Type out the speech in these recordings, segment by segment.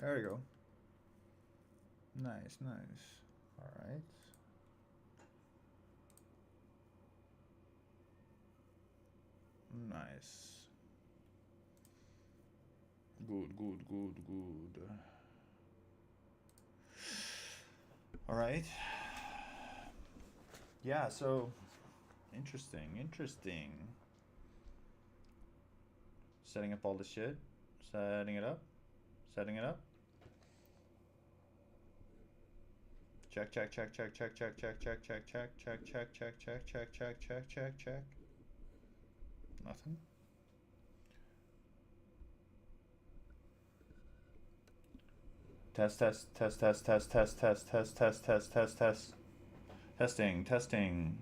There you go. Nice, nice. All right. Nice. Good, good, good, good. All right. Yeah, so interesting, interesting. Setting up all the shit. Setting it up. Setting it up. Check, check, check, check, check, check, check, check, check, check, check, check, check, check, check, check, check, check, check. Nothing. Test, test, test, test, test, test, test, test, test, test, test, test. Testing, testing.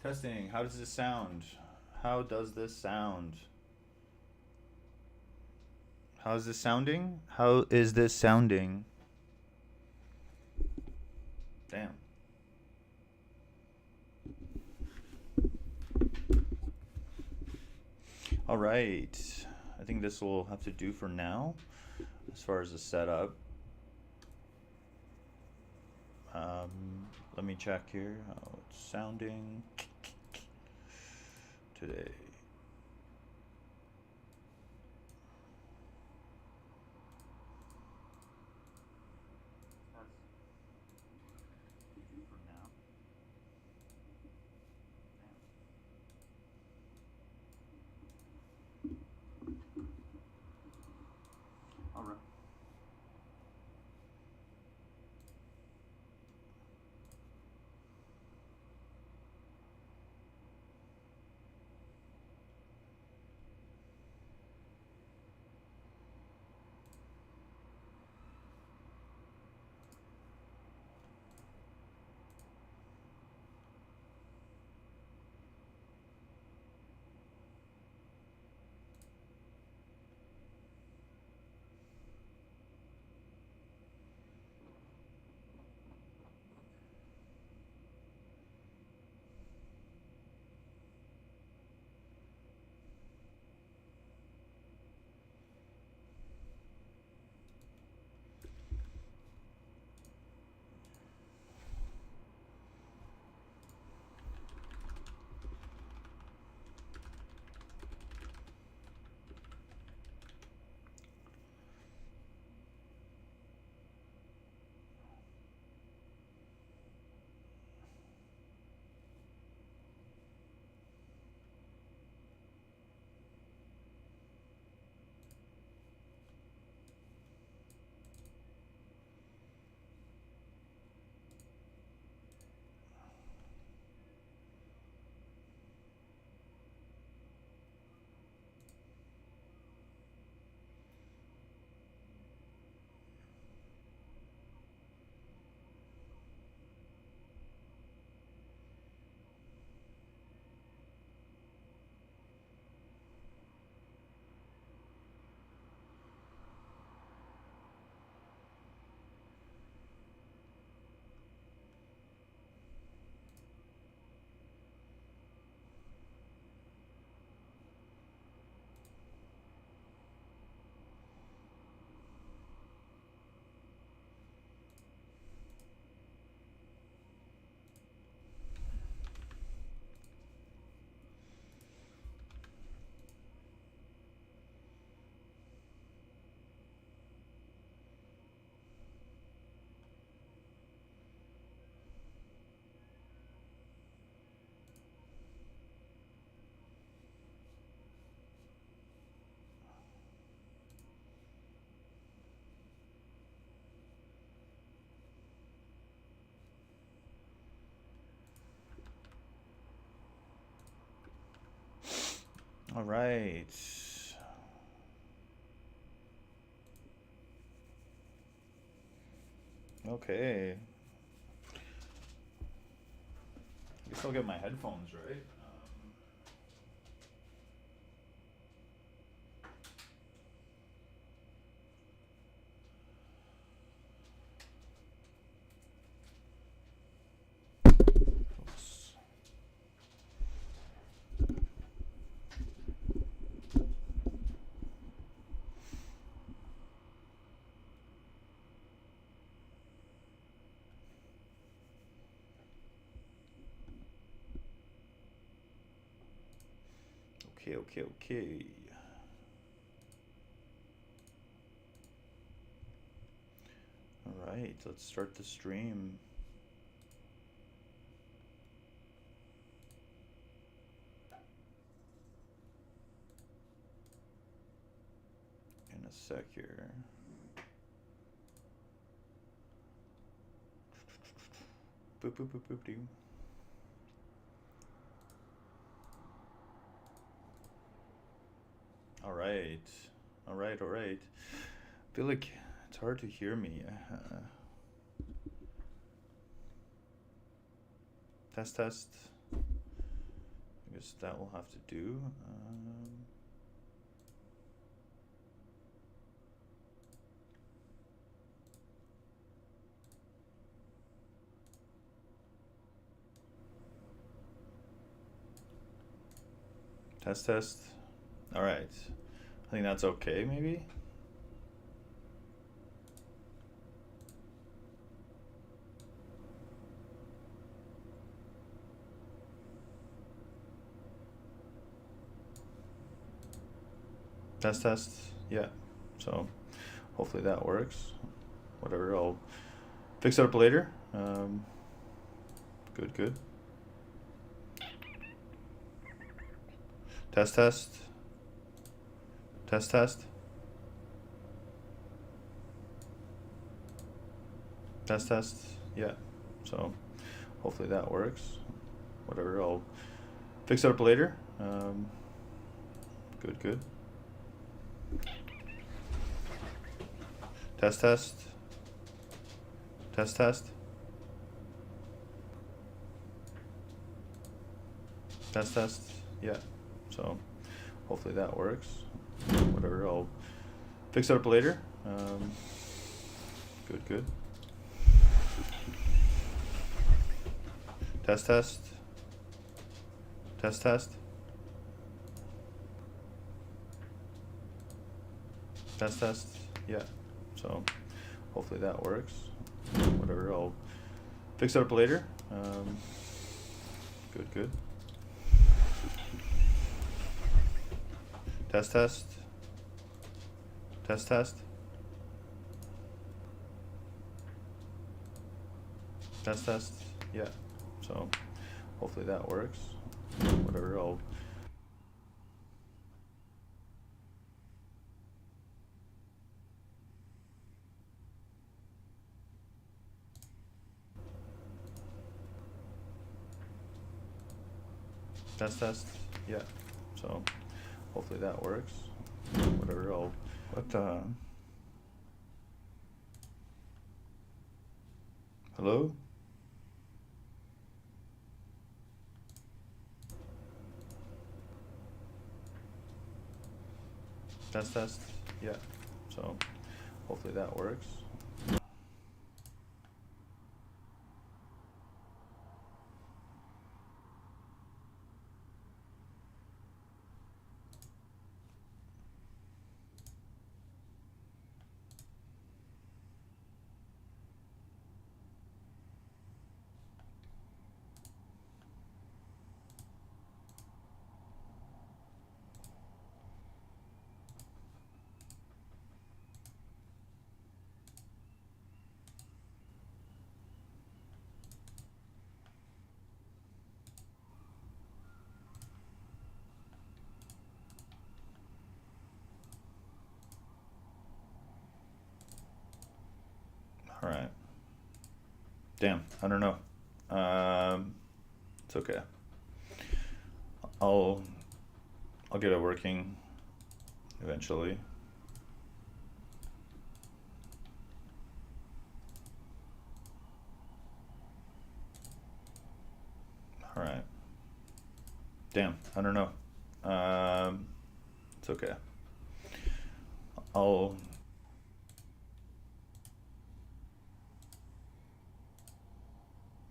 Testing. How does this sound? How does this sound? How is this sounding? How is this sounding? Damn. All right. I think this will have to do for now as far as the setup. Let me check here how it's sounding today. All right. All right. Okay. I guess I'll get my headphones, right? Okay. Alright, let's start the stream. In a sec here. Boop doo. Alright. I feel like it's hard to hear me. Test. I guess that will have to do. Test. Alright. I think that's okay, maybe? Test. Yeah. So hopefully that works. Whatever, I'll fix it up later. Good. Test. Yeah. So hopefully that works. Whatever, I'll fix it up later. Good. Test. Yeah. So hopefully that works. Whatever, I'll fix it up later. Good. Test. Yeah. So hopefully that works. Whatever, I'll fix it up later. Good. Test. Yeah. So hopefully that works. Whatever, I'll test. Yeah. So hopefully that works. Whatever, I'll hello? Test. Yeah. So hopefully that works. All right. Damn, I don't know. It's okay. I'll get it working eventually. All right. Damn, I don't know. It's okay. I'll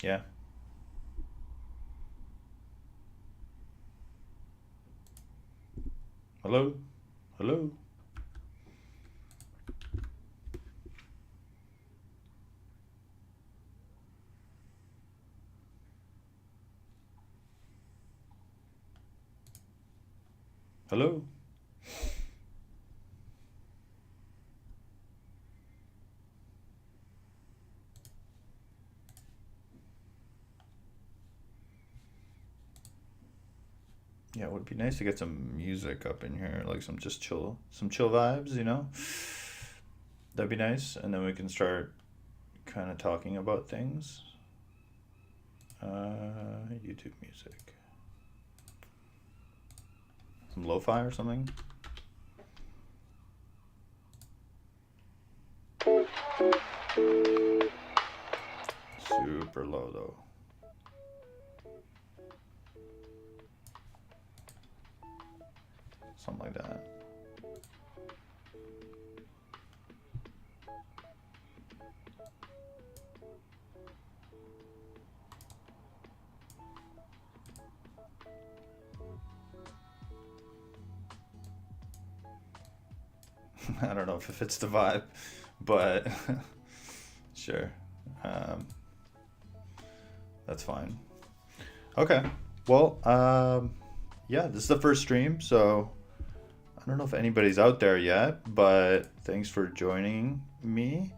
yeah. Hello? Hello? Yeah, it would be nice to get some music up in here, like some chill vibes, you know? That'd be nice, and then we can start kind of talking about things. YouTube music. Some lo-fi or something? Super low though. Something like that. I don't know if it fits the vibe, but sure. Um, that's fine. Okay. Well, yeah, this is the first stream, so I don't know if anybody's out there yet, but thanks for joining me.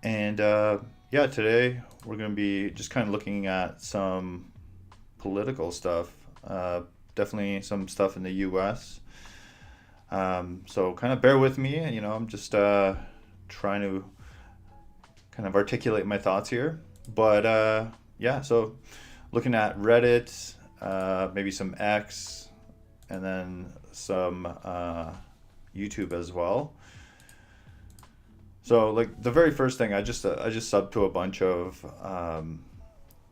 And yeah, today we're going to be just kind of looking at some political stuff. Definitely some stuff in the US. So kind of bear with me. You know, I'm just trying to kind of articulate my thoughts here. But yeah, so looking at Reddit, maybe some X, and then some YouTube as well. So like the very first thing, I just subbed to a bunch of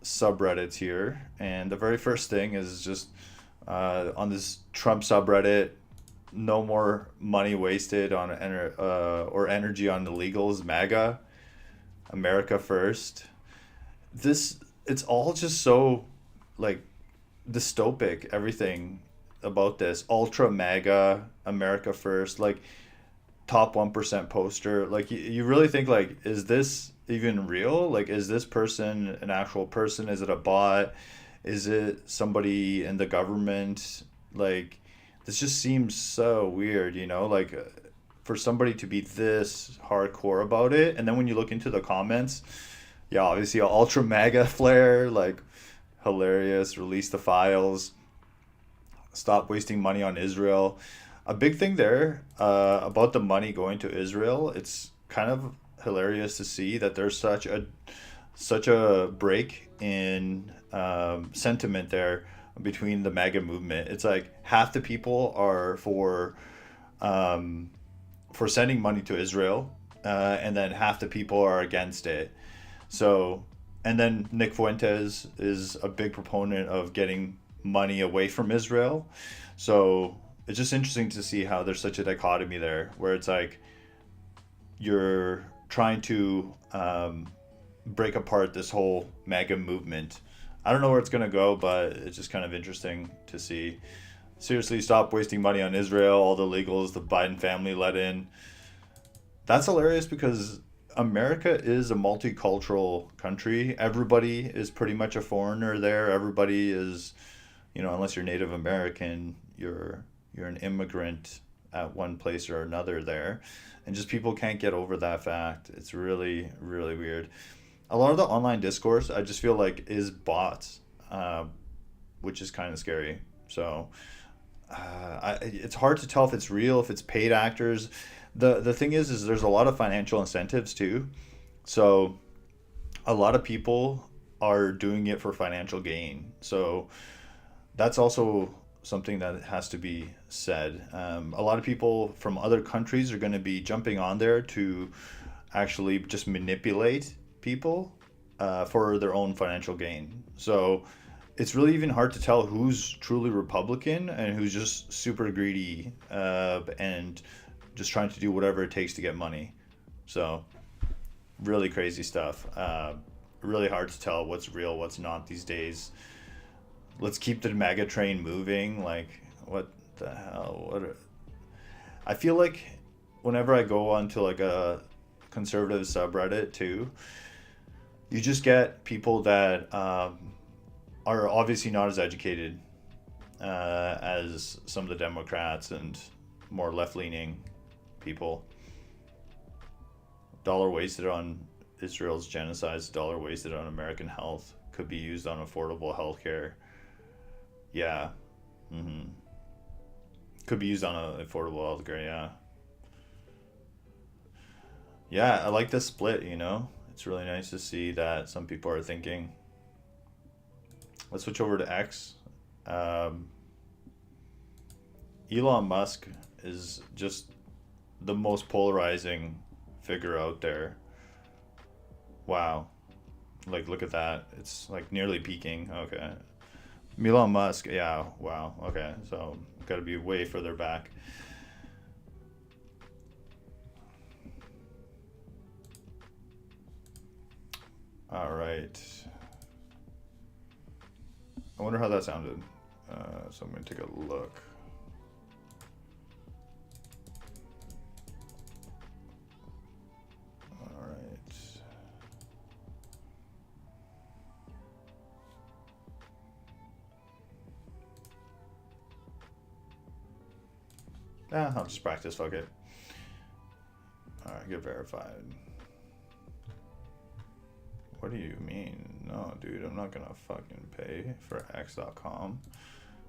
subreddits here, and the very first thing is just on this Trump subreddit. No more money wasted on or energy on illegals. MAGA, America first. This it's all just so like dystopic. Everything about this ultra MAGA, America first. Like top 1% poster. Like you really think like, is this even real? Like, is this person an actual person? Is it a bot? Is it somebody in the government? Like, this just seems so weird, you know? Like, for somebody to be this hardcore about it, and then when you look into the comments, yeah, obviously ultra mega flare, like hilarious, release the files, stop wasting money on Israel. A big thing there about the money going to Israel, it's kind of hilarious to see that there's such a break in sentiment there between the MAGA movement. It's like half the people are for sending money to Israel, and then half the people are against it. So, and then Nick Fuentes is a big proponent of getting money away from Israel. So it's just interesting to see how there's such a dichotomy there, where it's like you're trying to break apart this whole MAGA movement. I don't know where it's gonna go, but it's just kind of interesting to see. Seriously, stop wasting money on Israel. All the legals the Biden family let in. That's hilarious because America is a multicultural country. Everybody is pretty much a foreigner there. Everybody is, you know, unless you're Native American, you're an immigrant at one place or another there. And just people can't get over that fact. It's really, really weird. A lot of the online discourse, I just feel like, is bots, which is kind of scary. So it's hard to tell if it's real, if it's paid actors. The thing is there's a lot of financial incentives too. So a lot of people are doing it for financial gain. So that's also something that has to be said. A lot of people from other countries are going to be jumping on there to actually just manipulate people for their own financial gain. So it's really even hard to tell who's truly Republican and who's just super greedy and just trying to do whatever it takes to get money. So really crazy stuff. Really hard to tell what's real, what's not these days. Let's keep the MAGA train moving. Like, what the hell? I feel like whenever I go onto like a conservative subreddit too, you just get people that are obviously not as educated. as some of the Democrats and more left-leaning people. Dollar wasted on Israel's genocide, dollar wasted on American health could be used on affordable health care. Yeah. Mm-hmm. Could be used on affordable health care, yeah. Yeah, I like the split, you know? It's really nice to see that some people are thinking. Let's switch over to X. Um, Elon Musk is just the most polarizing figure out there. Wow. Like, look at that. It's like nearly peaking. Okay. Elon Musk, yeah, wow. Okay, so got to be way further back. All right. I wonder how that sounded. So I'm going to take a look. All right. I'll just practice, fuck it. All right, get verified. What do you mean? No, dude, I'm not gonna fucking pay for X.com.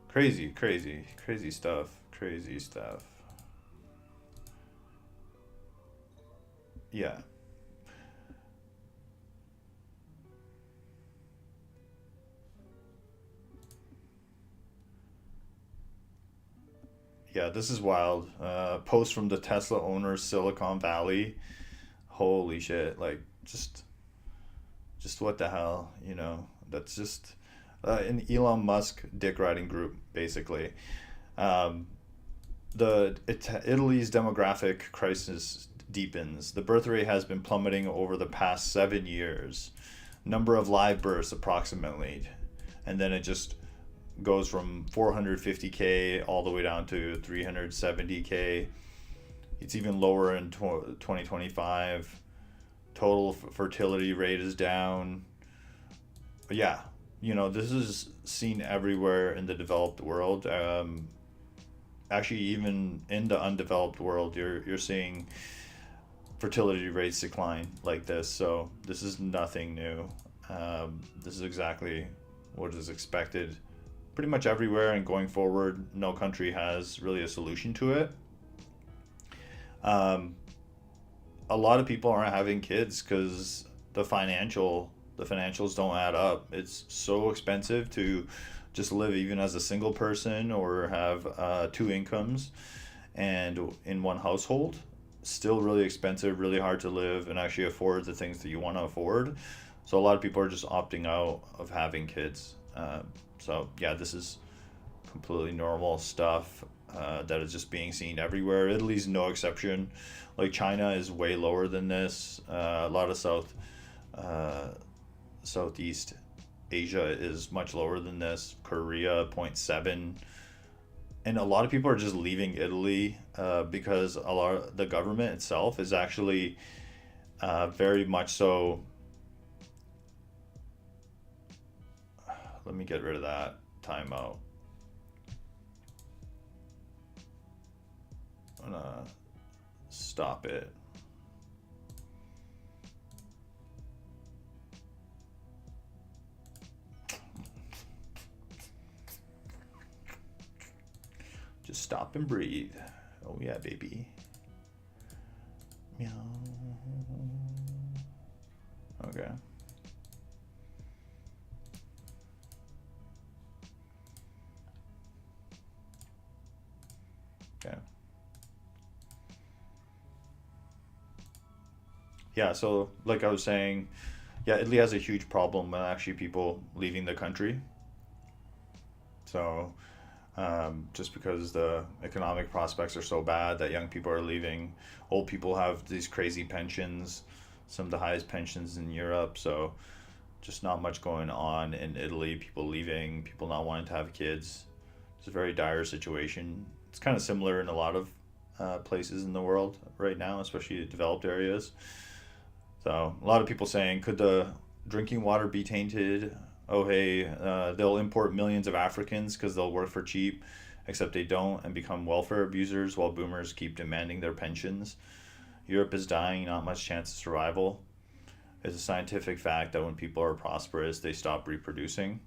Crazy, crazy, crazy stuff. Crazy stuff. Yeah. Yeah, this is wild. Post from the Tesla owner, Silicon Valley. Holy shit! Like, just what the hell, you know? That's just an Elon Musk dick riding group, basically. Um, Italy's demographic crisis deepens. The birth rate has been plummeting over the past 7 years. Number of live births approximately, and then it just goes from 450K all the way down to 370K. It's even lower in 2025. Total fertility rate is down. But yeah, you know, this is seen everywhere in the developed world. Actually, even in the undeveloped world, you're seeing fertility rates decline like this. So this is nothing new. This is exactly what is expected pretty much everywhere, and going forward, no country has really a solution to it. Um, a lot of people aren't having kids because the financials don't add up. It's so expensive to just live even as a single person or have two incomes and in one household. Still really expensive, really hard to live and actually afford the things that you want to afford. So a lot of people are just opting out of having kids. So yeah, this is completely normal stuff that is just being seen everywhere. Italy's no exception. Like, China is way lower than this. A lot of Southeast Asia is much lower than this. Korea 0.7, and a lot of people are just leaving Italy because a lot of the government itself is actually very much so. Let me get rid of that timeout. I'm gonna stop it. Just stop and breathe. Oh yeah, baby. Meow. Okay. Okay. Yeah, so like I was saying, yeah, Italy has a huge problem with actually people leaving the country. So, just because the economic prospects are so bad that young people are leaving, old people have these crazy pensions, some of the highest pensions in Europe. So, just not much going on in Italy. People leaving, people not wanting to have kids. It's a very dire situation. It's kind of similar in a lot of places in the world right now, especially developed areas. So a lot of people saying, could the drinking water be tainted? Oh, hey, they'll import millions of Africans because they'll work for cheap, except they don't and become welfare abusers while boomers keep demanding their pensions. Europe is dying, not much chance of survival. It's a scientific fact that when people are prosperous, they stop reproducing.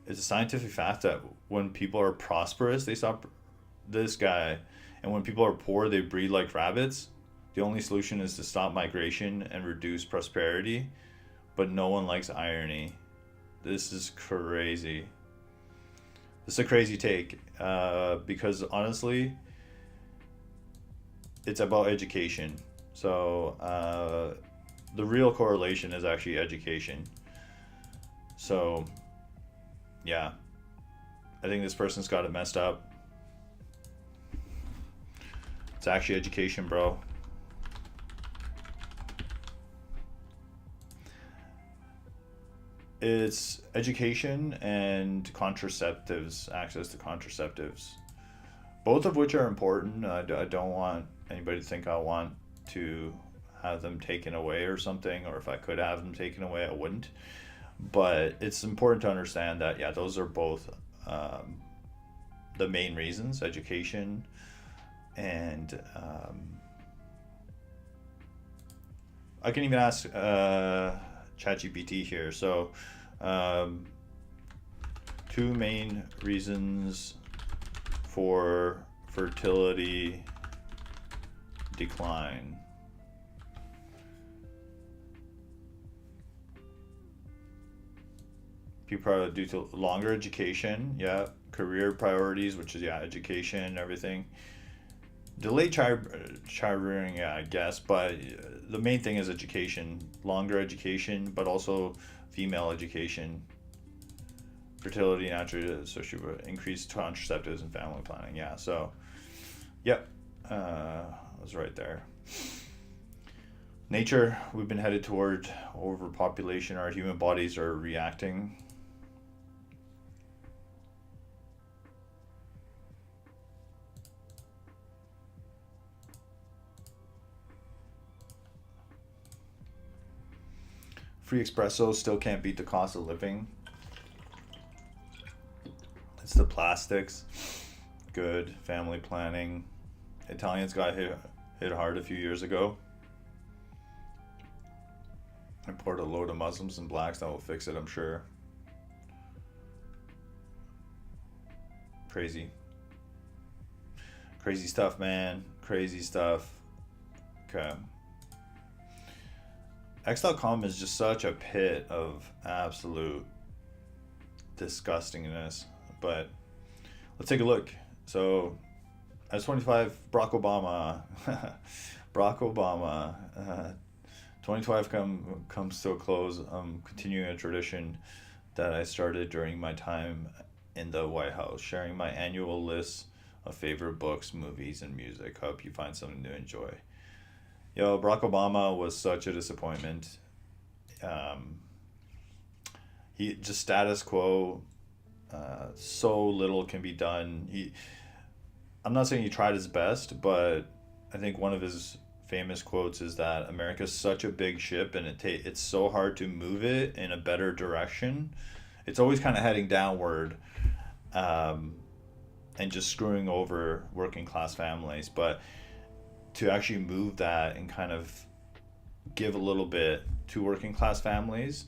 It's a scientific fact that when people are prosperous, they stop this guy. And when people are poor, they breed like rabbits. The only solution is to stop migration and reduce prosperity. But no one likes irony. This is crazy. This is a crazy take because honestly, it's about education. So the real correlation is actually education. So yeah, I think this person's got it messed up. It's actually education, bro. It's education and contraceptives, access to contraceptives, both of which are important. I don't want anybody to think I want to have them taken away or something, or if I could have them taken away, I wouldn't. But it's important to understand that, yeah, those are both the main reasons: education and I can even ask ChatGPT here. So, two main reasons for fertility decline. People are due to longer education, yeah, career priorities, which is, yeah, education and everything. Delayed childbearing, yeah, I guess, but the main thing is education, longer education, but also female education, fertility naturally associated with increased contraceptives and family planning. Yeah, so, yep, I was right there. Nature, we've been headed toward overpopulation. Our human bodies are reacting. Free espresso still can't beat the cost of living. It's the plastics. Good family planning. Italians got hit hard a few years ago. Import a load of Muslims and blacks, that will fix it, I'm sure. Crazy. Crazy stuff, man. Crazy stuff. Okay. X.com is just such a pit of absolute disgustingness. But let's take a look. So, as 25, Barack Obama. Barack Obama. 2025 comes to a close. I'm continuing a tradition that I started during my time in the White House, sharing my annual list of favorite books, movies, and music. Hope you find something to enjoy. Yo, Barack Obama was such a disappointment. He just status quo. So little can be done. I'm not saying he tried his best, but I think one of his famous quotes is that America's such a big ship and it's so hard to move it in a better direction. It's always kind of heading downward, and just screwing over working class families. But to actually move that and kind of give a little bit to working class families,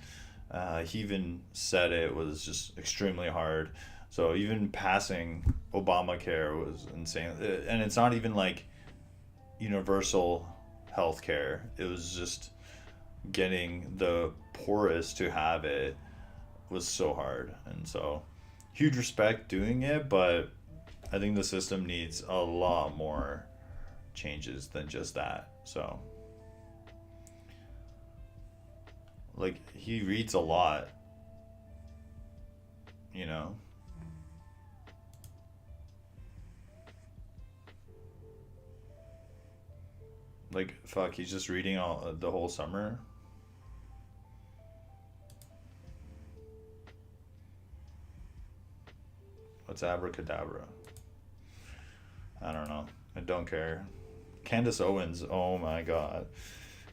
he even said it was just extremely hard. So even passing Obamacare was insane. And it's not even like universal health care. It was just getting the poorest to have it was so hard. And so huge respect doing it, but I think the system needs a lot more changes than just that. So like he reads a lot, you know. Like fuck, he's just reading all the whole summer. What's abracadabra? I don't know. I don't care. Candace Owens, oh my god.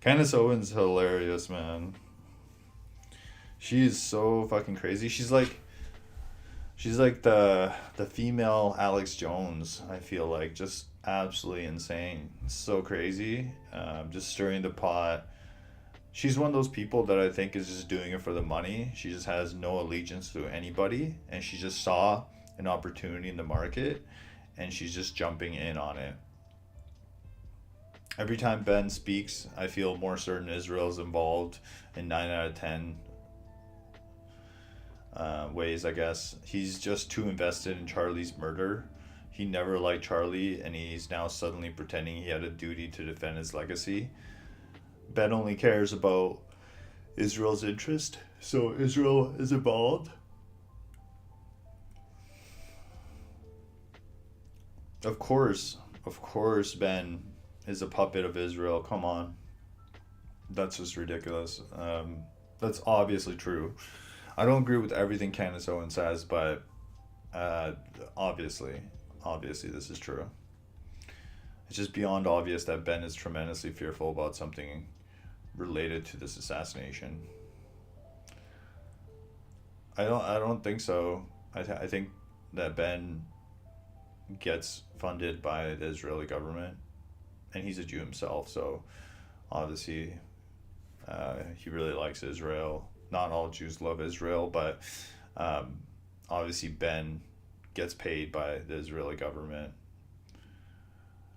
Candace Owens hilarious, man. She is so fucking crazy. She's like the female Alex Jones. I feel like just absolutely insane. So crazy. Just stirring the pot. She's one of those people that I think is just doing it for the money. She just has no allegiance to anybody, and she just saw an opportunity in the market, and she's just jumping in on it. Every time Ben speaks, I feel more certain Israel's involved in 9 out of 10 ways, I guess. He's just too invested in Charlie's murder. He never liked Charlie, and he's now suddenly pretending he had a duty to defend his legacy. Ben only cares about Israel's interest, so Israel is involved. Of course, Ben is a puppet of Israel. Come on, that's just ridiculous. That's obviously true. I don't agree with everything Candace Owen says, but uh, obviously, obviously, this is true. It's just beyond obvious that Ben is tremendously fearful about something related to this assassination. I don't think so. I think that Ben gets funded by the Israeli government, and he's a Jew himself, so obviously he really likes Israel. Not all Jews love Israel, but um, obviously Ben gets paid by the Israeli government.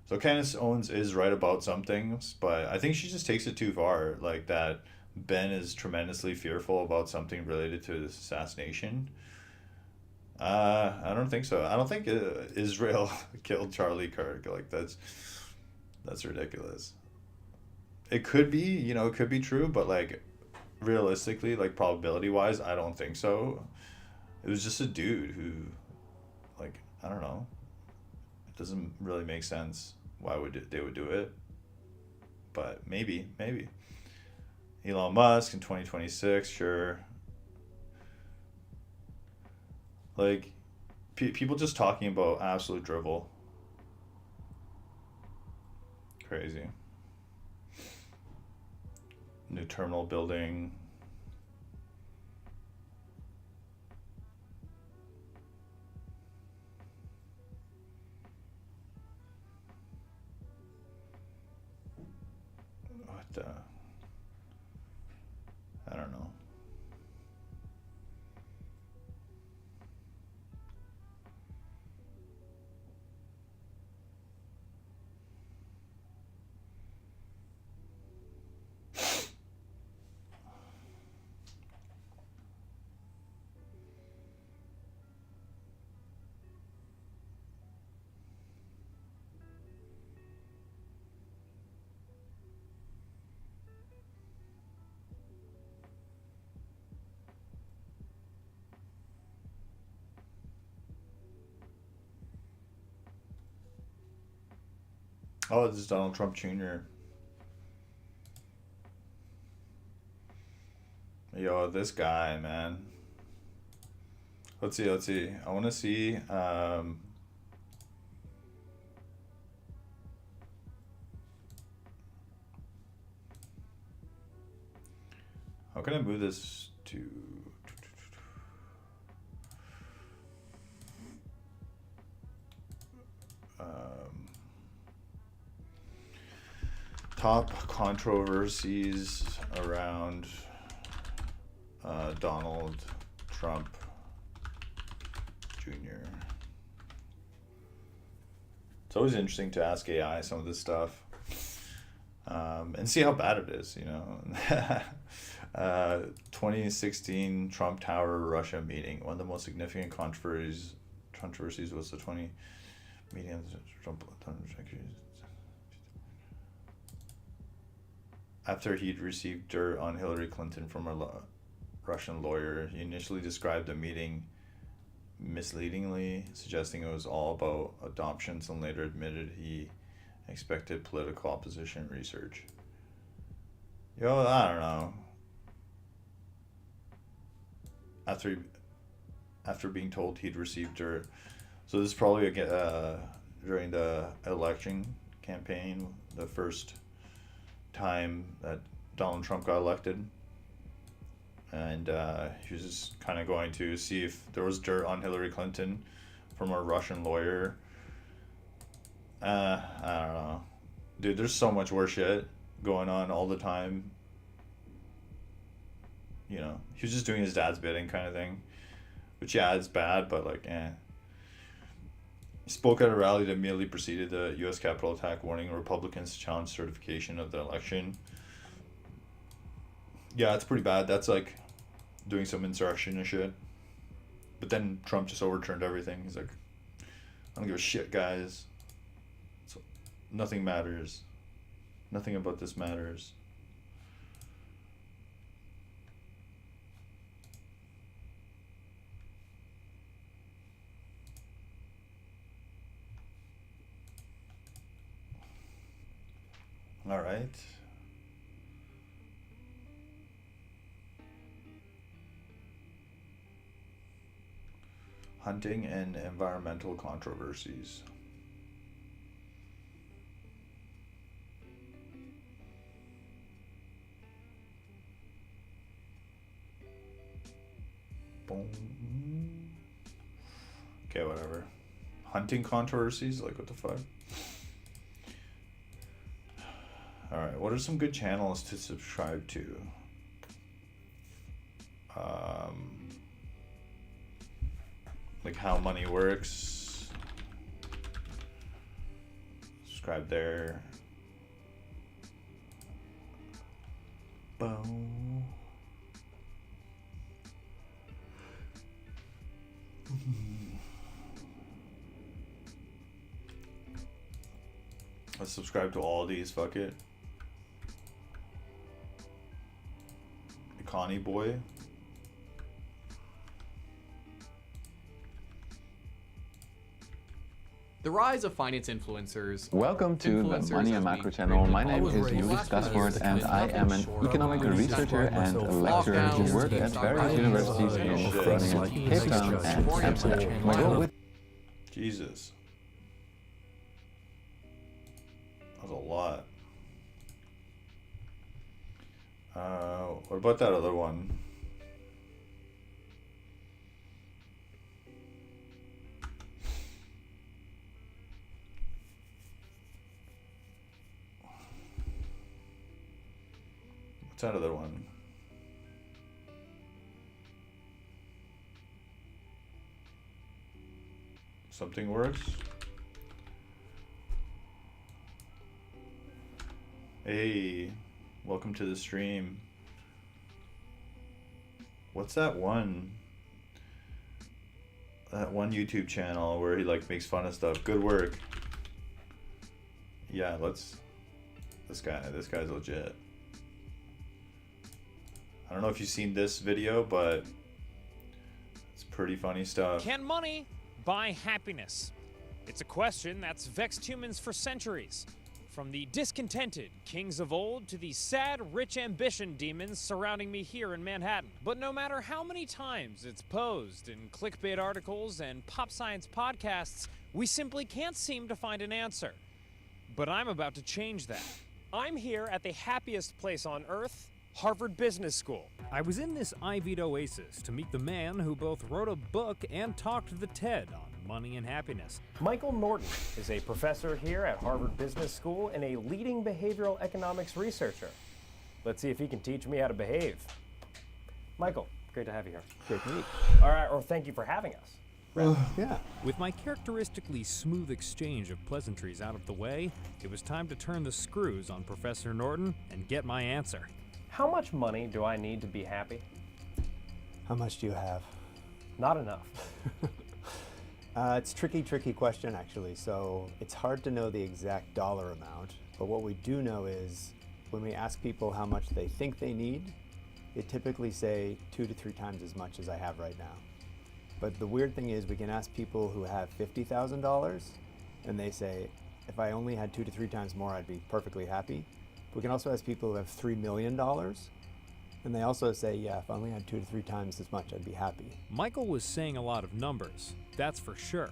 So Candace Owens is right about some things, but I think she just takes it too far. Like that Ben is tremendously fearful about something related to this assassination. I don't think so. I don't think Israel killed Charlie Kirk. Like that's ridiculous. It could be, it could be true, but like realistically, like probability wise, I don't think so. It was just a dude who, like, I don't know. It doesn't really make sense why would they would do it, but maybe. Elon Musk in 2026, sure. Like, people just talking about absolute drivel. Crazy. New terminal building. What the? I don't know. Oh, this is Donald Trump Jr. Yo, this guy, man. Let's see. I want to see. How can I move this to? Um, Top controversies around Donald Trump Jr. It's always interesting to ask AI some of this stuff, and see how bad it is, 2016 Trump Tower Russia meeting. One of the most significant controversies was the 20 meeting of Trump after he'd received dirt on Hillary Clinton from a Russian lawyer. He initially described the meeting misleadingly, suggesting it was all about adoptions, and later admitted he expected political opposition research. Yo, I don't know. After after being told he'd received dirt, so this is probably during the election campaign, the first time that Donald Trump got elected. and he was just kind of going to see if there was dirt on Hillary Clinton from a Russian lawyer. I don't know. Dude, there's so much worse shit going on all the time. You know, he was just doing his dad's bidding kind of thing. Which, yeah, it's bad, but like, He spoke at a rally that immediately preceded the U.S. Capitol attack, warning Republicans to challenge certification of the election. Yeah, it's pretty bad. That's like doing some insurrection and shit. But then Trump just overturned everything. He's like, I don't give a shit, guys. So, nothing matters. Nothing about this matters. All right. Hunting and environmental controversies. Boom. Okay, whatever. Hunting controversies? Like, what the fuck? Alright, what are some good channels to subscribe to? Like How Money Works. Subscribe there. Boom. Let's subscribe to all these, fuck it. Connie Boy. The rise of finance influencers. Welcome to the Money and Macro channel. My name is Julius Gaspard and I am an economic researcher and a lecturer who worked at various universities in Groningen, Cape Town and Amsterdam. My goal with Jesus. That was a lot. What about that other one? What's that other one? Something Works? Hey, welcome to the stream. What's that one? That one YouTube channel where he like makes fun of stuff. Good work. Yeah, let's. This guy's legit. I don't know if you've seen this video, but it's pretty funny stuff. Can money buy happiness? It's a question that's vexed humans for centuries. From the discontented kings of old to the sad, rich ambition demons surrounding me here in Manhattan. But no matter how many times it's posed in clickbait articles and pop science podcasts, we simply can't seem to find an answer. But I'm about to change that. I'm here at the happiest place on earth, Harvard Business School. I was in this ivied oasis to meet the man who both wrote a book and talked the TED on money and happiness. Michael Norton is a professor here at Harvard Business School and a leading behavioral economics researcher. Let's see if he can teach me how to behave. Michael, great to have you here. Great to meet. All right, or thank you for having us. Yeah. With my characteristically smooth exchange of pleasantries out of the way, it was time to turn the screws on Professor Norton and get my answer. How much money do I need to be happy? How much do you have? Not enough. It's a tricky question actually. So it's hard to know the exact dollar amount, but what we do know is when we ask people how much they think they need, they typically say 2 to 3 times as much as I have right now. But the weird thing is we can ask people who have $50,000 and they say, if I only had 2 to 3 times more, I'd be perfectly happy. We can also ask people who have $3 million and they also say, yeah, if I only had 2 to 3 times as much, I'd be happy. Michael was saying a lot of numbers, that's for sure,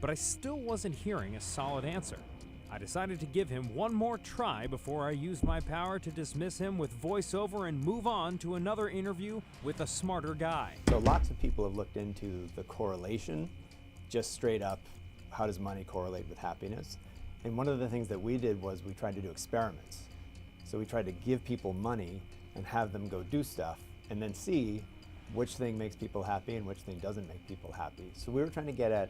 but I still wasn't hearing a solid answer. I decided to give him one more try before I used my power to dismiss him with voiceover and move on to another interview with a smarter guy. So lots of people have looked into the correlation, just straight up, how does money correlate with happiness? And one of the things that we did was we tried to do experiments. So we tried to give people money and have them go do stuff and then see which thing makes people happy and which thing doesn't make people happy. So we were trying to get at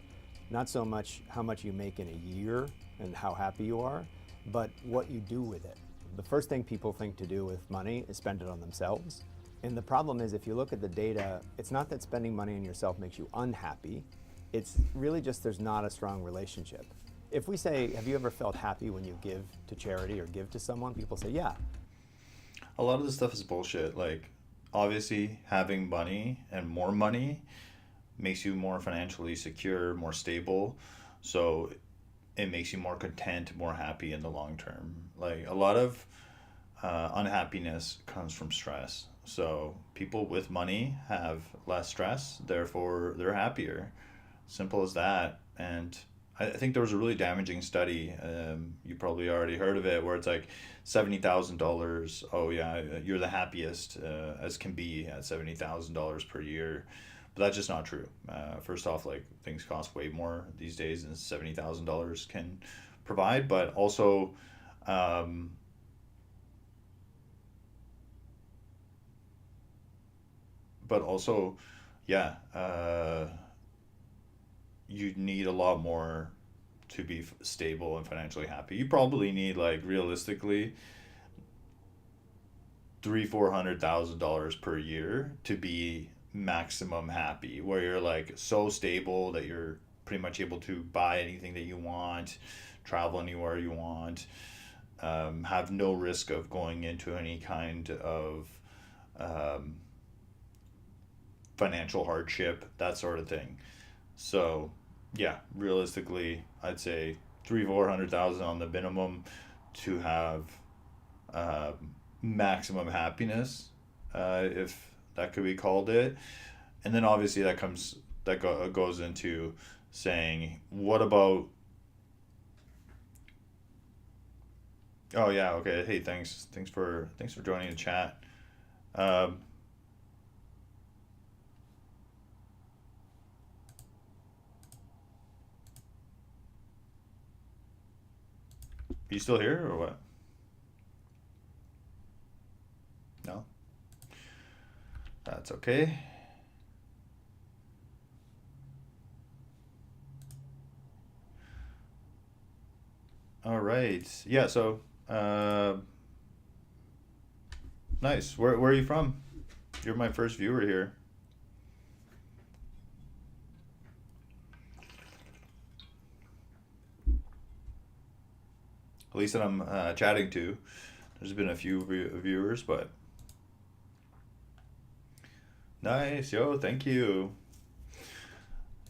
not so much how much you make in a year and how happy you are, but what you do with it. The first thing people think to do with money is spend it on themselves. And the problem is, if you look at the data, it's not that spending money on yourself makes you unhappy. It's really just there's not a strong relationship. If we say, have you ever felt happy when you give to charity or give to someone? People say, yeah. A lot of this stuff is bullshit. Like, obviously, having money and more money makes you more financially secure, more stable. So it makes you more content, more happy in the long term. Like, a lot of unhappiness comes from stress. So people with money have less stress, therefore they're happier. Simple as that. And I think there was a really damaging study, you probably already heard of it, where it's like $70,000. Oh yeah, you're the happiest as can be at $70,000 per year. But that's just not true. First off, like, things cost way more these days than $70,000 can provide, but also yeah, you need a lot more to be stable and financially happy. You probably need, like, realistically $300,000-$400,000 per year to be maximum happy, where you're like so stable that you're pretty much able to buy anything that you want, travel anywhere you want, have no risk of going into any kind of financial hardship, that sort of thing. So yeah, realistically, I'd say $300,000-$400,000 on the minimum to have maximum happiness, if that could be called it. And then obviously that goes into saying, what about, oh yeah, okay, hey, thanks for joining the chat. Are you still here or what? No? That's okay. All right. Yeah, so nice. Where are you from? You're my first viewer here. At least that I'm chatting to. There's been a few viewers, but nice. Yo, thank you.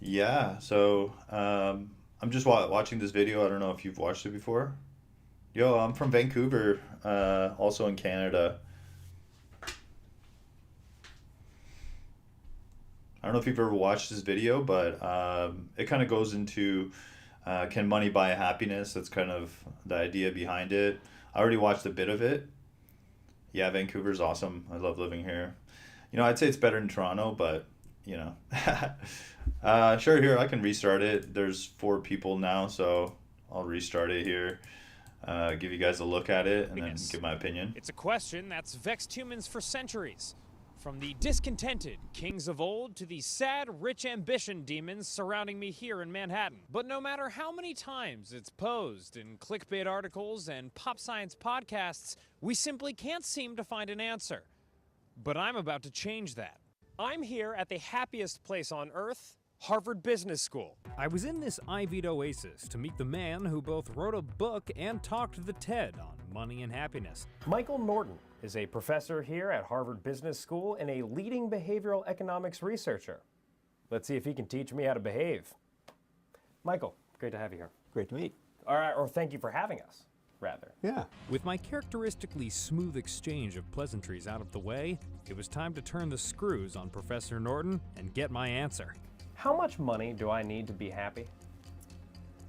Yeah, so I'm just watching this video. I don't know if you've watched it before. Yo, I'm from Vancouver, also in Canada. I don't know if you've ever watched this video, but it kind of goes into can money buy happiness? That's kind of the idea behind it. I already watched a bit of it. Yeah, Vancouver's awesome. I love living here. You know, I'd say it's better than Toronto, but, you know. Sure, here, I can restart it. There's 4 people now, so I'll restart it here. Give you guys a look at it, and then give my opinion. It's a question that's vexed humans for centuries. From the discontented kings of old to the sad, rich ambition demons surrounding me here in Manhattan. But no matter how many times it's posed in clickbait articles and pop science podcasts, we simply can't seem to find an answer. But I'm about to change that. I'm here at the happiest place on earth, Harvard Business School. I was in this ivied oasis to meet the man who both wrote a book and talked the TED on money and happiness. Michael Norton is a professor here at Harvard Business School and a leading behavioral economics researcher. Let's see if he can teach me how to behave. Michael, great to have you here. Great to meet. All right, or thank you for having us, rather. Yeah. With my characteristically smooth exchange of pleasantries out of the way, it was time to turn the screws on Professor Norton and get my answer. How much money do I need to be happy?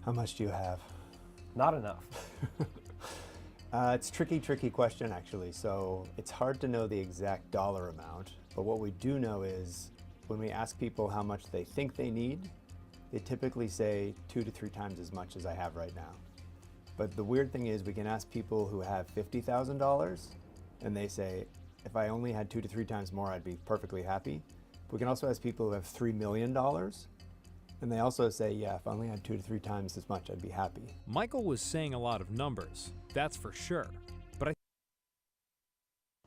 How much do you have? not enough? It's a tricky question, actually. So it's hard to know the exact dollar amount, but what we do know is when we ask people how much they think they need, they typically say 2 to 3 times as much as I have right now. But the weird thing is we can ask people who have $50,000 and they say, if I only had 2 to 3 times more, I'd be perfectly happy. We can also ask people who have $3 million and they also say, yeah, if I only had 2 to 3 times as much, I'd be happy. Michael was saying a lot of numbers, that's for sure. But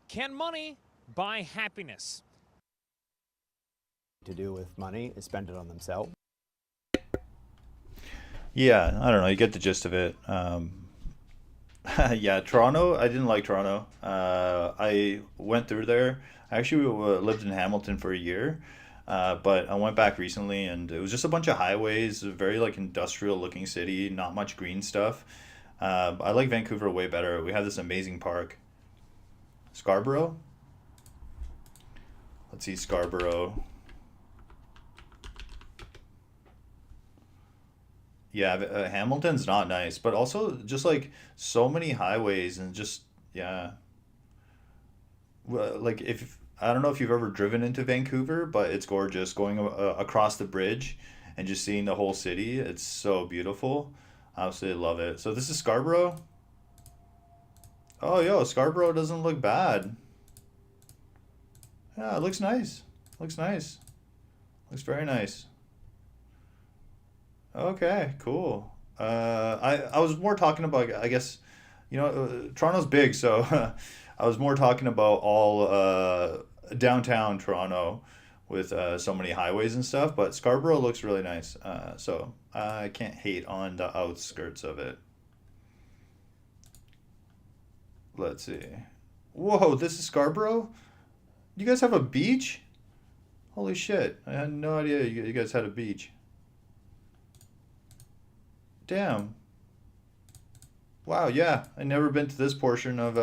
can money buy happiness? To do with money is spend it on themselves. Yeah, I don't know. You get the gist of it. Yeah, Toronto. I didn't like Toronto. I went through there. I actually lived in Hamilton for a year, but I went back recently, and it was just a bunch of highways. A very like industrial looking city. Not much green stuff. I like Vancouver way better. We have this amazing park. Scarborough. Let's see, Scarborough. Yeah, Hamilton's not nice, but also just like so many highways and just yeah. Well, like if I don't know if you've ever driven into Vancouver, but it's gorgeous going across the bridge and just seeing the whole city. It's so beautiful. I absolutely love it. So this is Scarborough. Oh, yo, Scarborough doesn't look bad. Yeah, it looks nice. Looks nice. Looks very nice. Okay, cool. I was more talking about, I guess, Toronto's big, so I was more talking about all downtown Toronto with so many highways and stuff, but Scarborough looks really nice. So I can't hate on the outskirts of it. Let's see. Whoa, this is Scarborough? You guys have a beach? Holy shit. I had no idea you guys had a beach. Damn. Wow, yeah. I never been to this portion of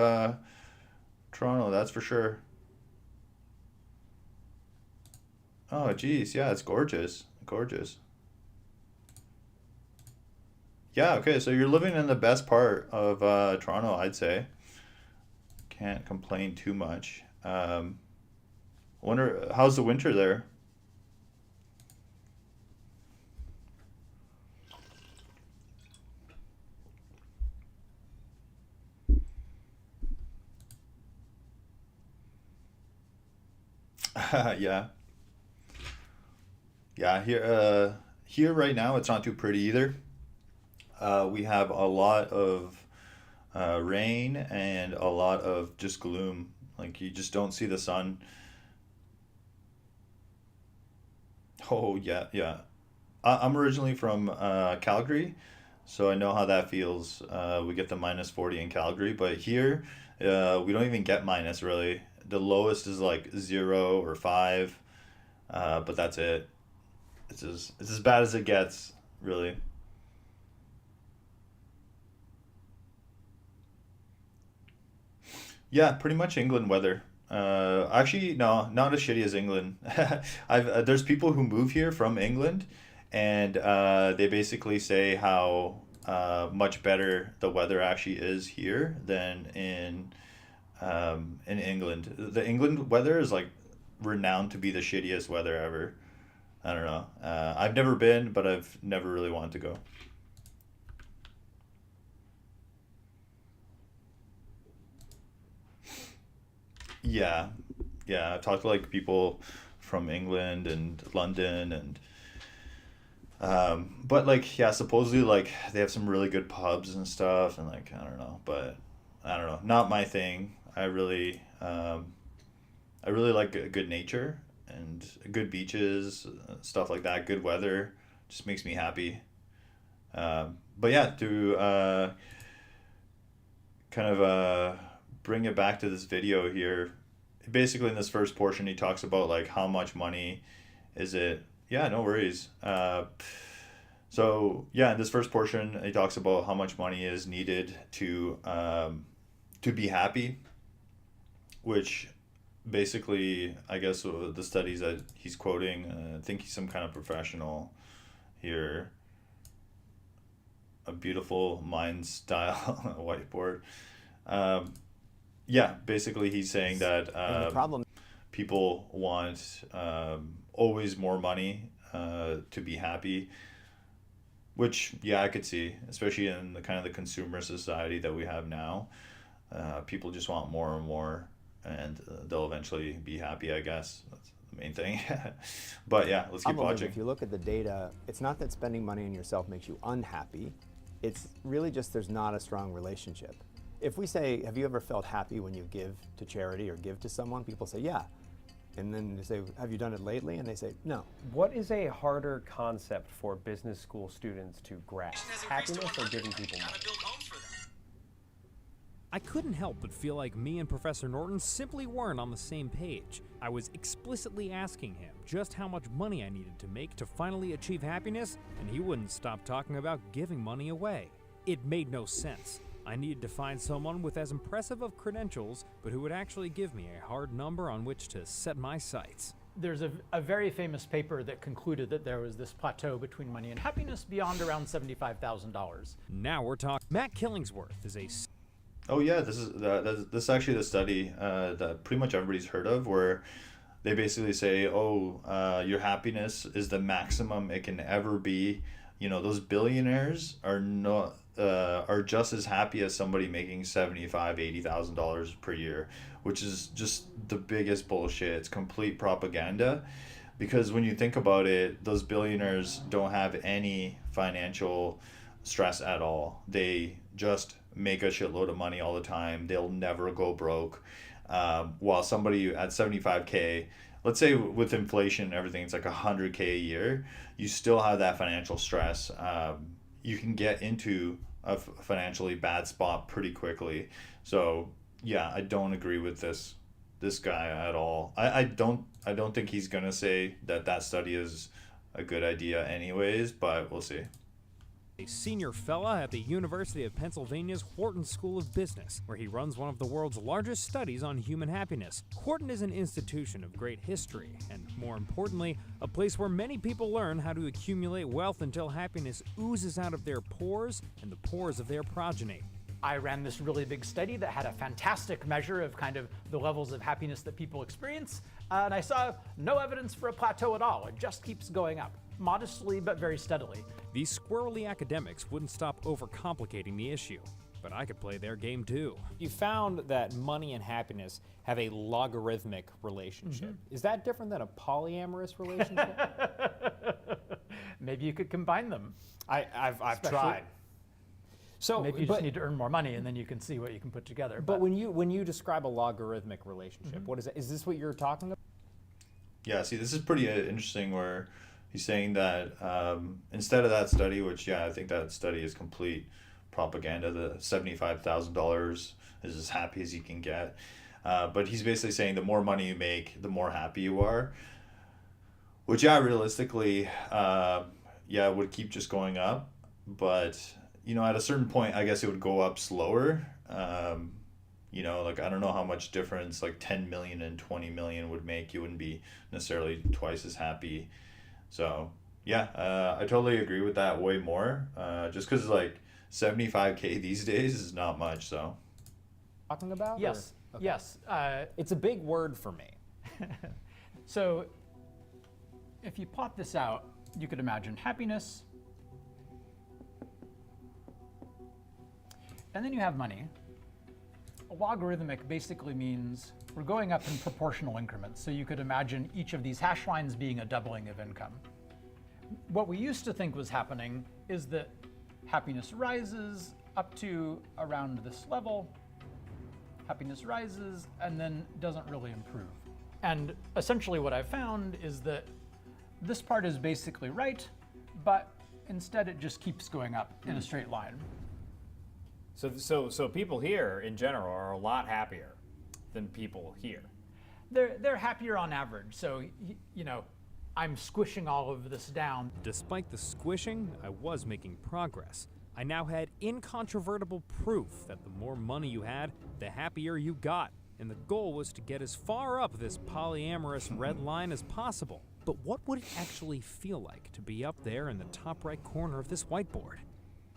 Toronto, that's for sure. Oh, geez. Yeah, it's gorgeous. Gorgeous. Yeah, okay. So you're living in the best part of Toronto, I'd say. Can't complain too much. Wonder how's the winter there? Yeah. Yeah, here right now it's not too pretty either. We have a lot of rain and a lot of just gloom. Like you just don't see the sun. Oh yeah, yeah. I'm originally from Calgary, so I know how that feels. We get the -40 in Calgary, but here we don't even get minus really. The lowest is like 0 or 5, but that's it. It's as bad as it gets, really. Yeah, pretty much England weather. Actually, no, not as shitty as England. I've there's people who move here from England, and they basically say how much better the weather actually is here than in England. The England weather is like renowned to be the shittiest weather ever. I don't know. I've never been, but I've never really wanted to go. Yeah, yeah. I've talked to like people from England and London and but like yeah, supposedly like they have some really good pubs and stuff and like I don't know, but I don't know, not my thing. I really like good nature and good beaches, stuff like that. Good weather just makes me happy. But yeah, to kind of bring it back to this video here. Basically, in this first portion, he talks about like how much money is it. Yeah, no worries. So yeah, in this first portion, he talks about how much money is needed to be happy, which basically, I guess the studies that he's quoting, I think he's some kind of professional here. a beautiful mind style whiteboard. Yeah, basically he's saying that And the problem people want always more money to be happy, which, yeah, I could see, especially in the kind of the consumer society that we have now. People just want more and more, and they'll eventually be happy, I guess. That's the main thing. But yeah, let's keep watching. If you look at the data, it's not that spending money on yourself makes you unhappy. It's really just there's not a strong relationship. If we say, have you ever felt happy when you give to charity or give to someone? People say, yeah. And then they say, have you done it lately? And they say, no. What is a harder concept for business school students to grasp? Happiness or giving people money? I couldn't help but feel like me and Professor Norton simply weren't on the same page. I was explicitly asking him just how much money I needed to make to finally achieve happiness, and he wouldn't stop talking about giving money away. It made no sense. I needed to find someone with as impressive of credentials, but who would actually give me a hard number on which to set my sights. There's a very famous paper that concluded that there was this plateau between money and happiness beyond around $75,000. Now we're talking. Matt Killingsworth is a Oh yeah, this is actually the study that pretty much everybody's heard of, where they basically say, your happiness is the maximum it can ever be. You know, those billionaires are just as happy as somebody making $80,000 per year, which is just the biggest bullshit. It's complete propaganda, because when you think about it, those billionaires don't have any financial stress at all. They just make a shitload of money all the time. They'll never go broke. While somebody at 75K, let's say with inflation and everything, it's like 100K a year, you still have that financial stress. You can get into a financially bad spot pretty quickly. So yeah, I don't agree with this guy at all. I don't think he's gonna say that study is a good idea anyways, but we'll see. a senior fellow at the University of Pennsylvania's Wharton School of Business, where he runs one of the world's largest studies on human happiness. Wharton is an institution of great history, and more importantly, a place where many people learn how to accumulate wealth until happiness oozes out of their pores and the pores of their progeny. I ran this really big study that had a fantastic measure of kind of the levels of happiness that people experience, and I saw no evidence for a plateau at all. It just keeps going up, modestly but very steadily. These squirrely academics wouldn't stop overcomplicating the issue, but I could play their game too. You found that money and happiness have a logarithmic relationship. Mm-hmm. Is that different than a polyamorous relationship? Maybe you could combine them. I've tried. So maybe you just need to earn more money, and then you can see what you can put together. But when you describe a logarithmic relationship, mm-hmm. What is it? Is this what you're talking about? Yeah, see, this is pretty interesting, where he's saying that instead of that study, which, yeah, I think that study is complete propaganda, the $75,000 is as happy as you can get. But he's basically saying the more money you make, the more happy you are. Which, yeah, realistically, would keep just going up. But, you know, at a certain point, I guess it would go up slower. You know, like, I don't know how much difference, like 10 million and 20 million would make. You wouldn't be necessarily twice as happy. So, yeah, I totally agree with that way more. Just because, like, 75K these days is not much, so. Talking about? Yes, okay. Yes. It's a big word for me. So, if you plot this out, you could imagine happiness, and then you have money. A logarithmic basically means we're going up in proportional increments. So you could imagine each of these hash lines being a doubling of income. What we used to think was happening is that happiness rises up to around this level, happiness rises, and then doesn't really improve. And essentially what I've found is that this part is basically right, but instead it just keeps going up in a straight line. So people here in general are a lot happier than people here. They're happier on average. So, you know, I'm squishing all of this down. Despite the squishing, I was making progress. I now had incontrovertible proof that the more money you had, the happier you got. And the goal was to get as far up this polyamorous red line as possible. But what would it actually feel like to be up there in the top right corner of this whiteboard?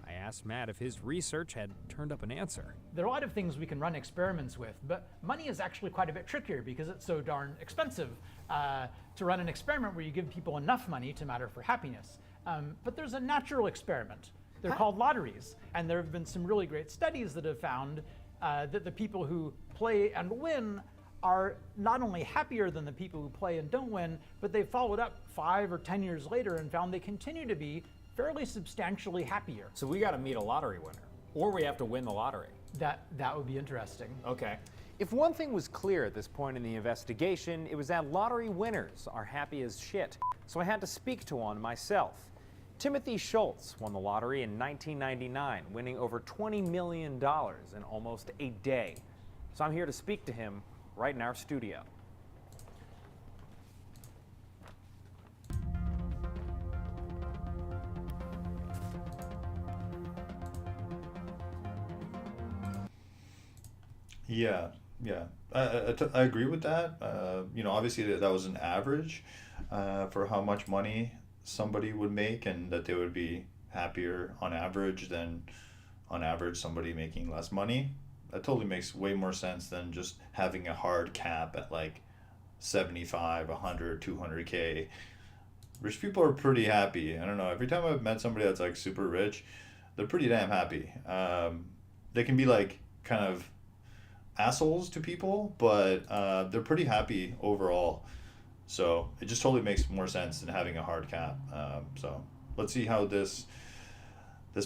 I asked Matt if his research had turned up an answer. There are a lot of things we can run experiments with, but money is actually quite a bit trickier because it's so darn expensive to run an experiment where you give people enough money to matter for happiness. But there's a natural experiment. They're called lotteries, and there have been some really great studies that have found that the people who play and win are not only happier than the people who play and don't win, but they followed up 5 or 10 years later and found they continue to be fairly substantially happier. So we got to meet a lottery winner, or we have to win the lottery. That would be interesting. Okay. If one thing was clear at this point in the investigation, it was that lottery winners are happy as shit. So I had to speak to one myself. Timothy Schultz won the lottery in 1999, winning over $20 million in almost a day. So I'm here to speak to him right in our studio. Yeah, yeah. I agree with that. Obviously that was an average for how much money somebody would make, and that they would be happier on average than on average somebody making less money. That totally makes way more sense than just having a hard cap at like 75, 100, 200K. Rich people are pretty happy. I don't know. Every time I've met somebody that's like super rich, they're pretty damn happy. They can be like kind of assholes to people, but they're pretty happy overall. So it just totally makes more sense than having a hard cap. So let's see how this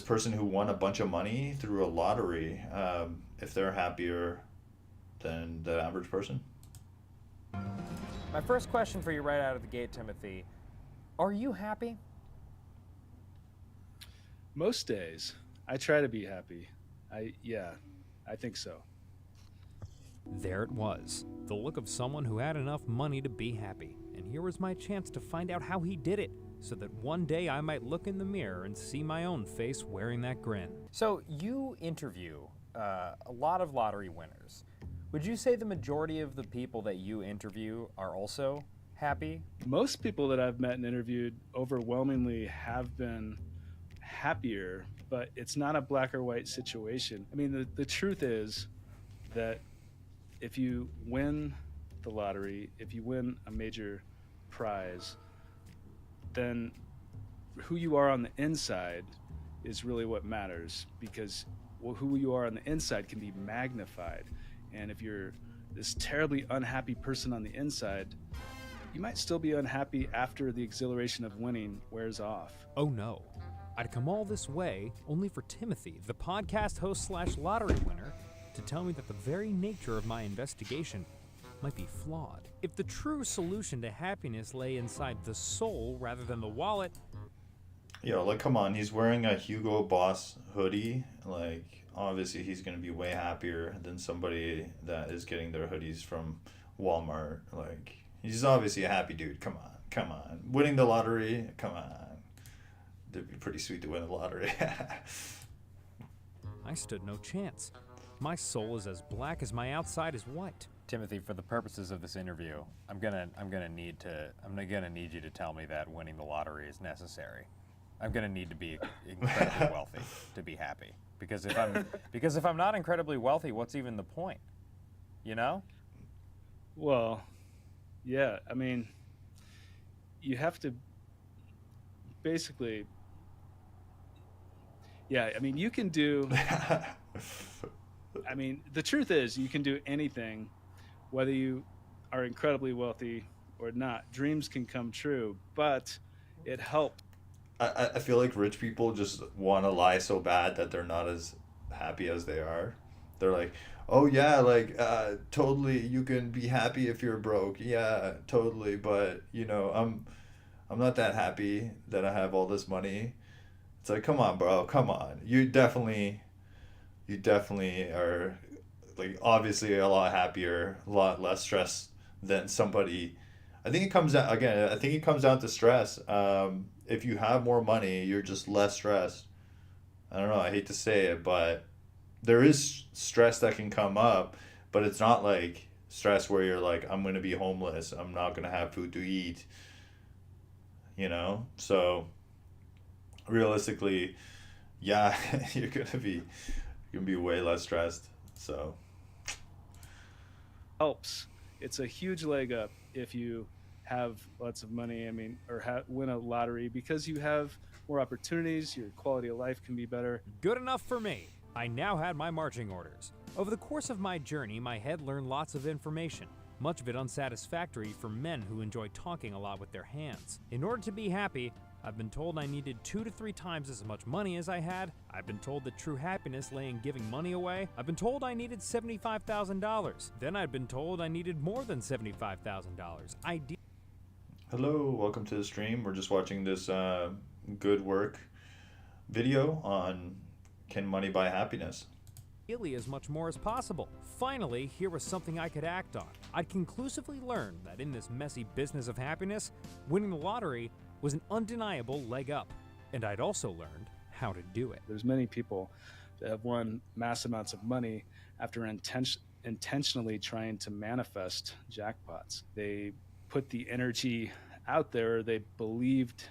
person who won a bunch of money through a lottery, if they're happier than the average person. My first question for you right out of the gate, Timothy, are you happy? Most days, I try to be happy. I think so. There it was, the look of someone who had enough money to be happy. And here was my chance to find out how he did it, so that one day I might look in the mirror and see my own face wearing that grin. So you interview a lot of lottery winners. Would you say the majority of the people that you interview are also happy? Most people that I've met and interviewed overwhelmingly have been happier, but it's not a black or white situation. I mean, the truth is that if you win the lottery, if you win a major prize, then who you are on the inside is really what matters, because who you are on the inside can be magnified. And if you're this terribly unhappy person on the inside, you might still be unhappy after the exhilaration of winning wears off. Oh no. I'd come all this way only for Timothy, the podcast host / lottery winner, to tell me that the very nature of my investigation might be flawed. If the true solution to happiness lay inside the soul rather than the wallet... Like, come on, he's wearing a Hugo Boss hoodie. Like, obviously he's going to be way happier than somebody that is getting their hoodies from Walmart. Like, he's obviously a happy dude. Come on. Winning the lottery, come on. It'd be pretty sweet to win the lottery. I stood no chance. My soul is as black as my outside is white. Timothy, for the purposes of this interview, I'm gonna need you to tell me that winning the lottery is necessary. I'm gonna need to be incredibly wealthy to be happy. Because if I'm not incredibly wealthy, what's even the point? You know? Well, yeah, I mean, you have to basically, yeah, I mean, you can do, I mean, the truth is you can do anything, whether you are incredibly wealthy or not. Dreams can come true, but it helps. I feel like rich people just want to lie so bad that they're not as happy as they are. They're like, oh yeah, like totally you can be happy if you're broke. Yeah, totally, but I'm not that happy that I have all this money. It's like, come on, bro, come on. You definitely are, like, obviously a lot happier, a lot less stressed than somebody. I think it comes down to stress. If you have more money, you're just less stressed. I don't know, I hate to say it, but there is stress that can come up, but it's not like stress where you're like, I'm going to be homeless, I'm not going to have food to eat, So realistically, yeah, you're gonna be way less stressed. So Helps. It's a huge leg up if you have lots of money. I mean, or win a lottery because you have more opportunities. Your quality of life can be better. Good enough for me. I now had my marching orders. Over the course of my journey, my head learned lots of information, much of it unsatisfactory for men who enjoy talking a lot with their hands. In order to be happy, I've been told I needed 2 to 3 times as much money as I had. I've been told that true happiness lay in giving money away. I've been told I needed $75,000. Then I'd been told I needed more than $75,000. hello, welcome to the stream. We're just watching this good work video on can money buy happiness. Ideally as much more as possible. Finally, here was something I could act on. I'd conclusively learned that in this messy business of happiness, winning the lottery was an undeniable leg up. And I'd also learned how to do it. There's many people that have won mass amounts of money after intentionally trying to manifest jackpots. They put the energy out there. They believed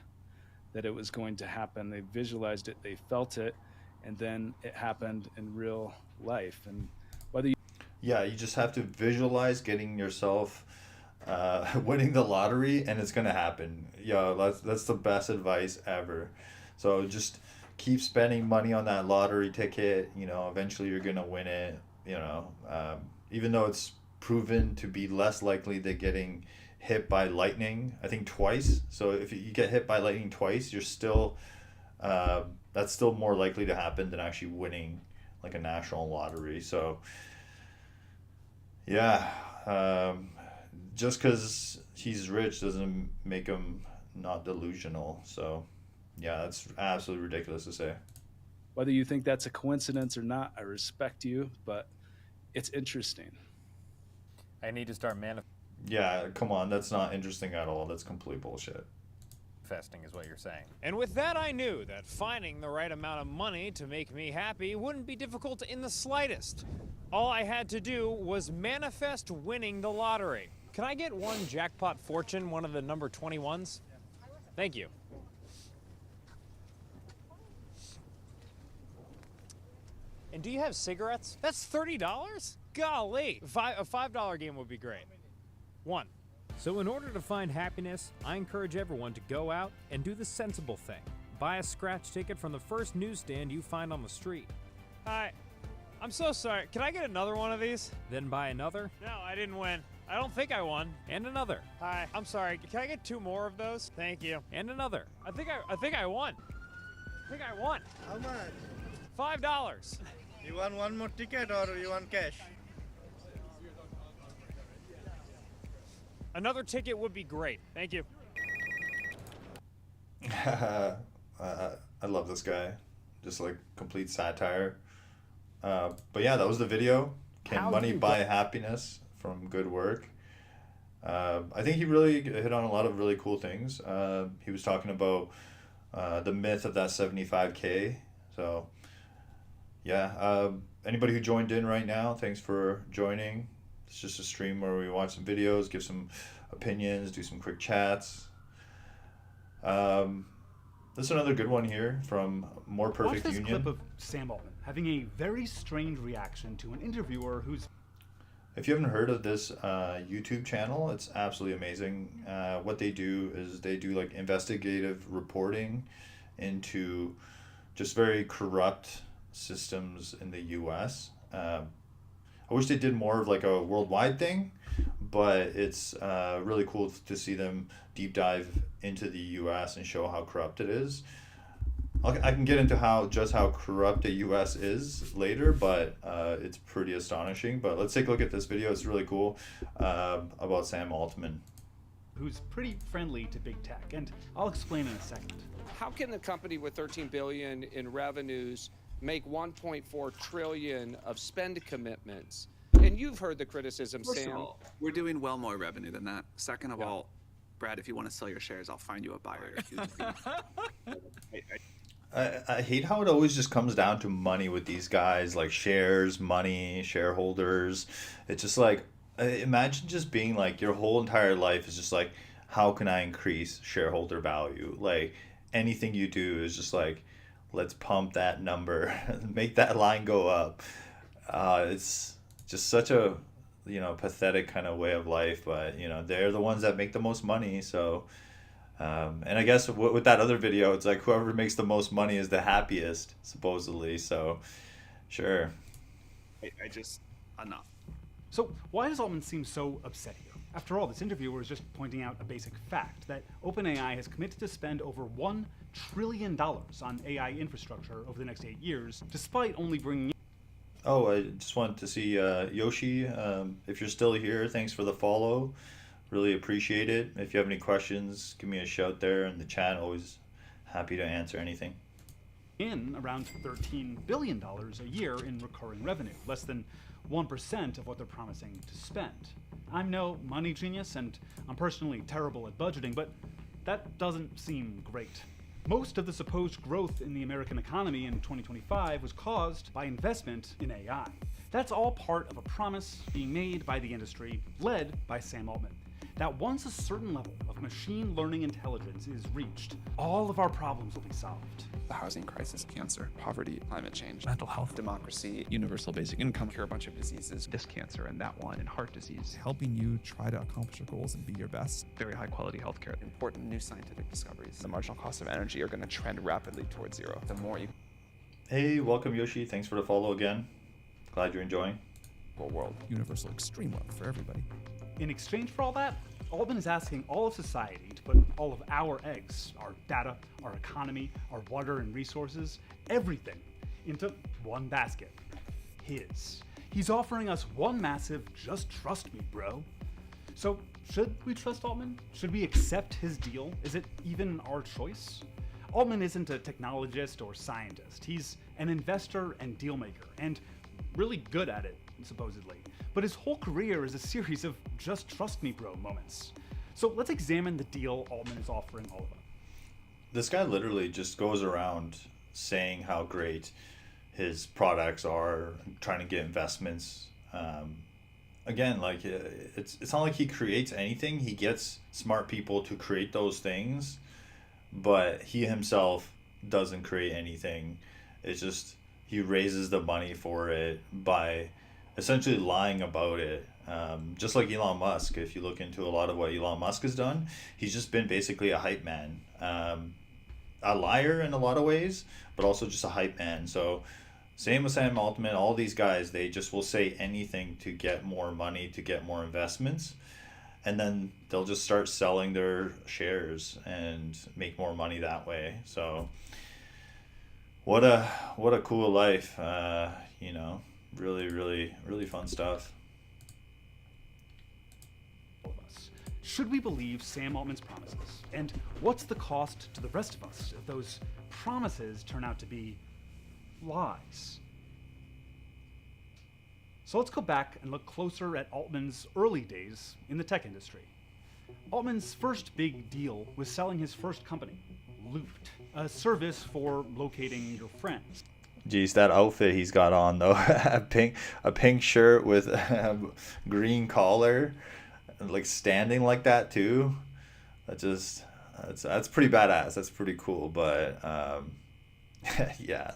that it was going to happen. They visualized it. They felt it. And then it happened in real life. And whether you Yeah, you just have to visualize getting yourself winning the lottery, and it's gonna happen. Yeah, that's the best advice ever. So just keep spending money on that lottery ticket. You know, eventually you're gonna win it. You know, even though it's proven to be less likely than getting hit by lightning, I think twice. So if you get hit by lightning twice, you're still that's still more likely to happen than actually winning like a national lottery. So yeah, just because he's rich doesn't make him not delusional. So yeah, that's absolutely ridiculous to say. whether you think that's a coincidence or not, I respect you, but it's interesting. I need to start Yeah, come on, that's not interesting at all. That's complete bullshit. manifesting, is what you're saying. And with that, I knew that finding the right amount of money to make me happy wouldn't be difficult in the slightest. All I had to do was manifest winning the lottery. Can I get one jackpot fortune, one of the number 21s? Thank you. And do you have cigarettes? That's $30? Golly! A $5 game would be great. One. So in order to find happiness, I encourage everyone to go out and do the sensible thing. Buy a scratch ticket from the first newsstand you find on the street. Hi. I'm so sorry. Can I get another one of these? Then buy another. No, I didn't win. I don't think I won. And another. Hi. I'm sorry. Can I get 2 more of those? Thank you. And another. I think I won. I think I won. How much? $5. You want one more ticket or you want cash? Another ticket would be great. Thank you. I love this guy. Just like complete satire. But yeah, that was the video. Can How money do you buy get- happiness from good work? I think he really hit on a lot of really cool things. He was talking about the myth of that 75K. So yeah, anybody who joined in right now, thanks for joining. It's just a stream where we watch some videos, give some opinions, do some quick chats. This is another good one here from More Watch Perfect this Union. clip of Sam Altman having a very strange reaction to an interviewer who's If you haven't heard of this YouTube channel, it's absolutely amazing. What they do is they do like investigative reporting into just very corrupt systems in the US. I wish they did more of like a worldwide thing, but it's really cool to see them deep dive into the US and show how corrupt it is. I can get into how corrupt the US is later, but it's pretty astonishing. But let's take a look at this video. It's really cool about Sam Altman. who's pretty friendly to big tech, and I'll explain in a second. How can the company with 13 billion in revenues make 1.4 trillion of spend commitments? And you've heard the criticism, First Sam. of all, we're doing well more revenue than that. Second of all, Brad, if you want to sell your shares, I'll find you a buyer. I hate how it always just comes down to money with these guys, like shares, money, shareholders. It's just like, imagine just being like your whole entire life is just like, how can I increase shareholder value? Like anything you do is just like, let's pump that number, make that line go up. It's just such a, pathetic kind of way of life, but, they're the ones that make the most money. So, and I guess with that other video, it's like whoever makes the most money is the happiest, supposedly. So, sure. I just, enough. So why does Altman seem so upset here? After all, this interviewer is just pointing out a basic fact, that OpenAI has committed to spend over $1 trillion on AI infrastructure over the next 8 years, despite only bringing... Oh, I just wanted to see Yoshi. If you're still here, thanks for the follow. Really appreciate it. If you have any questions, give me a shout there in the chat. Always happy to answer anything. in around $13 billion a year in recurring revenue, less than 1% of what they're promising to spend. I'm no money genius, and I'm personally terrible at budgeting, but that doesn't seem great. Most of the supposed growth in the American economy in 2025 was caused by investment in AI. That's all part of a promise being made by the industry, led by Sam Altman, that once a certain level of machine learning intelligence is reached, all of our problems will be solved. The housing crisis, cancer, poverty, climate change, mental health, democracy, universal basic income, cure a bunch of diseases, this cancer and that one, and heart disease. Helping you try to accomplish your goals and be your best. Very high quality healthcare. Important new scientific discoveries. The marginal cost of energy are going to trend rapidly towards zero. The more you... Hey, welcome Yoshi. Thanks for the follow again. Glad you're enjoying. World. Universal extreme wealth for everybody. In exchange for all that, Altman is asking all of society to put all of our eggs, our data, our economy, our water and resources, everything, into one basket. His. He's offering us one massive, just trust me, bro. So, should we trust Altman? Should we accept his deal? Is it even our choice? Altman isn't a technologist or scientist. He's an investor and deal maker, and really good at it, supposedly. But his whole career is a series of just trust me bro moments. So let's examine the deal Altman is offering all of us. This guy literally just goes around saying how great his products are, trying to get investments. Again, like it's not like he creates anything. He gets smart people to create those things, but he himself doesn't create anything. It's just he raises the money for it by essentially lying about it. Just like Elon Musk, if you look into a lot of what Elon Musk has done, he's just been basically a hype man. A liar in a lot of ways, but also just a hype man. So same with Sam Altman, all these guys, they just will say anything to get more money, to get more investments. And then they'll just start selling their shares and make more money that way. So what a cool life, you know. Really, really, really fun stuff. Should we believe Sam Altman's promises? And what's the cost to the rest of us if those promises turn out to be lies? So let's go back and look closer at Altman's early days in the tech industry. Altman's first big deal was selling his first company, Looped, a service for locating your friends. Geez, that outfit he's got on though, a pink shirt with a green collar, like standing like that too. That's pretty badass. That's pretty cool. But yeah,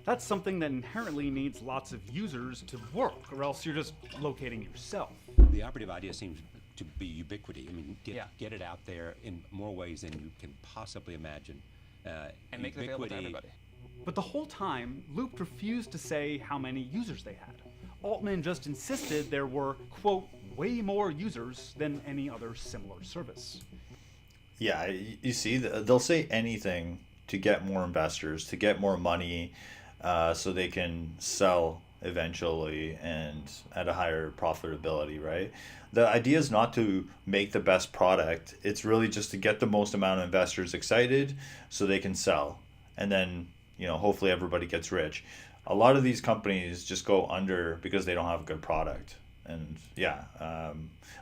that's something that inherently needs lots of users to work, or else you're just locating yourself. The operative idea seems to be ubiquity. I mean, get it out there in more ways than you can possibly imagine. And make it available to everybody. But the whole time, Loop refused to say how many users they had. Altman just insisted there were, quote, way more users than any other similar service. Yeah, you see, they'll say anything to get more investors, to get more money, so they can sell eventually and at a higher profitability, right? The idea is not to make the best product. It's really just to get the most amount of investors excited so they can sell. And then, you know, hopefully everybody gets rich. A lot of these companies just go under because they don't have a good product. And yeah,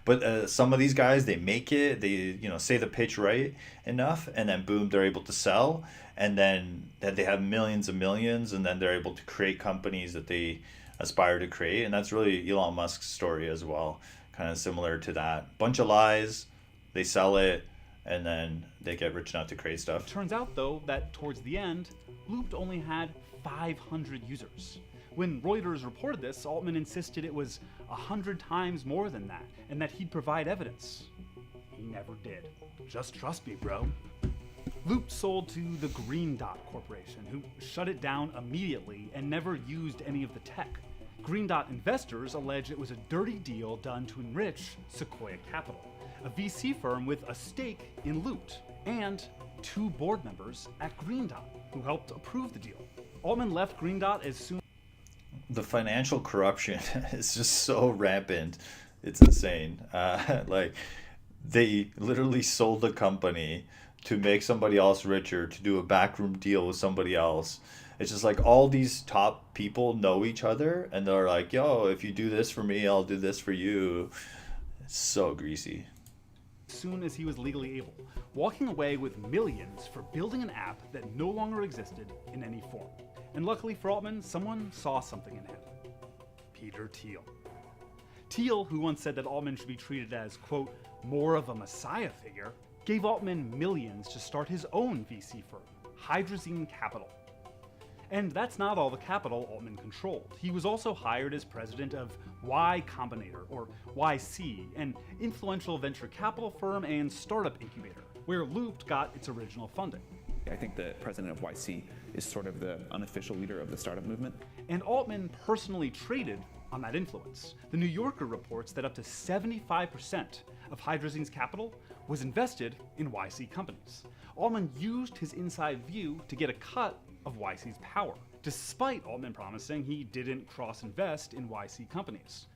but some of these guys, they make it, they, you know, say the pitch right enough, and then boom, they're able to sell, and then they have millions and millions, and then they're able to create companies that they aspire to create. And that's really Elon Musk's story as well, kind of similar to that. Bunch of lies, they sell it, and then they get rich enough to create stuff. Turns out, though, that towards the end, Looped only had 500 users. When Reuters reported this, Altman insisted it was 100 times more than that, and that he'd provide evidence. He never did. Just trust me, bro. Loop sold to the Green Dot Corporation, who shut it down immediately and never used any of the tech. Green Dot investors allege it was a dirty deal done to enrich Sequoia Capital, a VC firm with a stake in Looped, and 2 board members at Green Dot who helped approve the deal. Altman left Green Dot as soon. The financial corruption is just so rampant. It's insane. Like, they literally sold the company to make somebody else richer, to do a backroom deal with somebody else. It's just like all these top people know each other, and they're like, yo, if you do this for me, I'll do this for you. It's so greasy. As soon as he was legally able, walking away with millions for building an app that no longer existed in any form. And luckily for Altman, someone saw something in him. Peter Thiel. Thiel, who once said that Altman should be treated as, quote, more of a messiah figure, gave Altman millions to start his own VC firm, Hydrazine Capital. And that's not all the capital Altman controlled. He was also hired as president of Y Combinator, or YC, an influential venture capital firm and startup incubator, where Looped got its original funding. I think the president of YC is sort of the unofficial leader of the startup movement. And Altman personally traded on that influence. The New Yorker reports that up to 75% of Hydrazine's capital was invested in YC companies. Altman used his inside view to get a cut of YC's power, despite Altman promising he didn't cross-invest in YC companies.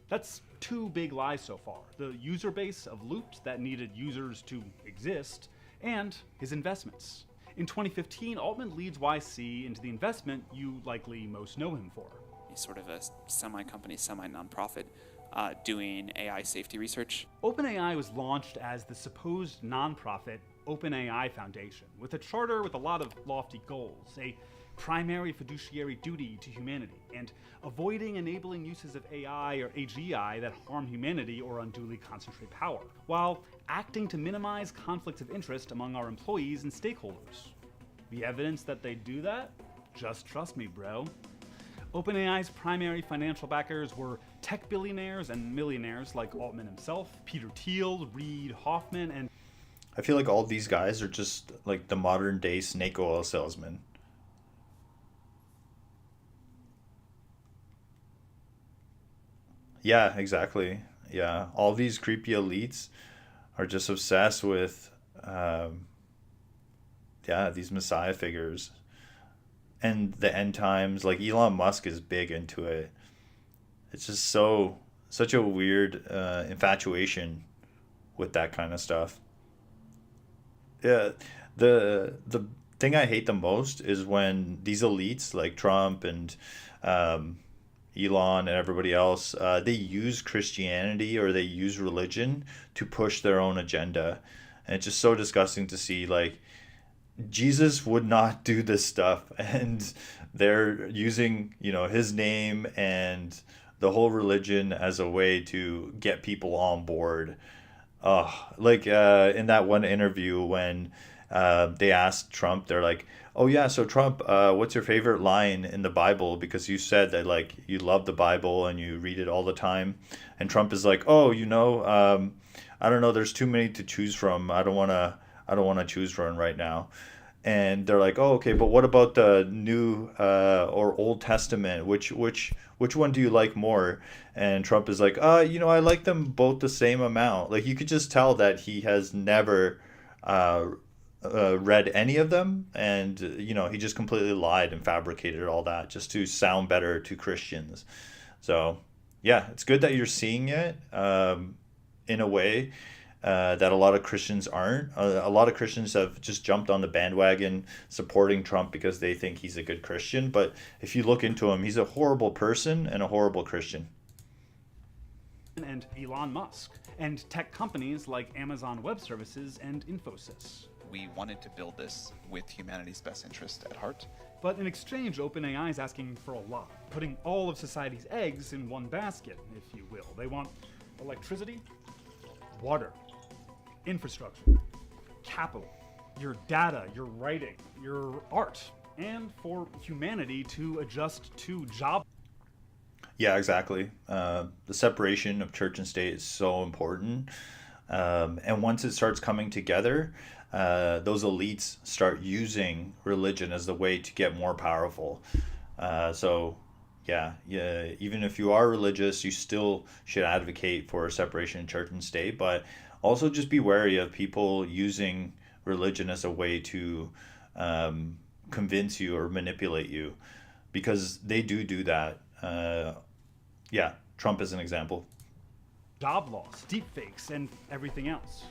That's 2 big lies so far: the user base of Looped that needed users to exist, and his investments. In 2015, Altman leads YC into the investment you likely most know him for. He's sort of a semi-company, semi-nonprofit doing AI safety research. OpenAI was launched as the supposed nonprofit OpenAI Foundation, with a charter with a lot of lofty goals, a primary fiduciary duty to humanity, and avoiding enabling uses of AI or AGI that harm humanity or unduly concentrate power, while acting to minimize conflicts of interest among our employees and stakeholders. The evidence that they do that? Just trust me, bro. OpenAI's primary financial backers were tech billionaires and millionaires like Altman himself, Peter Thiel, Reid Hoffman, and I feel like all these guys are just like the modern day snake oil salesman. Yeah, exactly. Yeah, all these creepy elites are just obsessed with, these messiah figures and the end times. Like Elon Musk is big into it. It's just such a weird infatuation with that kind of stuff. Yeah, the thing I hate the most is when these elites like Trump and Elon and everybody else, they use Christianity or they use religion to push their own agenda. And it's just so disgusting to see, like, Jesus would not do this stuff, and they're using, his name and the whole religion as a way to get people on board. In that one interview when they asked Trump, they're like, oh yeah, so Trump, what's your favorite line in the Bible? Because you said that like you love the Bible and you read it all the time. And Trump is like, oh, I don't know, there's too many to choose from. I don't want to choose one right now. And they're like, oh, okay, but what about the New or Old Testament? Which one do you like more? And Trump is like, I like them both the same amount. Like, you could just tell that he has never read any of them, and he just completely lied and fabricated all that just to sound better to Christians. So yeah, it's good that you're seeing it in a way that a lot of Christians aren't. A lot of Christians have just jumped on the bandwagon supporting Trump because they think he's a good Christian. But if you look into him, he's a horrible person and a horrible Christian. And Elon Musk, and tech companies like Amazon Web Services and Infosys. We wanted to build this with humanity's best interest at heart. But in exchange, OpenAI is asking for a lot, putting all of society's eggs in one basket, if you will. They want electricity, water, infrastructure, capital, your data, your writing, your art, and for humanity to adjust to job. Yeah, exactly. The separation of church and state is so important. And once it starts coming together, those elites start using religion as the way to get more powerful. So, yeah, even if you are religious, you still should advocate for separation of church and state, but also just be wary of people using religion as a way to convince you or manipulate you, because they do that. Yeah, Trump is an example. Job loss, deepfakes, and everything else.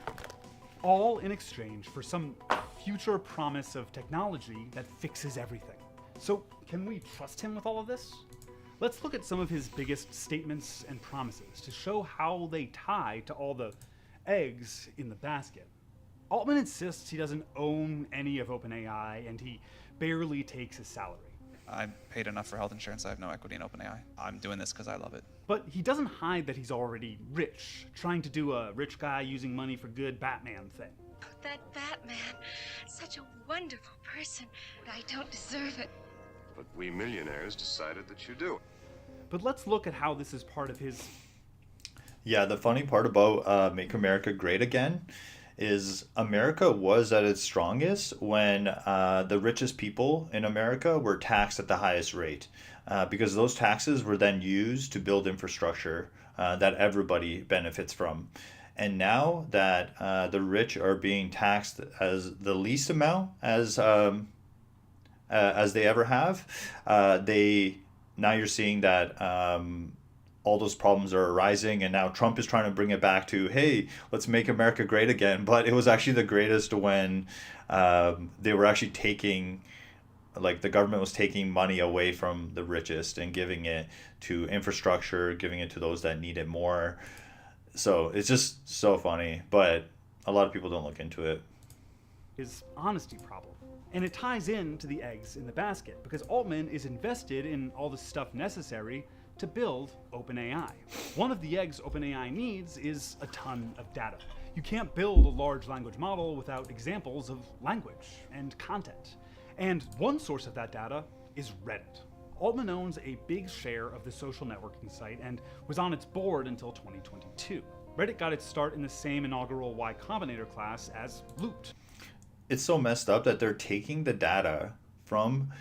All in exchange for some future promise of technology that fixes everything. So, can we trust him with all of this? Let's look at some of his biggest statements and promises to show how they tie to all the eggs in the basket. Altman insists he doesn't own any of OpenAI, and he barely takes his salary. I paid enough for health insurance. I have no equity in OpenAI. I'm doing this because I love it. But he doesn't hide that he's already rich, trying to do a rich guy using money for good Batman thing. That Batman, such a wonderful person, but I don't deserve it. But we millionaires decided that you do. But let's look at how this is part of his... Yeah, the funny part about Make America Great Again is America was at its strongest when the richest people in America were taxed at the highest rate, because those taxes were then used to build infrastructure that everybody benefits from. And now that the rich are being taxed as the least amount as they ever have, now you're seeing that all those problems are arising, and now Trump is trying to bring it back to, hey, let's make America great again. But it was actually the greatest when they were actually taking, like, the government was taking money away from the richest and giving it to infrastructure, giving it to those that need it more. So it's just so funny, but a lot of people don't look into it. His honesty problem. And it ties in to the eggs in the basket, because Altman is invested in all the stuff necessary to build OpenAI. One of the eggs OpenAI needs is a ton of data. You can't build a large language model without examples of language and content. And one source of that data is Reddit. Altman owns a big share of the social networking site and was on its board until 2022. Reddit got its start in the same inaugural Y Combinator class as Looped. It's so messed up that they're taking the data from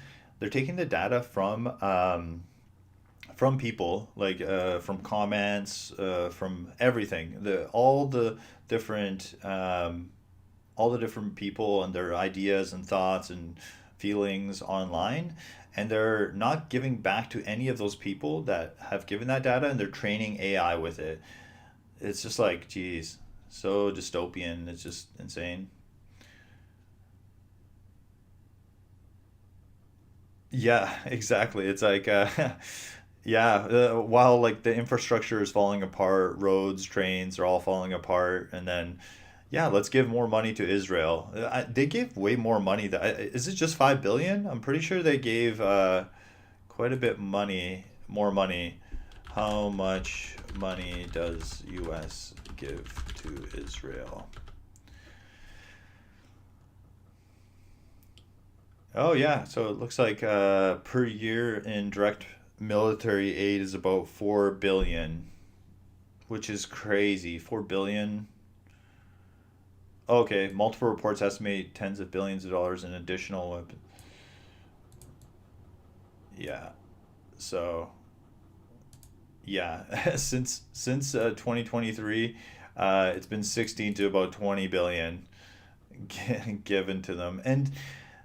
people, like from comments, from everything, all the different people and their ideas and thoughts and feelings online, and they're not giving back to any of those people that have given that data, and they're training AI with it. It's just like, geez, so dystopian. It's just insane. Yeah, exactly. It's like, while like the infrastructure is falling apart, roads, trains are all falling apart, and then, yeah, let's give more money to Israel. They gave way more money. Is it just 5 billion? I'm pretty sure they gave quite a bit more money. How much money does U.S. give to Israel? Oh yeah, so it looks like per year in direct military aid is about 4 billion, which is crazy. 4 billion. Okay, multiple reports estimate tens of billions of dollars in additional weapons. Yeah. So yeah, since 2023, it's been 16 to about 20 billion given to them. And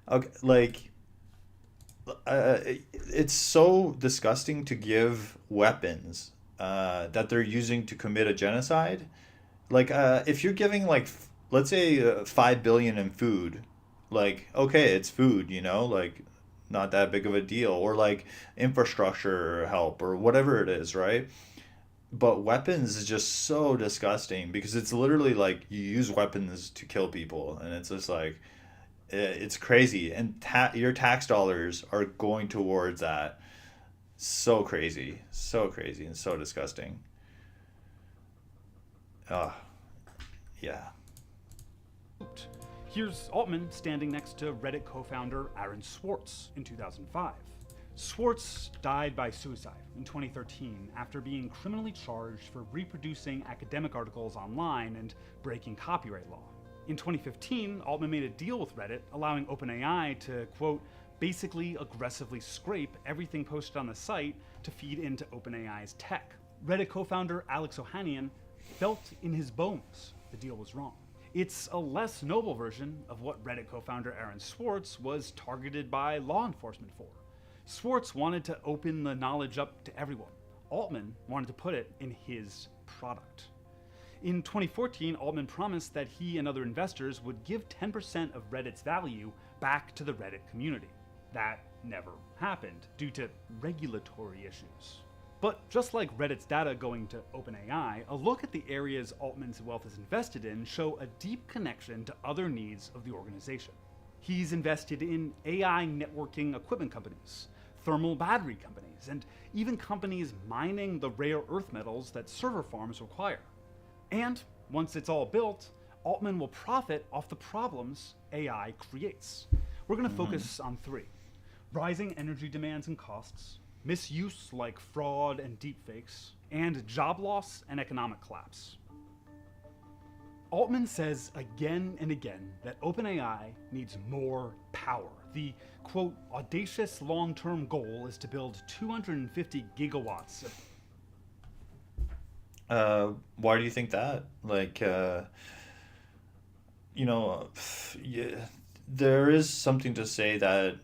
okay, like, it's so disgusting to give weapons that they're using to commit a genocide. Like, if you're giving, like, let's say 5 billion in food, like, okay, it's food, like, not that big of a deal, or like infrastructure help or whatever it is, right? But weapons is just so disgusting, because it's literally like you use weapons to kill people, and it's just like, it's crazy, and your tax dollars are going towards that. So crazy and so disgusting. Yeah. Here's Altman standing next to Reddit co-founder Aaron Swartz in 2005. Swartz died by suicide in 2013 after being criminally charged for reproducing academic articles online and breaking copyright law. In 2015, Altman made a deal with Reddit, allowing OpenAI to, quote, basically aggressively scrape everything posted on the site to feed into OpenAI's tech. Reddit co-founder Alex Ohanian felt in his bones the deal was wrong. It's a less noble version of what Reddit co-founder Aaron Swartz was targeted by law enforcement for. Swartz wanted to open the knowledge up to everyone. Altman wanted to put it in his product. In 2014, Altman promised that he and other investors would give 10% of Reddit's value back to the Reddit community. That never happened due to regulatory issues. But just like Reddit's data going to OpenAI, a look at the areas Altman's wealth is invested in show a deep connection to other needs of the organization. He's invested in AI networking equipment companies, thermal battery companies, and even companies mining the rare earth metals that server farms require. And once it's all built, Altman will profit off the problems AI creates. We're going to focus on three: rising energy demands and costs, misuse like fraud and deepfakes, and job loss and economic collapse. Altman says again and again that OpenAI needs more power. The, quote, audacious long-term goal is to build 250 gigawatts of... Why do you think that? Like, yeah, there is something to say that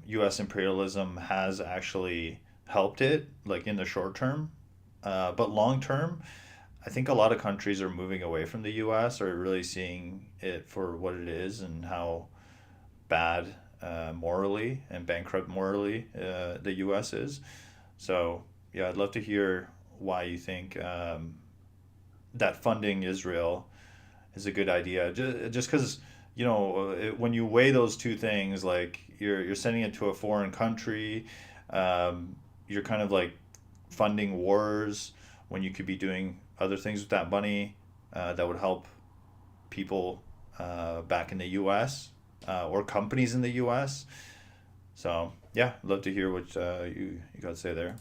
U.S. imperialism has actually helped it, like in the short term. But long term, I think a lot of countries are moving away from the U.S., are really seeing it for what it is and how bad morally and bankrupt morally the U.S. is. So, yeah, I'd love to hear why you think that funding Israel is a good idea. Just because, when you weigh those two things, like you're sending it to a foreign country, you're kind of like funding wars when you could be doing other things with that money that would help people back in the U.S. Or companies in the U.S. So, yeah, I'd love to hear what you got to say there.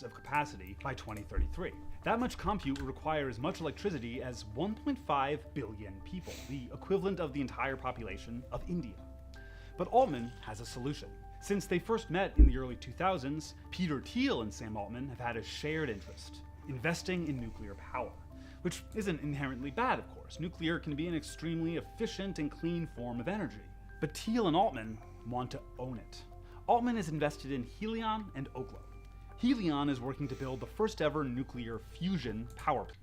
Of capacity by 2033. That much compute would require as much electricity as 1.5 billion people, the equivalent of the entire population of India. But Altman has a solution. Since they first met in the early 2000s, Peter Thiel and Sam Altman have had a shared interest: investing in nuclear power, which isn't inherently bad, of course. Nuclear can be an extremely efficient and clean form of energy. But Thiel and Altman want to own it. Altman is invested in Helion and Oklo. Helion is working to build the first ever nuclear fusion power plant.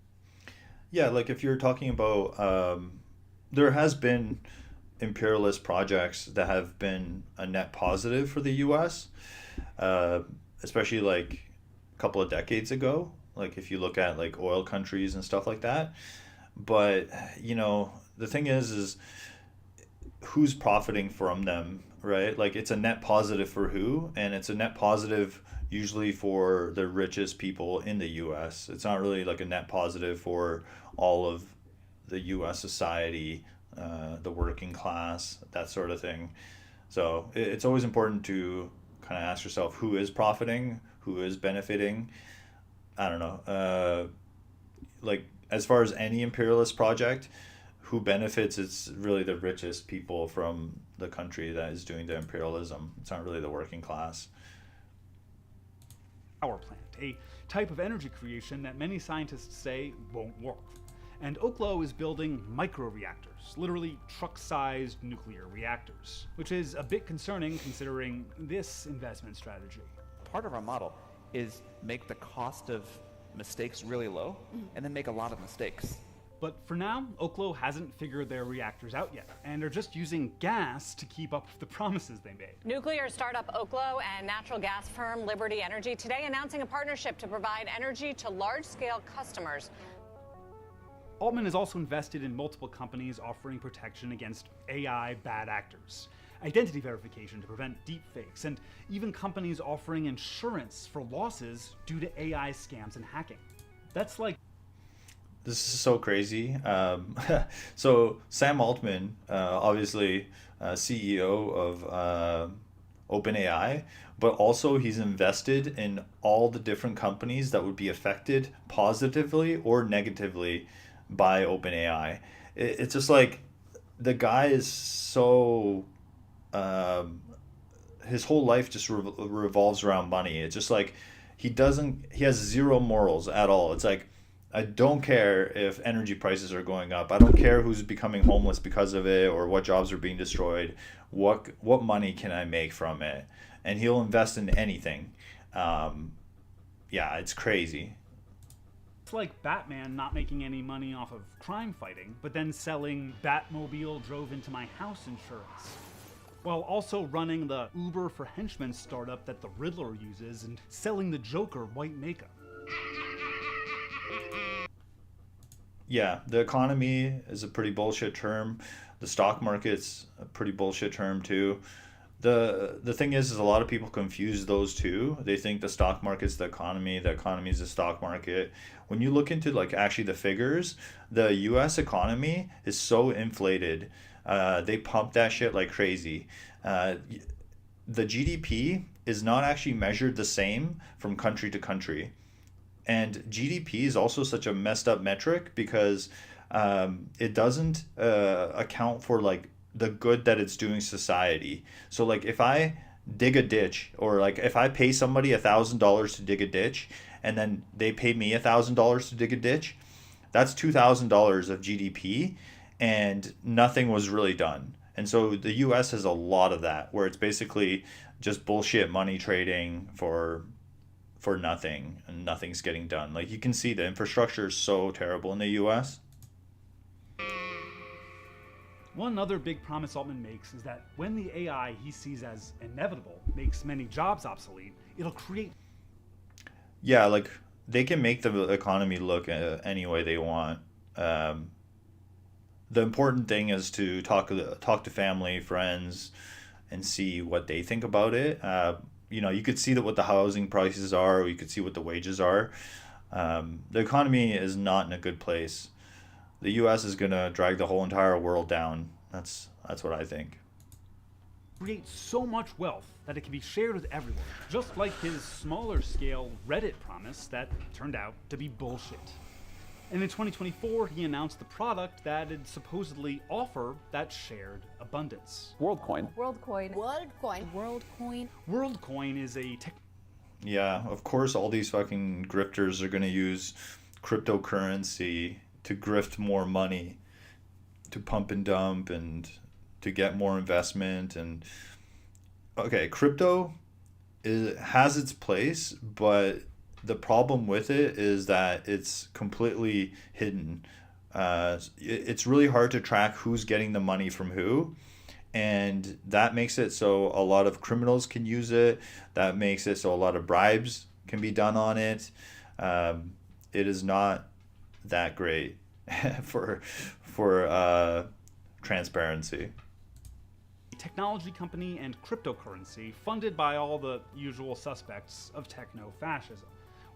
Yeah, like if you're talking about, there has been imperialist projects that have been a net positive for the U.S., especially like a couple of decades ago. Like if you look at like oil countries and stuff like that. But, the thing is who's profiting from them, right? Like it's a net positive for who? And it's a net positive usually for the richest people in the U.S. It's not really like a net positive for all of the U.S. society, the working class, that sort of thing. So it's always important to kind of ask yourself who is profiting, who is benefiting. I don't know. Like as far as any imperialist project, who benefits, it's really the richest people from the country that is doing the imperialism. It's not really the working class. Power plant, a type of energy creation that many scientists say won't work. And Oklo is building microreactors, literally truck-sized nuclear reactors, which is a bit concerning considering this investment strategy. Part of our model is make the cost of mistakes really low and then make a lot of mistakes. But for now, Oklo hasn't figured their reactors out yet, and are just using gas to keep up with the promises they made. Nuclear startup Oklo and natural gas firm Liberty Energy today announcing a partnership to provide energy to large-scale customers. Altman is also invested in multiple companies offering protection against AI bad actors, identity verification to prevent deepfakes, and even companies offering insurance for losses due to AI scams and hacking. That's like... this is so crazy. So Sam Altman, obviously CEO of OpenAI, but also he's invested in all the different companies that would be affected positively or negatively by OpenAI. It's just like the guy is so his whole life just revolves around money. It's just like he has zero morals at all. It's like, I don't care if energy prices are going up. I don't care who's becoming homeless because of it or what jobs are being destroyed. What money can I make from it? And he'll invest in anything. Yeah, it's crazy. It's like Batman not making any money off of crime fighting, but then selling Batmobile drove into my house insurance, while also running the Uber for henchmen startup that the Riddler uses and selling the Joker white makeup. Yeah, the economy is a pretty bullshit term. The stock market's a pretty bullshit term too. The thing is a lot of people confuse those two. They think the stock market's the economy is the stock market. When you look into like actually the figures, the US economy is so inflated. They pump that shit like crazy. The GDP is not actually measured the same from country to country. And GDP is also such a messed up metric because it doesn't account for like the good that it's doing society. So like if I dig a ditch, or like if I pay somebody $1,000 to dig a ditch and then they pay me $1,000 to dig a ditch, that's $2,000 of GDP and nothing was really done. And so the US has a lot of that, where it's basically just bullshit money trading for nothing, and nothing's getting done. Like you can see the infrastructure is so terrible in the US. One other big promise Altman makes is that when the AI he sees as inevitable makes many jobs obsolete, it'll create... Yeah, like they can make the economy look any way they want. The important thing is to talk to family, friends, and see what they think about it. You know, you could see that what the housing prices are, or you could see what the wages are. The economy is not in a good place. The U.S. is gonna drag the whole entire world down. That's what I think. Create so much wealth that it can be shared with everyone, just like his smaller scale Reddit promise that turned out to be bullshit. And in 2024, he announced the product that'd supposedly offer that shared abundance. WorldCoin. WorldCoin. WorldCoin. WorldCoin. WorldCoin is a tech... Yeah, of course all these fucking grifters are gonna use cryptocurrency to grift more money, to pump and dump, and to get more investment. And okay, crypto has its place, but the problem with it is that it's completely hidden. It's really hard to track who's getting the money from who, and that makes it so a lot of criminals can use it. That makes it so a lot of bribes can be done on it. It is not that great for transparency. Technology company and cryptocurrency funded by all the usual suspects of techno-fascism.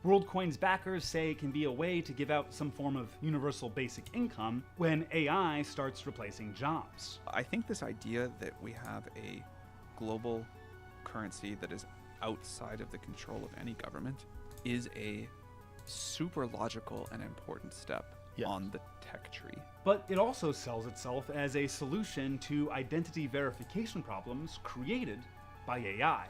WorldCoin's backers say it can be a way to give out some form of universal basic income when AI starts replacing jobs. I think this idea that we have a global currency that is outside of the control of any government is a super logical and important step on the tech tree. But it also sells itself as a solution to identity verification problems created by AI.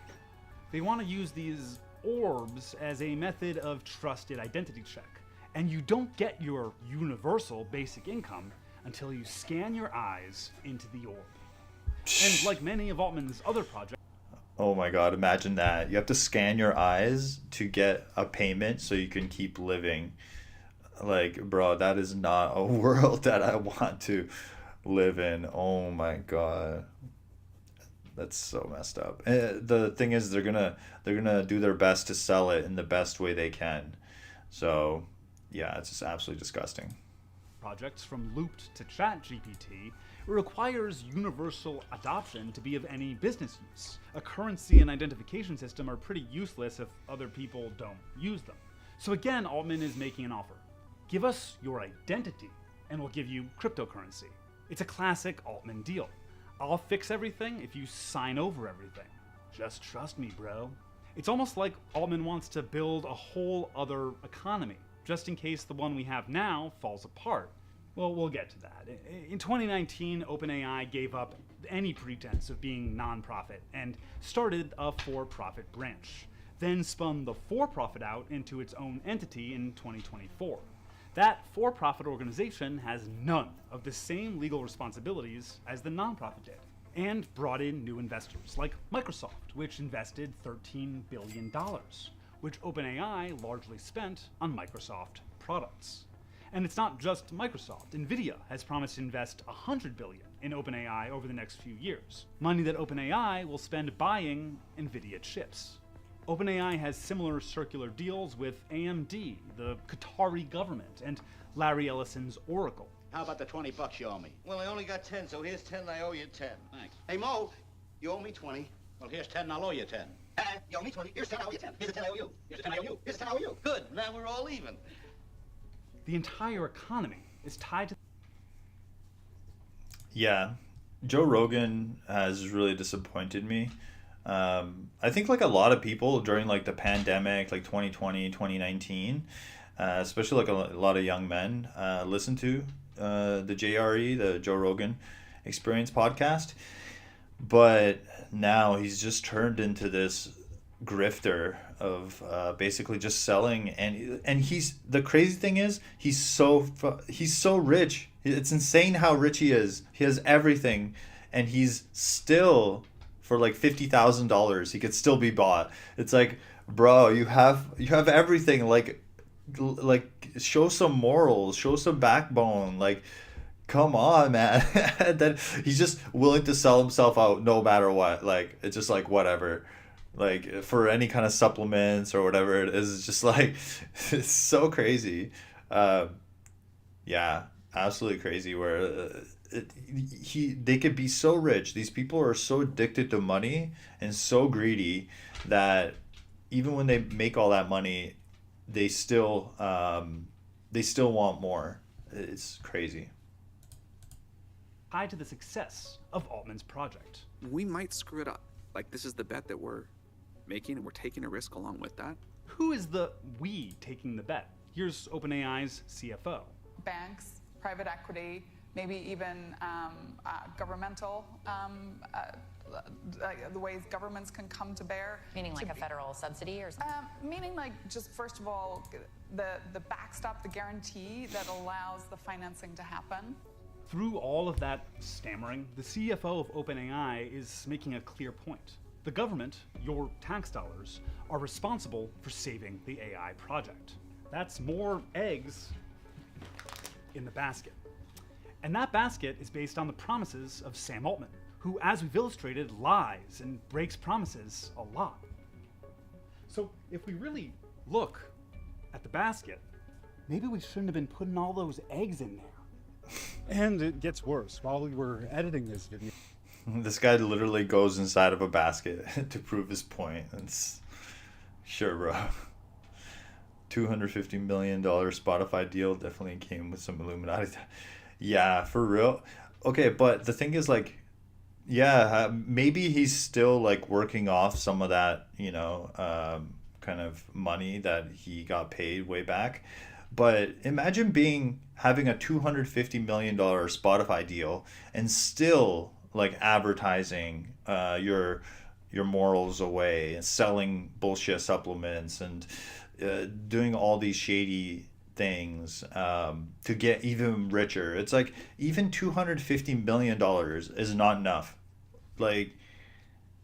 They want to use these orbs as a method of trusted identity check, and you don't get your universal basic income until you scan your eyes into the orb. And like many of Altman's other projects... Oh my god, imagine that. You have to scan your eyes to get a payment so you can keep living. Like, bro, that is not a world that I want to live in. Oh my god. That's so messed up. The thing is, they're gonna do their best to sell it in the best way they can. So, yeah, it's just absolutely disgusting. Projects from Looped to ChatGPT requires universal adoption to be of any business use. A currency and identification system are pretty useless if other people don't use them. So again, Altman is making an offer. Give us your identity, and we'll give you cryptocurrency. It's a classic Altman deal. I'll fix everything if you sign over everything. Just trust me, bro. It's almost like Altman wants to build a whole other economy, just in case the one we have now falls apart. Well, we'll get to that. In 2019, OpenAI gave up any pretense of being nonprofit and started a for-profit branch, then spun the for-profit out into its own entity in 2024. That for-profit organization has none of the same legal responsibilities as the nonprofit did, and brought in new investors like Microsoft, which invested $13 billion, which OpenAI largely spent on Microsoft products. And it's not just Microsoft. NVIDIA has promised to invest $100 billion in OpenAI over the next few years, money that OpenAI will spend buying NVIDIA chips. OpenAI has similar circular deals with AMD, the Qatari government, and Larry Ellison's Oracle. How about the $20 you owe me? Well, I only got 10, so here's 10 and I owe you 10. Thanks. Hey, Mo, you owe me 20. Well, here's 10 and I'll owe you 10. You owe me 20. Here's 10, I owe you 10. Here's 10, I owe you. Here's 10, I owe you. Here's 10, I owe you. Good. Now we're all even. The entire economy is tied to... Yeah. Joe Rogan has really disappointed me. I think like a lot of people during like the pandemic, like 2020, 2019, especially like a lot of young men listen to the JRE, the Joe Rogan Experience podcast. But now he's just turned into this grifter of basically just selling, and he's, the crazy thing is he's so rich. It's insane how rich he is. He has everything, and he's still, for like $50,000 he could still be bought. It's like, bro, you have everything. Like show some morals, show some backbone. Like, come on, man. And then he's just willing to sell himself out no matter what. Like, it's just like whatever. Like, for any kind of supplements or whatever it is, it's just like, it's so crazy. Yeah, absolutely crazy. Where they could be so rich. These people are so addicted to money and so greedy that even when they make all that money, they still want more. It's crazy. Tied to the success of Altman's project. We might screw it up. Like, this is the bet that we're making, and we're taking a risk along with that. Who is the we taking the bet? Here's OpenAI's CFO. Banks, private equity, maybe even governmental, the ways governments can come to bear. Meaning like a federal subsidy or something? Meaning like, just first of all, the backstop, the guarantee that allows the financing to happen. Through all of that stammering, the CFO of OpenAI is making a clear point. The government, your tax dollars, are responsible for saving the AI project. That's more eggs in the basket. And that basket is based on the promises of Sam Altman, who, as we've illustrated, lies and breaks promises a lot. So if we really look at the basket, maybe we shouldn't have been putting all those eggs in there. And it gets worse. While we were editing this video, this guy literally goes inside of a basket to prove his point. It's sure, bro. $250 million Spotify deal definitely came with some Illuminati. Yeah, for real. Okay, but the thing is, like, yeah, maybe he's still like working off some of that, kind of money that he got paid way back. But imagine having a $250 million Spotify deal and still like advertising your morals away and selling bullshit supplements and doing all these shady things to get even richer. It's like even $250 million is not enough. Like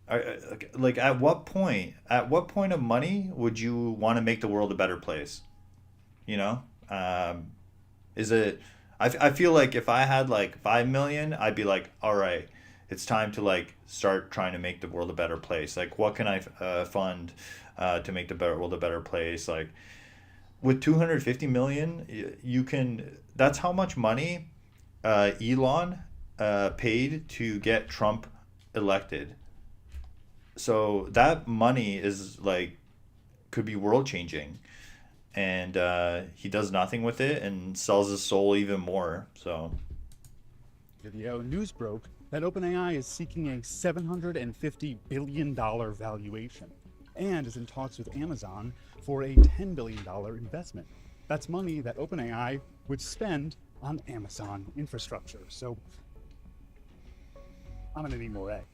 at what point of money would you want to make the world a better place? Is it, I feel like if I had like 5 million, I'd be like, all right, it's time to like start trying to make the world a better place. Like, what can I fund to make the world a better place? Like, with 250 million, you can, that's how much money Elon paid to get Trump elected. So that money is like, could be world changing. and he does nothing with it and sells his soul even more. So Video news broke that OpenAI is seeking a $750 billion valuation and is in talks with Amazon for a $10 billion investment. That's money that OpenAI would spend on Amazon infrastructure. So I'm gonna need more egg.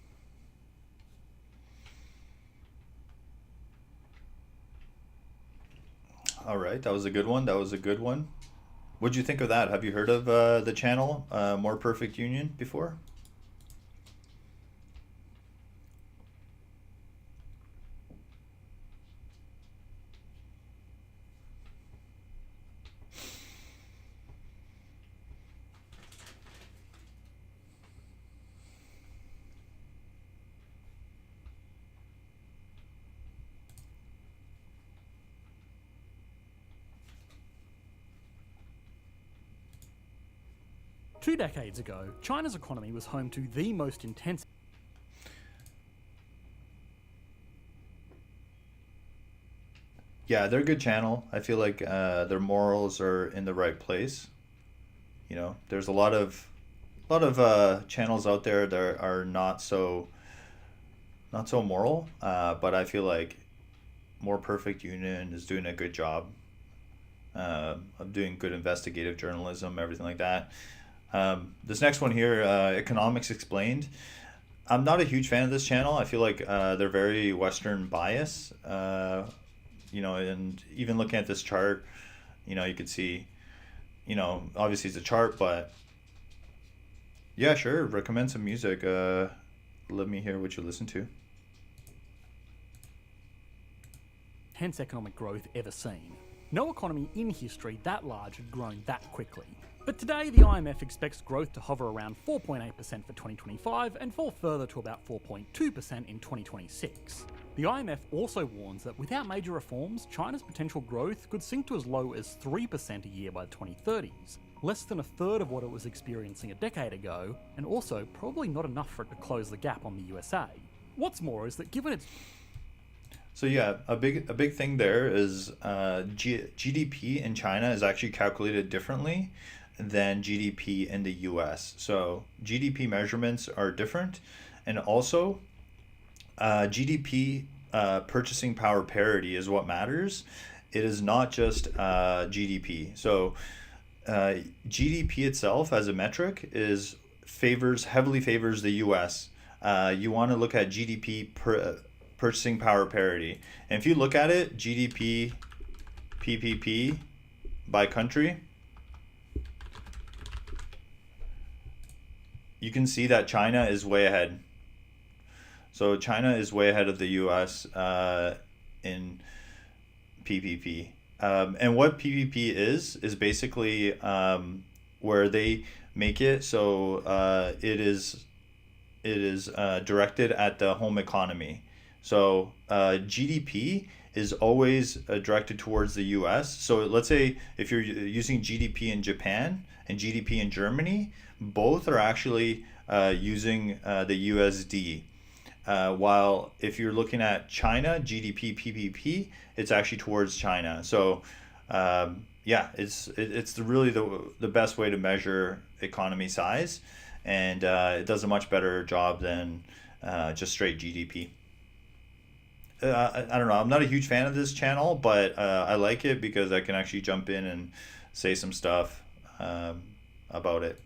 all right, that was a good one. What'd you think of that? Have you heard of the channel More Perfect Union before? Two decades ago, China's economy was home to the most intense. Yeah, they're a good channel. I feel like their morals are in the right place. You know, there's a lot of channels out there that are not so moral, but I feel like More Perfect Union is doing a good job of doing good investigative journalism, everything like that. This next one here, Economics Explained. I'm not a huge fan of this channel. I feel like they're very Western bias. You know, and even looking at this chart, you know, you could see, you know, obviously it's a chart, but yeah, sure, recommend some music. Let me hear what you listen to. Intense economic growth ever seen. No economy in history that large had grown that quickly. But today, the IMF expects growth to hover around 4.8% for 2025 and fall further to about 4.2% in 2026. The IMF also warns that without major reforms, China's potential growth could sink to as low as 3% a year by the 2030s, less than a third of what it was experiencing a decade ago, and also probably not enough for it to close the gap on the USA. What's more is that given its So yeah, a big thing there is GDP in China is actually calculated differently than GDP in the US. So GDP measurements are different, and also GDP purchasing power parity is what matters. It is not just GDP. So GDP itself as a metric heavily favors the US. You want to look at GDP purchasing power parity. And if you look at it, GDP, PPP by country, you can see that China is way ahead. So China is way ahead of the US in PPP. And what PPP is basically where they make it so it is directed at the home economy. So GDP is always directed towards the US. So let's say if you're using GDP in Japan and GDP in Germany, both are actually using the USD. While if you're looking at China, GDP, PPP, it's actually towards China. So yeah, it's really the best way to measure economy size, and it does a much better job than just straight GDP. I don't know. I'm not a huge fan of this channel, but I like it because I can actually jump in and say some stuff about it.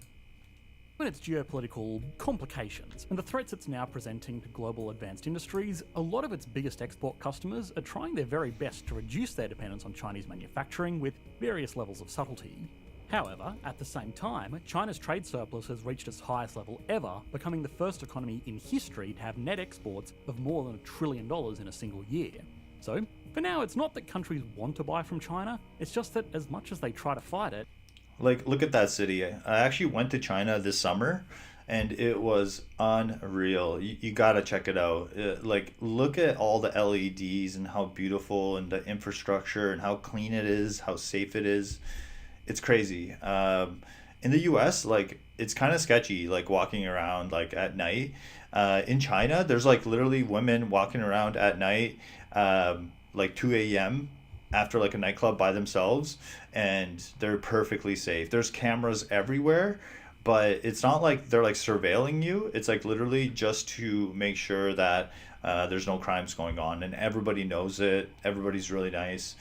When its geopolitical complications and the threats it's now presenting to global advanced industries, a lot of its biggest export customers are trying their very best to reduce their dependence on Chinese manufacturing with various levels of subtlety. However, at the same time, China's trade surplus has reached its highest level ever, becoming the first economy in history to have net exports of more than $1 trillion in a single year. So, for now, it's not that countries want to buy from China, it's just that as much as they try to fight it, like, look at that city. I actually went to China this summer, and it was unreal. You gotta check it out. Like, look at all the LEDs and how beautiful, and the infrastructure and how clean it is, how safe it is. It's crazy. In the US, like, it's kind of sketchy, like walking around like at night. In China, there's like literally women walking around at night, like 2 a.m. after like a nightclub by themselves, and they're perfectly safe. There's cameras everywhere, but it's not like they're like surveilling you. It's like literally just to make sure that there's no crimes going on, and everybody knows it. Everybody's really nice.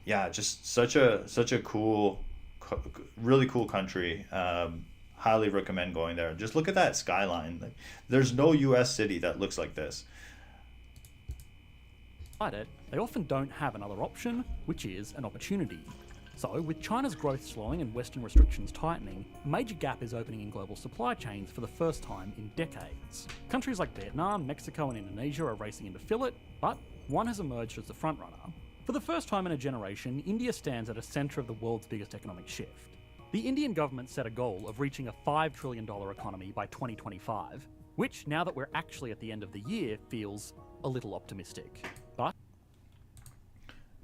Yeah, just such a cool, really cool country. Highly recommend going there. Just look at that skyline. Like, there's no U.S. city that looks like this. Despite it, they often don't have another option, which is an opportunity. So, with China's growth slowing and Western restrictions tightening, a major gap is opening in global supply chains for the first time in decades. Countries like Vietnam, Mexico and Indonesia are racing in to fill it, but one has emerged as the frontrunner. For the first time in a generation, India stands at a centre of the world's biggest economic shift. The Indian government set a goal of reaching a $5 trillion economy by 2025, which, now that we're actually at the end of the year, feels a little optimistic. But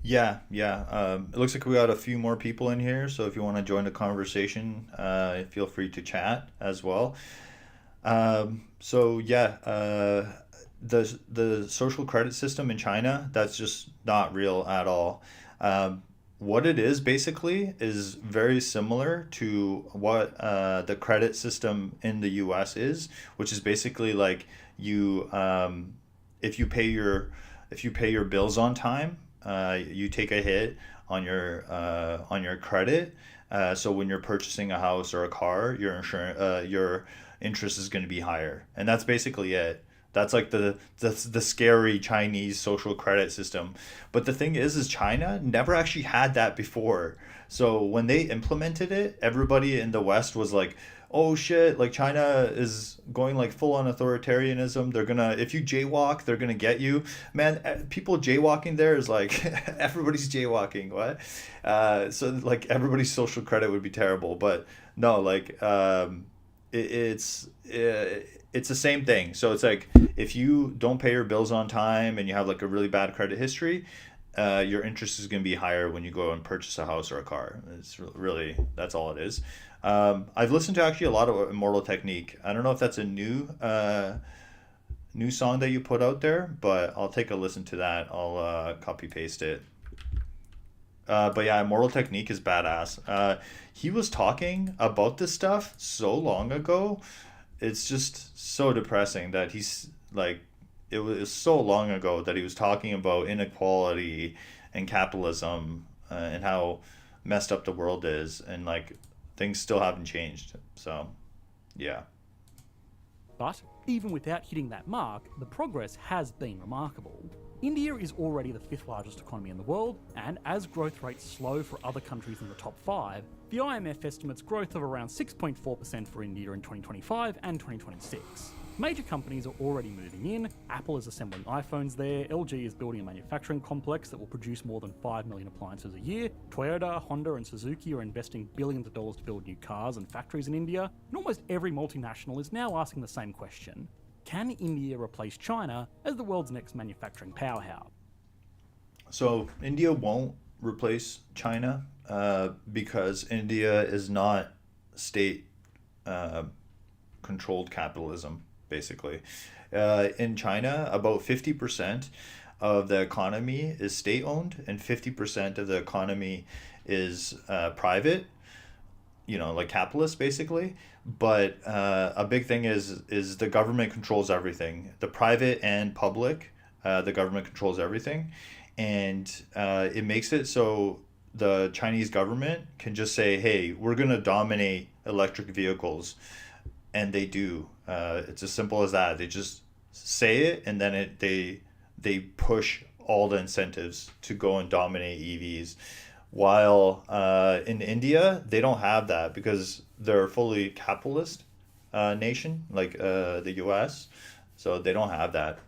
Yeah. It looks like we got a few more people in here, so if you want to join the conversation, feel free to chat as well. The social credit system in China, that's just not real at all. What it is basically is very similar to what the credit system in the US is, which is basically like you if you pay your bills on time, you take a hit on your credit. So when you're purchasing a house or a car, your interest is going to be higher, and that's basically it. That's like the scary Chinese social credit system. But the thing is China never actually had that before. So when they implemented it, everybody in the West was like, oh shit, like China is going like full on authoritarianism. If you jaywalk, they're gonna get you. Man, people jaywalking there is like, everybody's jaywalking, what? So like everybody's social credit would be terrible. But no, like it's the same thing. So it's like, if you don't pay your bills on time and you have like a really bad credit history, your interest is going to be higher when you go and purchase a house or a car. It's really, that's all it is. I've listened to actually a lot of Immortal Technique. I don't know if that's a new song that you put out there, but I'll take a listen to that. I'll copy paste it. But yeah, Immortal Technique is badass. He was talking about this stuff so long ago. It's just so depressing that he's like, it was so long ago that he was talking about inequality and capitalism and how messed up the world is, and like things still haven't changed. So yeah. But even without hitting that mark, the progress has been remarkable. India is already the 5th largest economy in the world, and as growth rates slow for other countries in the top 5, the IMF estimates growth of around 6.4% for India in 2025 and 2026. Major companies are already moving in. Apple is assembling iPhones there, LG is building a manufacturing complex that will produce more than 5 million appliances a year, Toyota, Honda and Suzuki are investing billions of dollars to build new cars and factories in India, and almost every multinational is now asking the same question. Can India replace China as the world's next manufacturing powerhouse? So India won't replace China because India is not state controlled capitalism, basically. In China, about 50% of the economy is state owned and 50% of the economy is private, like capitalist basically. But a big thing is the government controls everything. The private and public, the government controls everything. And it makes it so the Chinese government can just say, hey, we're going to dominate electric vehicles. And they do. It's as simple as that. They just say it, and then they push all the incentives to go and dominate EVs. While in India, they don't have that because they're a fully capitalist nation, like the US. So they don't have that.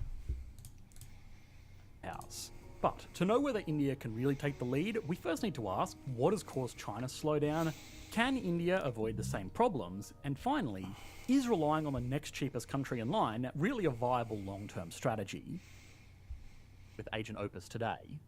But to know whether India can really take the lead, we first need to ask, what has caused China's slowdown? Can India avoid the same problems? And finally, is relying on the next cheapest country in line really a viable long-term strategy? With Agent Opus today.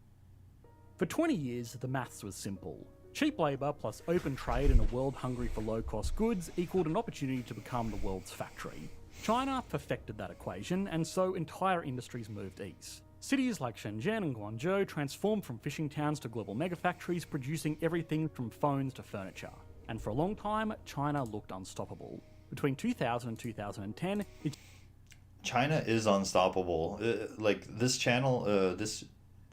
For 20 years, the maths was simple. Cheap labour plus open trade in a world hungry for low-cost goods equaled an opportunity to become the world's factory. China perfected that equation, and so entire industries moved east. Cities like Shenzhen and Guangzhou transformed from fishing towns to global megafactories, producing everything from phones to furniture. And for a long time, China looked unstoppable. Between 2000 and 2010, China is unstoppable. Like this channel, this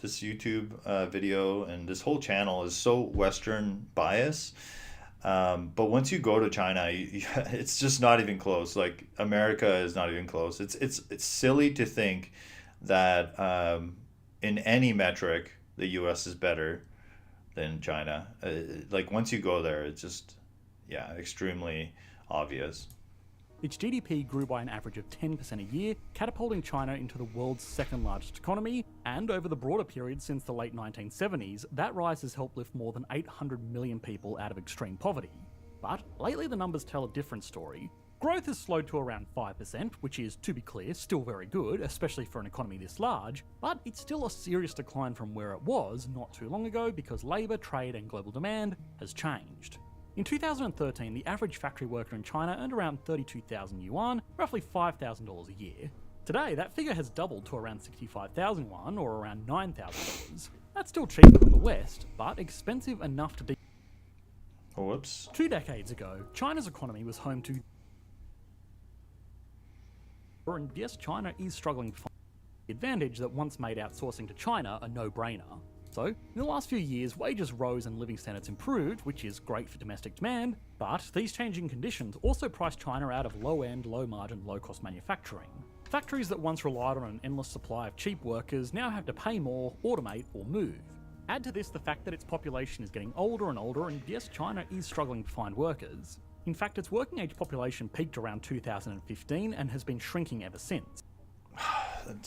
YouTube video and this whole channel is so Western bias. But once you go to China, it's just not even close. Like America is not even close. It's silly to think that in any metric the U.S. is better than China. Like once you go there, it's just extremely obvious. its GDP grew by an average of 10% a year, catapulting China into the world's second largest economy, and over the broader period since the late 1970s, that rise has helped lift more than 800 million people out of extreme poverty. But lately the numbers tell a different story. Growth has slowed to around 5%, which is, to be clear, still very good, especially for an economy this large, but it's still a serious decline from where it was not too long ago because labour, trade and global demand has changed. In 2013, the average factory worker in China earned around 32,000 yuan, roughly $5,000 a year. Today, that figure has doubled to around 65,000 yuan, or around $9,000. That's still cheaper than the West, but expensive enough to be... Whoops. 2 decades ago, China's economy was home to... And yes, China is struggling to find the advantage that once made outsourcing to China a no-brainer. So, in the last few years, wages rose and living standards improved, which is great for domestic demand, but these changing conditions also priced China out of low-end, low-margin, low-cost manufacturing. Factories that once relied on an endless supply of cheap workers now have to pay more, automate, or move. Add to this the fact that its population is getting older and older, and yes, China is struggling to find workers. In fact, its working-age population peaked around 2015 and has been shrinking ever since.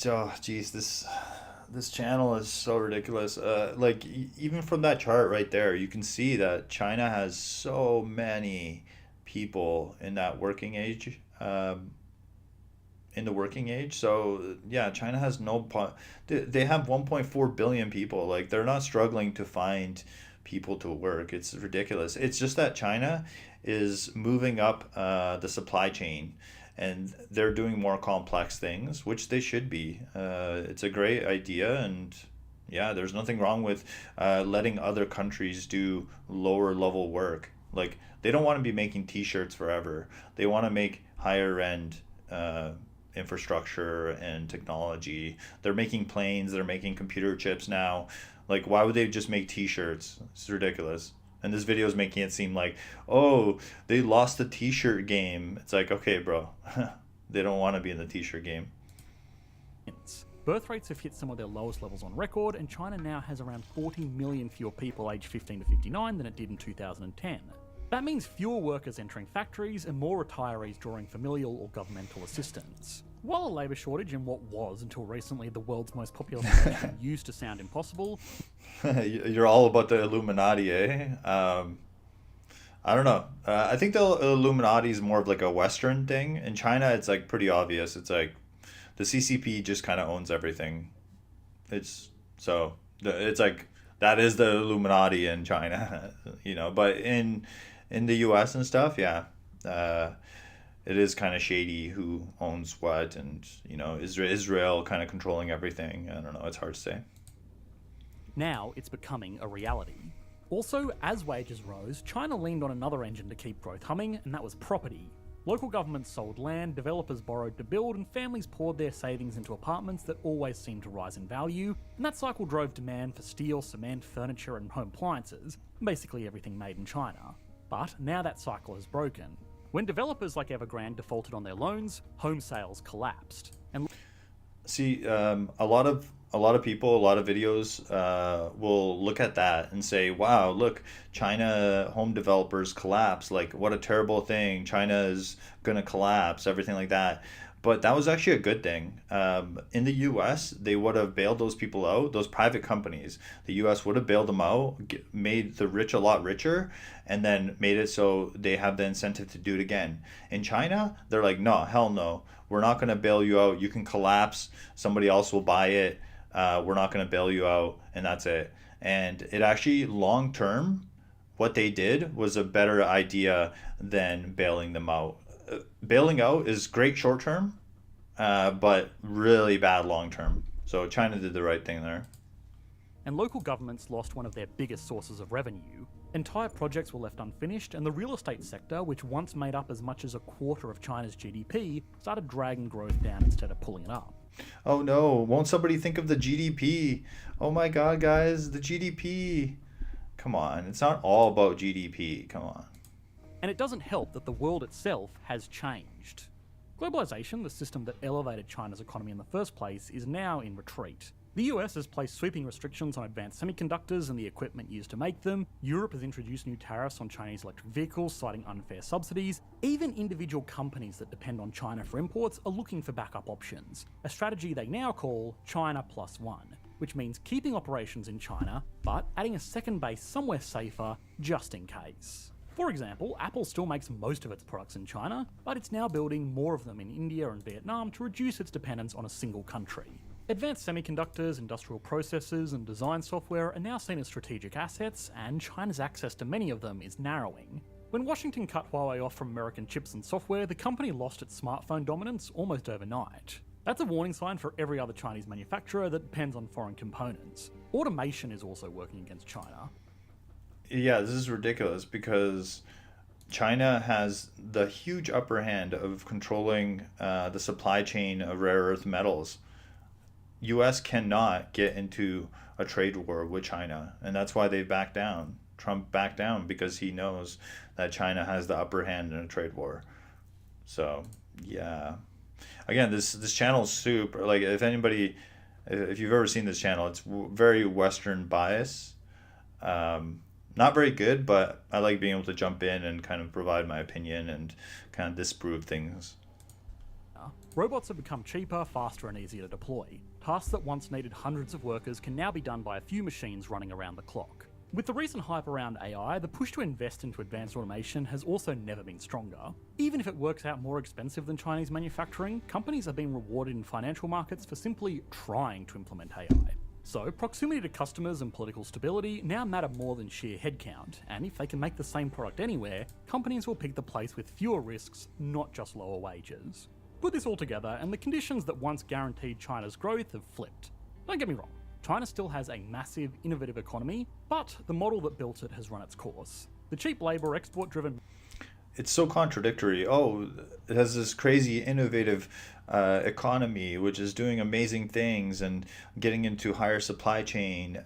Oh, geez, this channel is so ridiculous. Even from that chart right there, you can see that China has so many people in that working age. So yeah, China has they have 1.4 billion people. Like, they're not struggling to find people to work. It's ridiculous. It's just that China is moving up the supply chain, and they're doing more complex things, which they should be. It's a great idea, and yeah, there's nothing wrong with letting other countries do lower level work. Like, they don't want to be making t-shirts forever. They want to make higher end infrastructure and technology. They're making planes, they're making computer chips now. Like, why would they just make t-shirts? It's ridiculous. And this video is making it seem like, oh, they lost the t-shirt game. It's like, okay, bro. They don't want to be in the t-shirt game. Birth rates have hit some of their lowest levels on record, and China now has around 40 million fewer people aged 15 to 59 than it did in 2010. That means fewer workers entering factories and more retirees drawing familial or governmental assistance. While a labour shortage in what was, until recently, the world's most populous nation used to sound impossible... You're all about the Illuminati, eh? I don't know. I think the Illuminati is more of like a Western thing. In China, it's like pretty obvious. It's like the CCP just kind of owns everything. It's like that is the Illuminati in China, But in the U.S. and stuff, yeah, it is kind of shady who owns what, and Israel kind of controlling everything. I don't know. It's hard to say. Now it's becoming a reality. Also, as wages rose, China leaned on another engine to keep growth humming, and that was property. Local governments sold land, developers borrowed to build, and families poured their savings into apartments that always seemed to rise in value, and that cycle drove demand for steel, cement, furniture, and home appliances, basically everything made in China. But now that cycle has broken. When developers like Evergrande defaulted on their loans, home sales collapsed. And see, a lot of people, a lot of videos will look at that and say, wow, look, China home developers collapse. Like, what a terrible thing. China is going to collapse, everything like that. But that was actually a good thing. In the U.S., they would have bailed those people out, those private companies. The U.S. would have bailed them out, made the rich a lot richer, and then made it so they have the incentive to do it again. In China, they're like, no, hell no. We're not going to bail you out. You can collapse. Somebody else will buy it. We're not going to bail you out, and that's it. And it actually, long term, what they did was a better idea than bailing them out. Bailing out is great short term, but really bad long term. So China did the right thing there. And local governments lost one of their biggest sources of revenue. Entire projects were left unfinished, and the real estate sector, which once made up as much as a quarter of China's GDP, started dragging growth down instead of pulling it up. Oh no, won't somebody think of the GDP? Oh my god, guys, the GDP. Come on, it's not all about GDP, come on. And it doesn't help that the world itself has changed. Globalization, the system that elevated China's economy in the first place, is now in retreat. The US has placed sweeping restrictions on advanced semiconductors and the equipment used to make them. Europe has introduced new tariffs on Chinese electric vehicles, citing unfair subsidies. Even individual companies that depend on China for imports are looking for backup options, a strategy they now call China Plus One, which means keeping operations in China, but adding a second base somewhere safer, just in case. For example, Apple still makes most of its products in China, but it's now building more of them in India and Vietnam to reduce its dependence on a single country. Advanced semiconductors, industrial processes, and design software are now seen as strategic assets, and China's access to many of them is narrowing. When Washington cut Huawei off from American chips and software, the company lost its smartphone dominance almost overnight. That's a warning sign for every other Chinese manufacturer that depends on foreign components. Automation is also working against China. Yeah, this is ridiculous because China has the huge upper hand of controlling the supply chain of rare earth metals. US cannot get into a trade war with China, and that's why they backed down. Trump backed down because he knows that China has the upper hand in a trade war. So, yeah. Again, this channel is super, like, if you've ever seen this channel, it's very Western bias. Not very good, but I like being able to jump in and kind of provide my opinion and kind of disprove things. Robots have become cheaper, faster, and easier to deploy. Tasks that once needed hundreds of workers can now be done by a few machines running around the clock. With the recent hype around AI, the push to invest into advanced automation has also never been stronger. Even if it works out more expensive than Chinese manufacturing, companies are being rewarded in financial markets for simply trying to implement AI. So, proximity to customers and political stability now matter more than sheer headcount, and if they can make the same product anywhere, companies will pick the place with fewer risks, not just lower wages. Put this all together, and the conditions that once guaranteed China's growth have flipped. Don't get me wrong, China still has a massive, innovative economy, but the model that built it has run its course. The cheap labour, export-driven... It's so contradictory. Oh, it has this crazy, innovative economy, which is doing amazing things and getting into higher supply chain,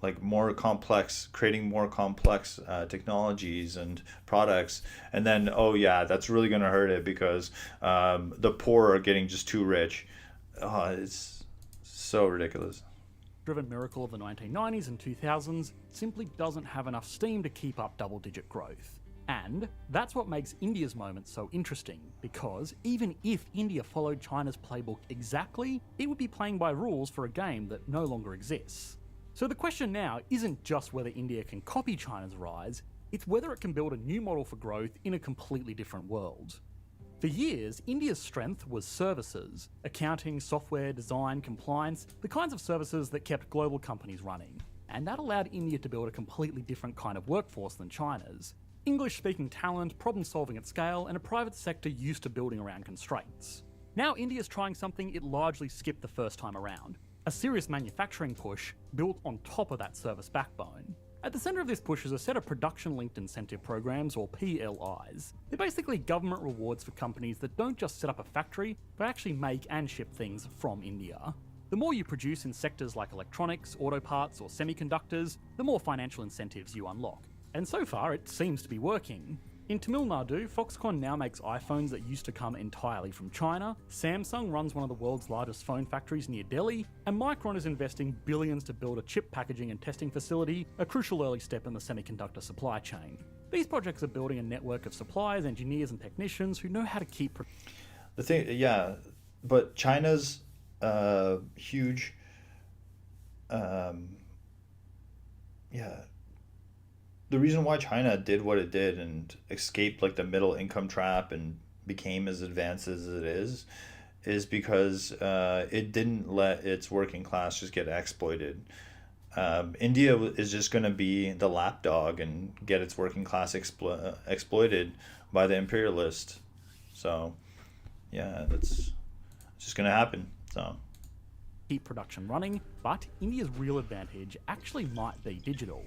like more complex, creating more complex technologies and products. And then, oh yeah, that's really going to hurt it because the poor are getting just too rich. Oh, it's so ridiculous. Driven miracle of the 1990s and 2000s simply doesn't have enough steam to keep up double-digit growth. And that's what makes India's moment so interesting, because even if India followed China's playbook exactly, it would be playing by rules for a game that no longer exists. So the question now isn't just whether India can copy China's rise, it's whether it can build a new model for growth in a completely different world. For years, India's strength was services: accounting, software, design, compliance, the kinds of services that kept global companies running. And that allowed India to build a completely different kind of workforce than China's. English-speaking talent, problem-solving at scale, and a private sector used to building around constraints. Now India's trying something it largely skipped the first time around: a serious manufacturing push built on top of that service backbone. At the centre of this push is a set of production-linked incentive programs, or PLIs. They're basically government rewards for companies that don't just set up a factory, but actually make and ship things from India. The more you produce in sectors like electronics, auto parts, or semiconductors, the more financial incentives you unlock. And so far, it seems to be working. In Tamil Nadu, Foxconn now makes iPhones that used to come entirely from China, Samsung runs one of the world's largest phone factories near Delhi, and Micron is investing billions to build a chip packaging and testing facility, a crucial early step in the semiconductor supply chain. These projects are building a network of suppliers, engineers, and technicians who know how to keep... But China's huge... The reason why China did what it did and escaped like the middle income trap and became as advanced as it is because it didn't let its working class just get exploited. India is just going to be the lapdog and get its working class exploited by the imperialist. So, yeah, that's just going to happen. So, keep production running, but India's real advantage actually might be digital.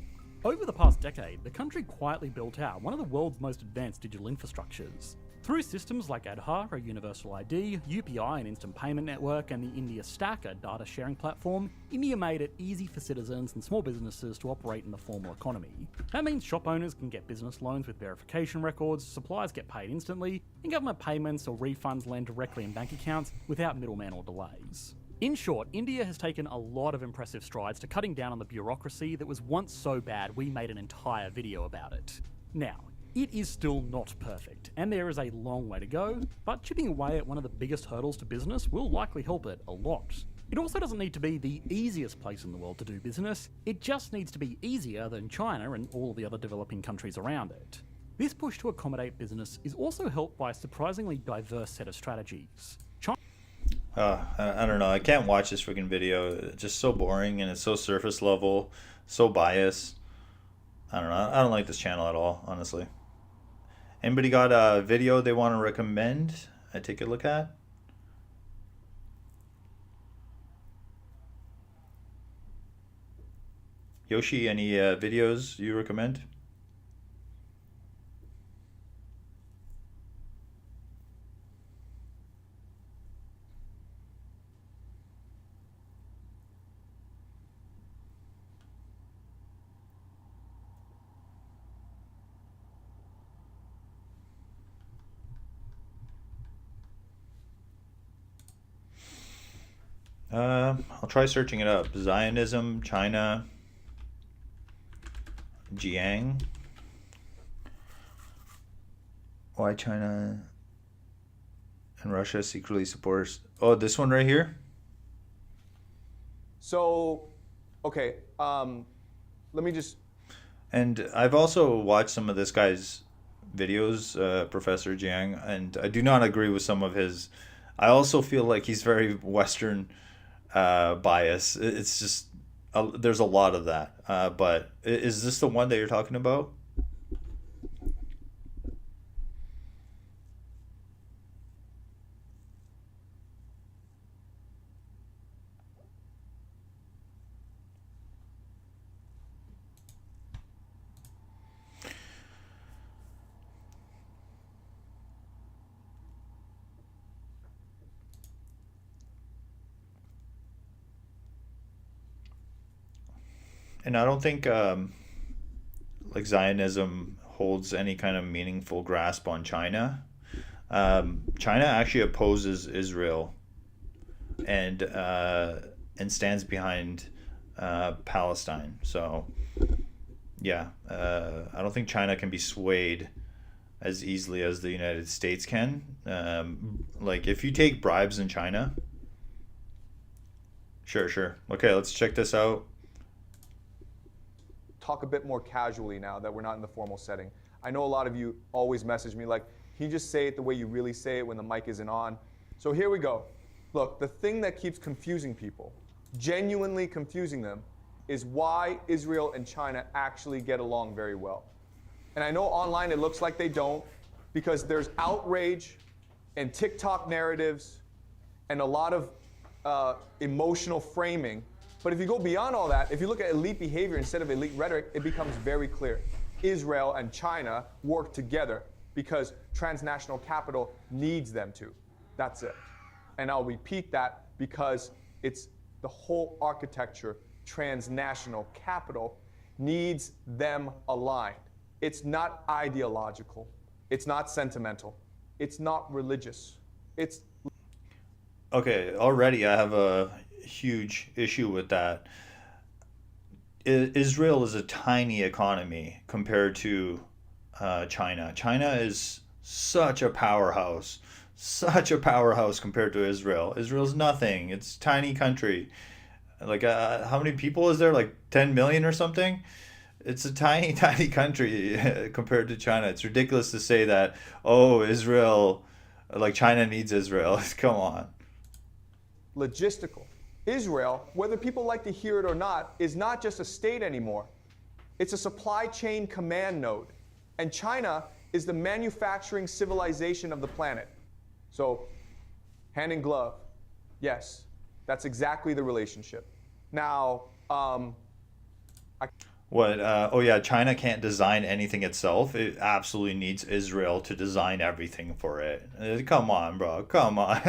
Over the past decade, the country quietly built out one of the world's most advanced digital infrastructures. Through systems like Aadhaar, a universal ID, UPI, an instant payment network, and the India Stack, a data sharing platform, India made it easy for citizens and small businesses to operate in the formal economy. That means shop owners can get business loans with verification records, suppliers get paid instantly, and government payments or refunds land directly in bank accounts without middlemen or delays. In short, India has taken a lot of impressive strides to cutting down on the bureaucracy that was once so bad we made an entire video about it. Now, it is still not perfect, and there is a long way to go, but chipping away at one of the biggest hurdles to business will likely help it a lot. It also doesn't need to be the easiest place in the world to do business, it just needs to be easier than China and all the other developing countries around it. This push to accommodate business is also helped by a surprisingly diverse set of strategies. I don't know. I can't watch this freaking video. It's just so boring and it's so surface level, so biased. I don't know. I don't like this channel at all, honestly. Anybody got a video they want to recommend I take a look at? Yoshi, any videos you recommend? I'll try searching it up. Zionism, China, Jiang. Why China and Russia secretly supports... Oh, this one right here? So, okay, let me just... And I've also watched some of this guy's videos, Professor Jiang, and I do not agree with some of his... I also feel like he's very Western bias. It's just... there's a lot of that. But is this the one that you're talking about? And I don't think like Zionism holds any kind of meaningful grasp on China. China actually opposes Israel and stands behind Palestine. So yeah, I don't think China can be swayed as easily as the United States can. Like if you take bribes in China, sure. Okay, let's check this out. Talk a bit more casually now that we're not in the formal setting. I know a lot of you always message me like, can you just say it the way you really say it when the mic isn't on? So here we go. Look, the thing that keeps confusing people, genuinely confusing them, is why Israel and China actually get along very well. And I know online it looks like they don't, because there's outrage and TikTok narratives and a lot of emotional framing. But if you go beyond all that, if you look at elite behavior instead of elite rhetoric, it becomes very clear. Israel and China work together because transnational capital needs them to. That's it. And I'll repeat that because it's the whole architecture, transnational capital needs them aligned. It's not ideological. It's not sentimental. It's not religious. It's... Okay, already I have a huge issue with that. Israel is a tiny economy compared to China. China is such a powerhouse compared to Israel. Israel's nothing. It's a tiny country. Like how many people is there? Like 10 million or something? It's a tiny country compared to China. It's ridiculous to say that, oh, Israel, like China needs Israel. Come on. Logistical. Israel, whether people like to hear it or not, is not just a state anymore. It's a supply chain command node. And China is the manufacturing civilization of the planet. So, hand in glove, yes, That's exactly the relationship. Now, What? Oh yeah, China can't design anything itself. It absolutely needs Israel to design everything for it. Come on, bro. Come on.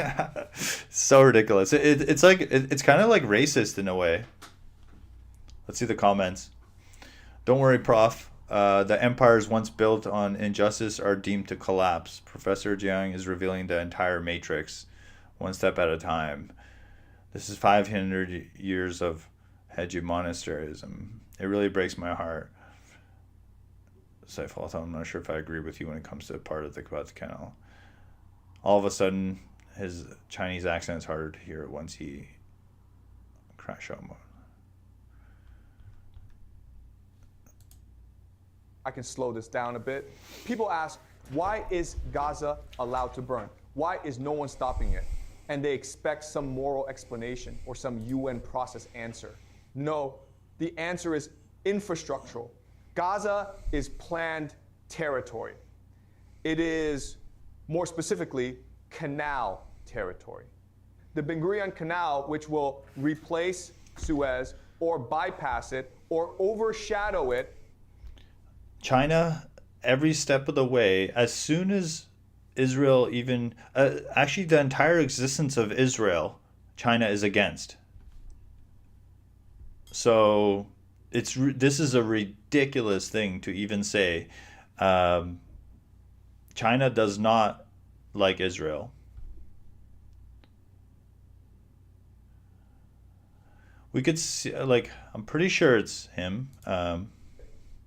So ridiculous. It's like it's kind of like racist in a way. Let's see the comments. Don't worry, Prof. The empires once built on injustice are deemed to collapse. Professor Jiang is revealing the entire matrix, one step at a time. This is 500 years of hegemonisterism. It really breaks my heart. Saiful, I'm not sure if I agree with you when it comes to part of the Canal. All of a sudden, his Chinese accent is harder to hear once he crash out mode. I can slow this down a bit. People ask, why is Gaza allowed to burn? Why is no one stopping it? And they expect some moral explanation or some UN process answer. No, the answer is infrastructural. Gaza is planned territory. It is, more specifically, canal territory. The Ben Gurion Canal, which will replace Suez or bypass it or overshadow it. China, every step of the way, as soon as Israel even, actually the entire existence of Israel, China is against. So this is a ridiculous thing to even say. China does not like Israel. We could see, like, I'm pretty sure it's him.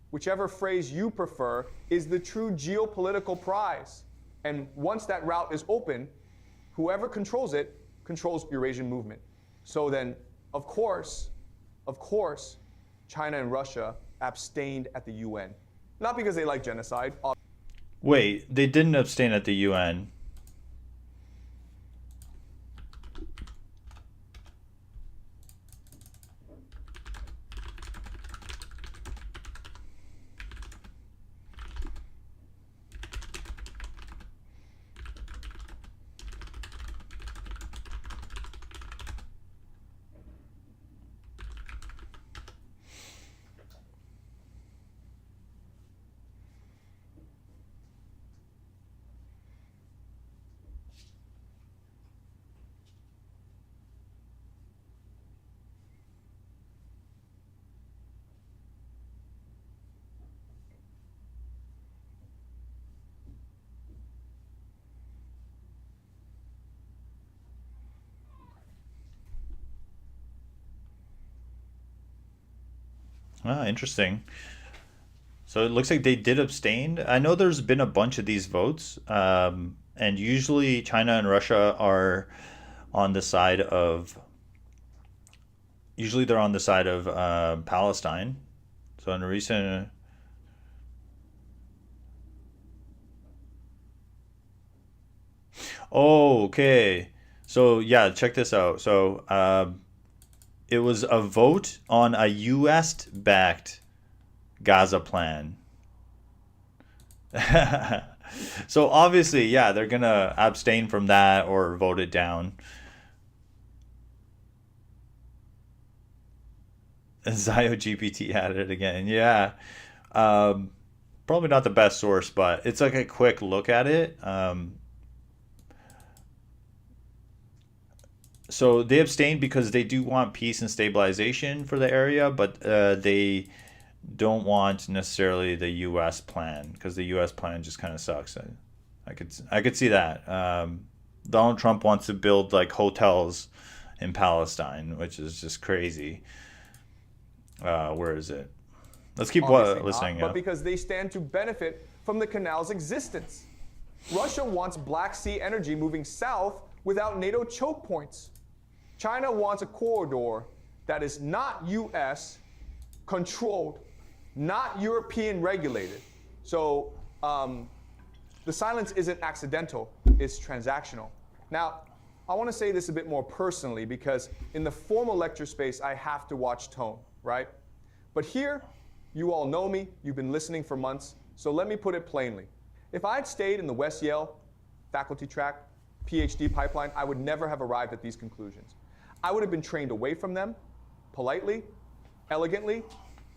Whichever phrase you prefer is the true geopolitical prize. And once that route is open, whoever controls it controls Eurasian movement. So then, of course, China and Russia abstained at the UN. Not because they like genocide. Wait, they didn't abstain at the UN. Ah, interesting. So it looks like they did abstain. I know there's been a bunch of these votes, and usually China and Russia are on the side of. Usually they're on the side of Palestine. So in a recent. Oh, okay. So yeah, check this out. So it was a vote on a U.S.-backed Gaza plan. So obviously, yeah, they're going to abstain from that or vote it down. ZioGPT added it again. Yeah. Probably not the best source, but it's like a quick look at it. So they abstained because they do want peace and stabilization for the area, but they don't want necessarily the U.S. plan because the U.S. plan just kind of sucks. I could see that. Donald Trump wants to build like hotels in Palestine, which is just crazy. Where is it? Let's keep listening. But because they stand to benefit from the canal's existence. Russia wants Black Sea energy moving south without NATO choke points. China wants a corridor that is not U.S. controlled, not European regulated. So the silence isn't accidental, it's transactional. Now, I want to say this a bit more personally because in the formal lecture space, I have to watch tone, right? But here, you all know me, you've been listening for months, so let me put it plainly. If I'd stayed in the West Yale faculty track, PhD pipeline, I would never have arrived at these conclusions. I would have been trained away from them, politely, elegantly,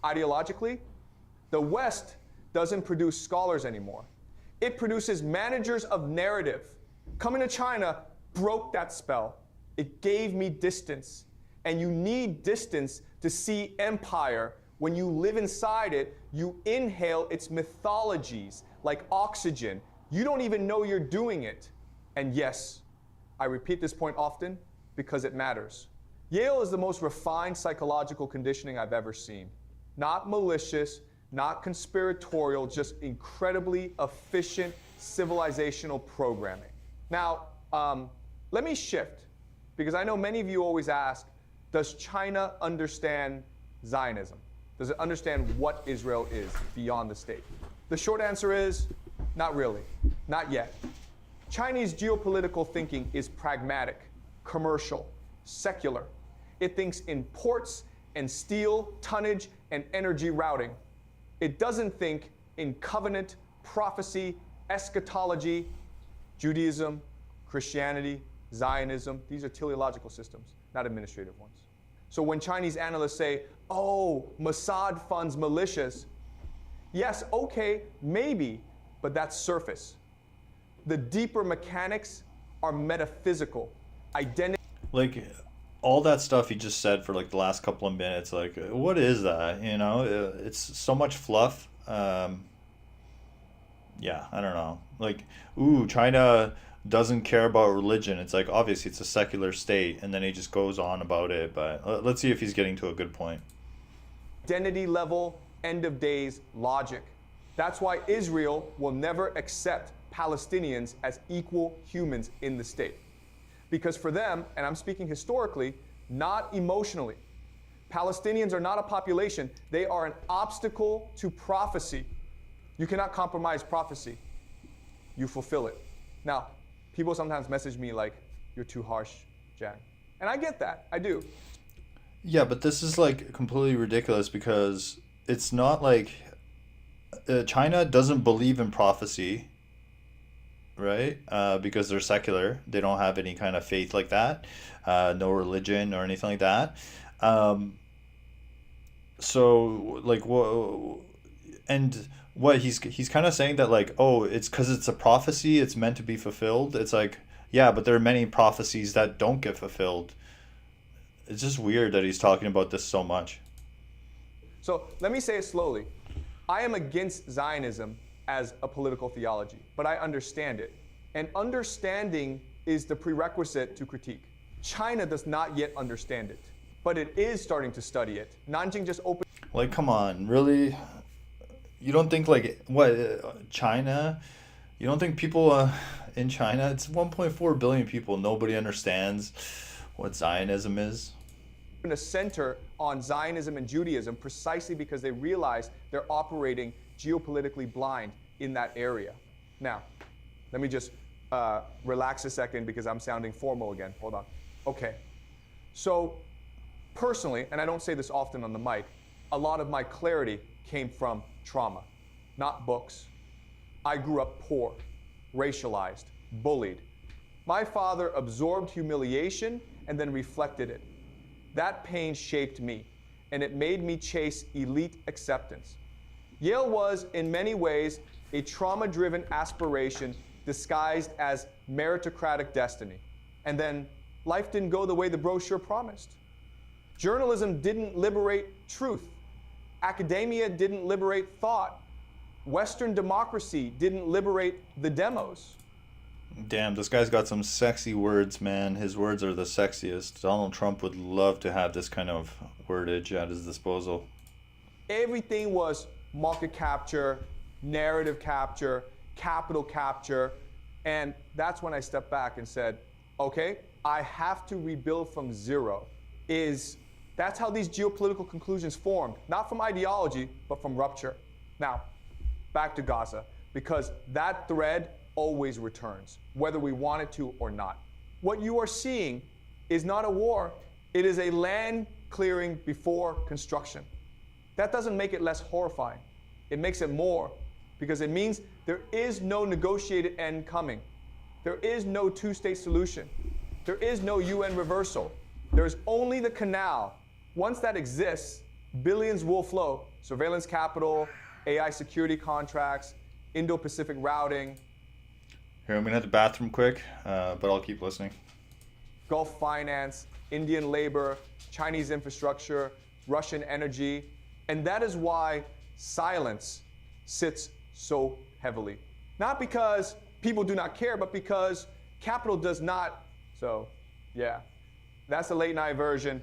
ideologically. The West doesn't produce scholars anymore. It produces managers of narrative. Coming to China broke that spell. It gave me distance. And you need distance to see empire. When you live inside it, you inhale its mythologies like oxygen. You don't even know you're doing it. And yes, I repeat this point often because it matters. Yale is the most refined psychological conditioning I've ever seen. Not malicious, not conspiratorial, just incredibly efficient civilizational programming. Now, let me shift, because I know many of you always ask, does China understand Zionism? Does it understand what Israel is beyond the state? The short answer is, not really, not yet. Chinese geopolitical thinking is pragmatic, commercial, secular. It thinks in ports and steel, tonnage, and energy routing. It doesn't think in covenant, prophecy, eschatology, Judaism, Christianity, Zionism. These are teleological systems, not administrative ones. So when Chinese analysts say, oh, Mossad funds militias, yes, okay, maybe, but that's surface. The deeper mechanics are metaphysical. Identity. Like, all that stuff he just said for like the last couple of minutes, like, what is that? You know, it's so much fluff. Yeah, I don't know. Like, ooh, China doesn't care about religion. It's like, obviously it's a secular state, and then he just goes on about it. But let's see if he's getting to a good point. Identity level, end of days logic. That's why Israel will never accept Palestinians as equal humans in the state. Because for them, and I'm speaking historically, not emotionally, Palestinians are not a population. They are an obstacle to prophecy. You cannot compromise prophecy. You fulfill it. Now, people sometimes message me like, you're too harsh, Jan. And I get that. I do. Yeah, but this is like completely ridiculous, because it's not like China doesn't believe in prophecy, right? Because they're secular. They don't have any kind of faith like that. No religion or anything like that. So like, what he's kind of saying that like, oh, it's because it's a prophecy, it's meant to be fulfilled. It's like, yeah, but there are many prophecies that don't get fulfilled. It's just weird that he's talking about this so much. So let me say it slowly. I am against Zionism as a political theology, but I understand it. And understanding is the prerequisite to critique. China does not yet understand it, but it is starting to study it. Nanjing just opened. Like, come on, really? You don't think like, what, China? You don't think people in China, it's 1.4 billion people, nobody understands what Zionism is? A center on Zionism and Judaism precisely because they realize they're operating geopolitically blind in that area. Now, let me just relax a second because I'm sounding formal again. Hold on. Okay. So, personally, and I don't say this often on the mic, a lot of my clarity came from trauma, not books. I grew up poor, racialized, bullied. My father absorbed humiliation and then reflected it. That pain shaped me, and it made me chase elite acceptance. Yale was, in many ways, a trauma-driven aspiration disguised as meritocratic destiny. And then life didn't go the way the brochure promised. Journalism didn't liberate truth. Academia didn't liberate thought. Western democracy didn't liberate the demos. Damn, this guy's got some sexy words, man. His words are the sexiest. Donald Trump would love to have this kind of wordage at his disposal. Everything was market capture, narrative capture, capital capture, and that's when I stepped back and said, okay, I have to rebuild from zero. That's how these geopolitical conclusions formed, not from ideology, but from rupture. Now, back to Gaza, because that thread always returns, whether we want it to or not. What you are seeing is not a war, it is a land clearing before construction. That doesn't make it less horrifying. It makes it more, because it means there is no negotiated end coming. There is no two-state solution. There is no UN reversal. There's only the canal. Once that exists, billions will flow. Surveillance capital, AI security contracts, Indo-Pacific routing. Here, I'm going to hit the bathroom quick, but I'll keep listening. Gulf finance, Indian labor, Chinese infrastructure, Russian energy. And that is why silence sits so heavily. Not because people do not care, but because capital does not. So, yeah, that's the late night version.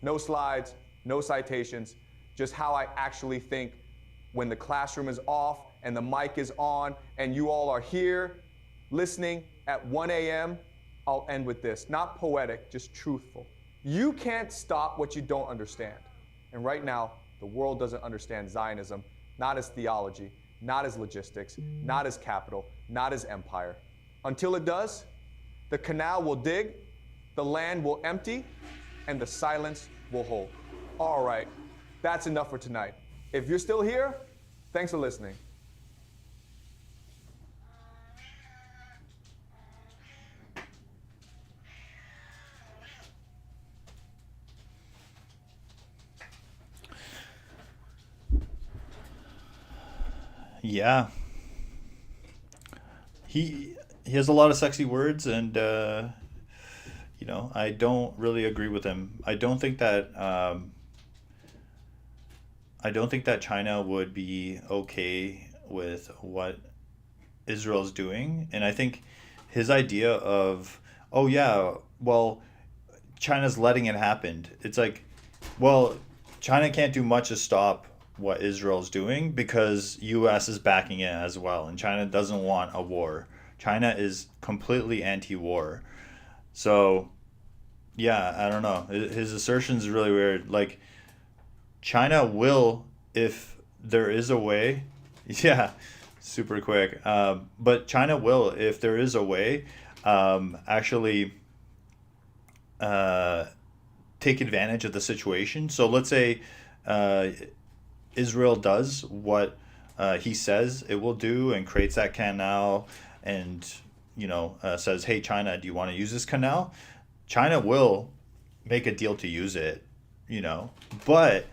No slides, no citations, just how I actually think when the classroom is off and the mic is on and you all are here listening at 1 a.m. I'll end with this. Not poetic, just truthful. You can't stop what you don't understand. And right now, the world doesn't understand Zionism, not as theology, not as logistics, not as capital, not as empire. Until it does, the canal will dig, the land will empty, and the silence will hold. All right, that's enough for tonight. If you're still here, thanks for listening. Yeah. He has a lot of sexy words, and you know, I don't really agree with him. I don't think that China would be okay with what Israel's doing, and I think his idea of, oh yeah, well, China's letting it happen. It's like, well, China can't do much to stop what Israel's doing because US is backing it as well, and China doesn't want a war. China is completely anti-war. So, yeah, I don't know. His assertion is really weird. Like, China will, if there is a way, yeah, super quick. But China will, if there is a way, actually take advantage of the situation. So let's say Israel does what he says it will do and creates that canal and, you know, says, hey, China, do you want to use this canal? China will make a deal to use it, you know. But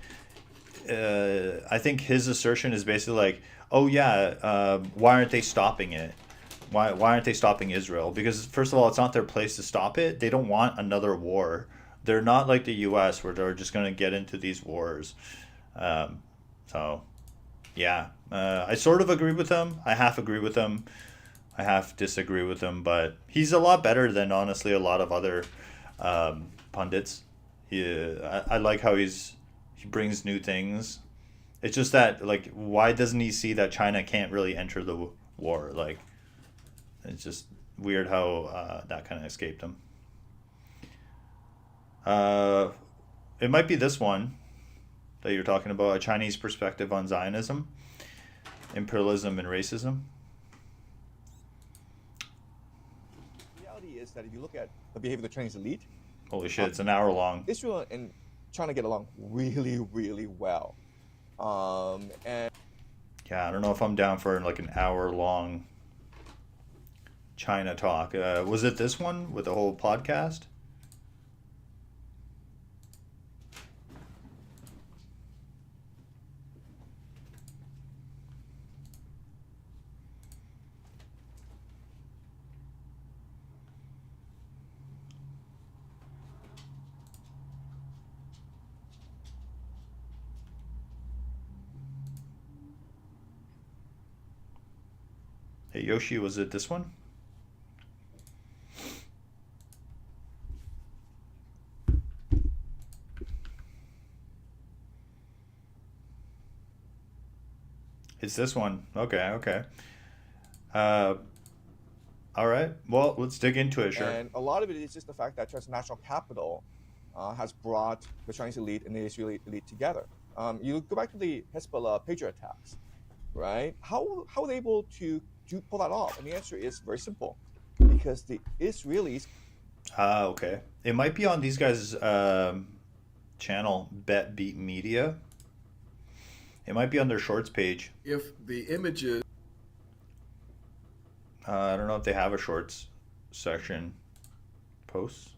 I think his assertion is basically like, oh, yeah, why aren't they stopping it? Why aren't they stopping Israel? Because, first of all, it's not their place to stop it. They don't want another war. They're not like the U.S. where they're just going to get into these wars. So, yeah, I sort of agree with him. I half agree with him. I half disagree with him. But he's a lot better than, honestly, a lot of other pundits. I like how he brings new things. It's just that, like, why doesn't he see that China can't really enter the war? Like, it's just weird how that kind of escaped him. It might be this one that you're talking about, a Chinese perspective on Zionism, imperialism, and racism. The reality is that if you look at the behavior of the Chinese elite, Holy shit, it's an hour long. Israel and China get along really, really well. And yeah, I don't know if I'm down for like an hour long China talk. Was it this one with the whole podcast? Hey Yoshi, was it this one? It's this one. Okay. All right. Well, let's dig into it, sure. And a lot of it is just the fact that transnational capital has brought the Chinese elite and the Israeli elite together. You go back to the Hezbollah Patriot attacks, right? How are they able to pull that off? And the answer is very simple, because the Israelis. Okay. It might be on these guys' channel, Bet Beat Media. It might be on their shorts page. If the images. I don't know if they have a shorts section. Posts.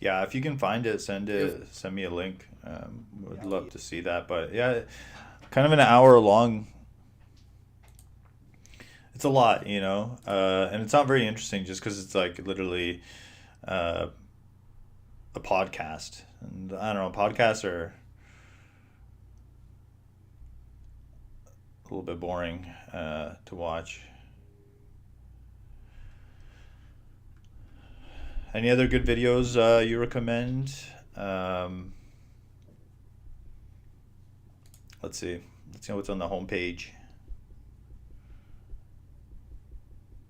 Yeah, if you can find it, send me a link. Would love to see that. But yeah, kind of an hour long. It's a lot, you know, and it's not very interesting just because it's like literally a podcast. And I don't know, podcasts are a little bit boring to watch. Any other good videos you recommend? Let's see what's on the homepage.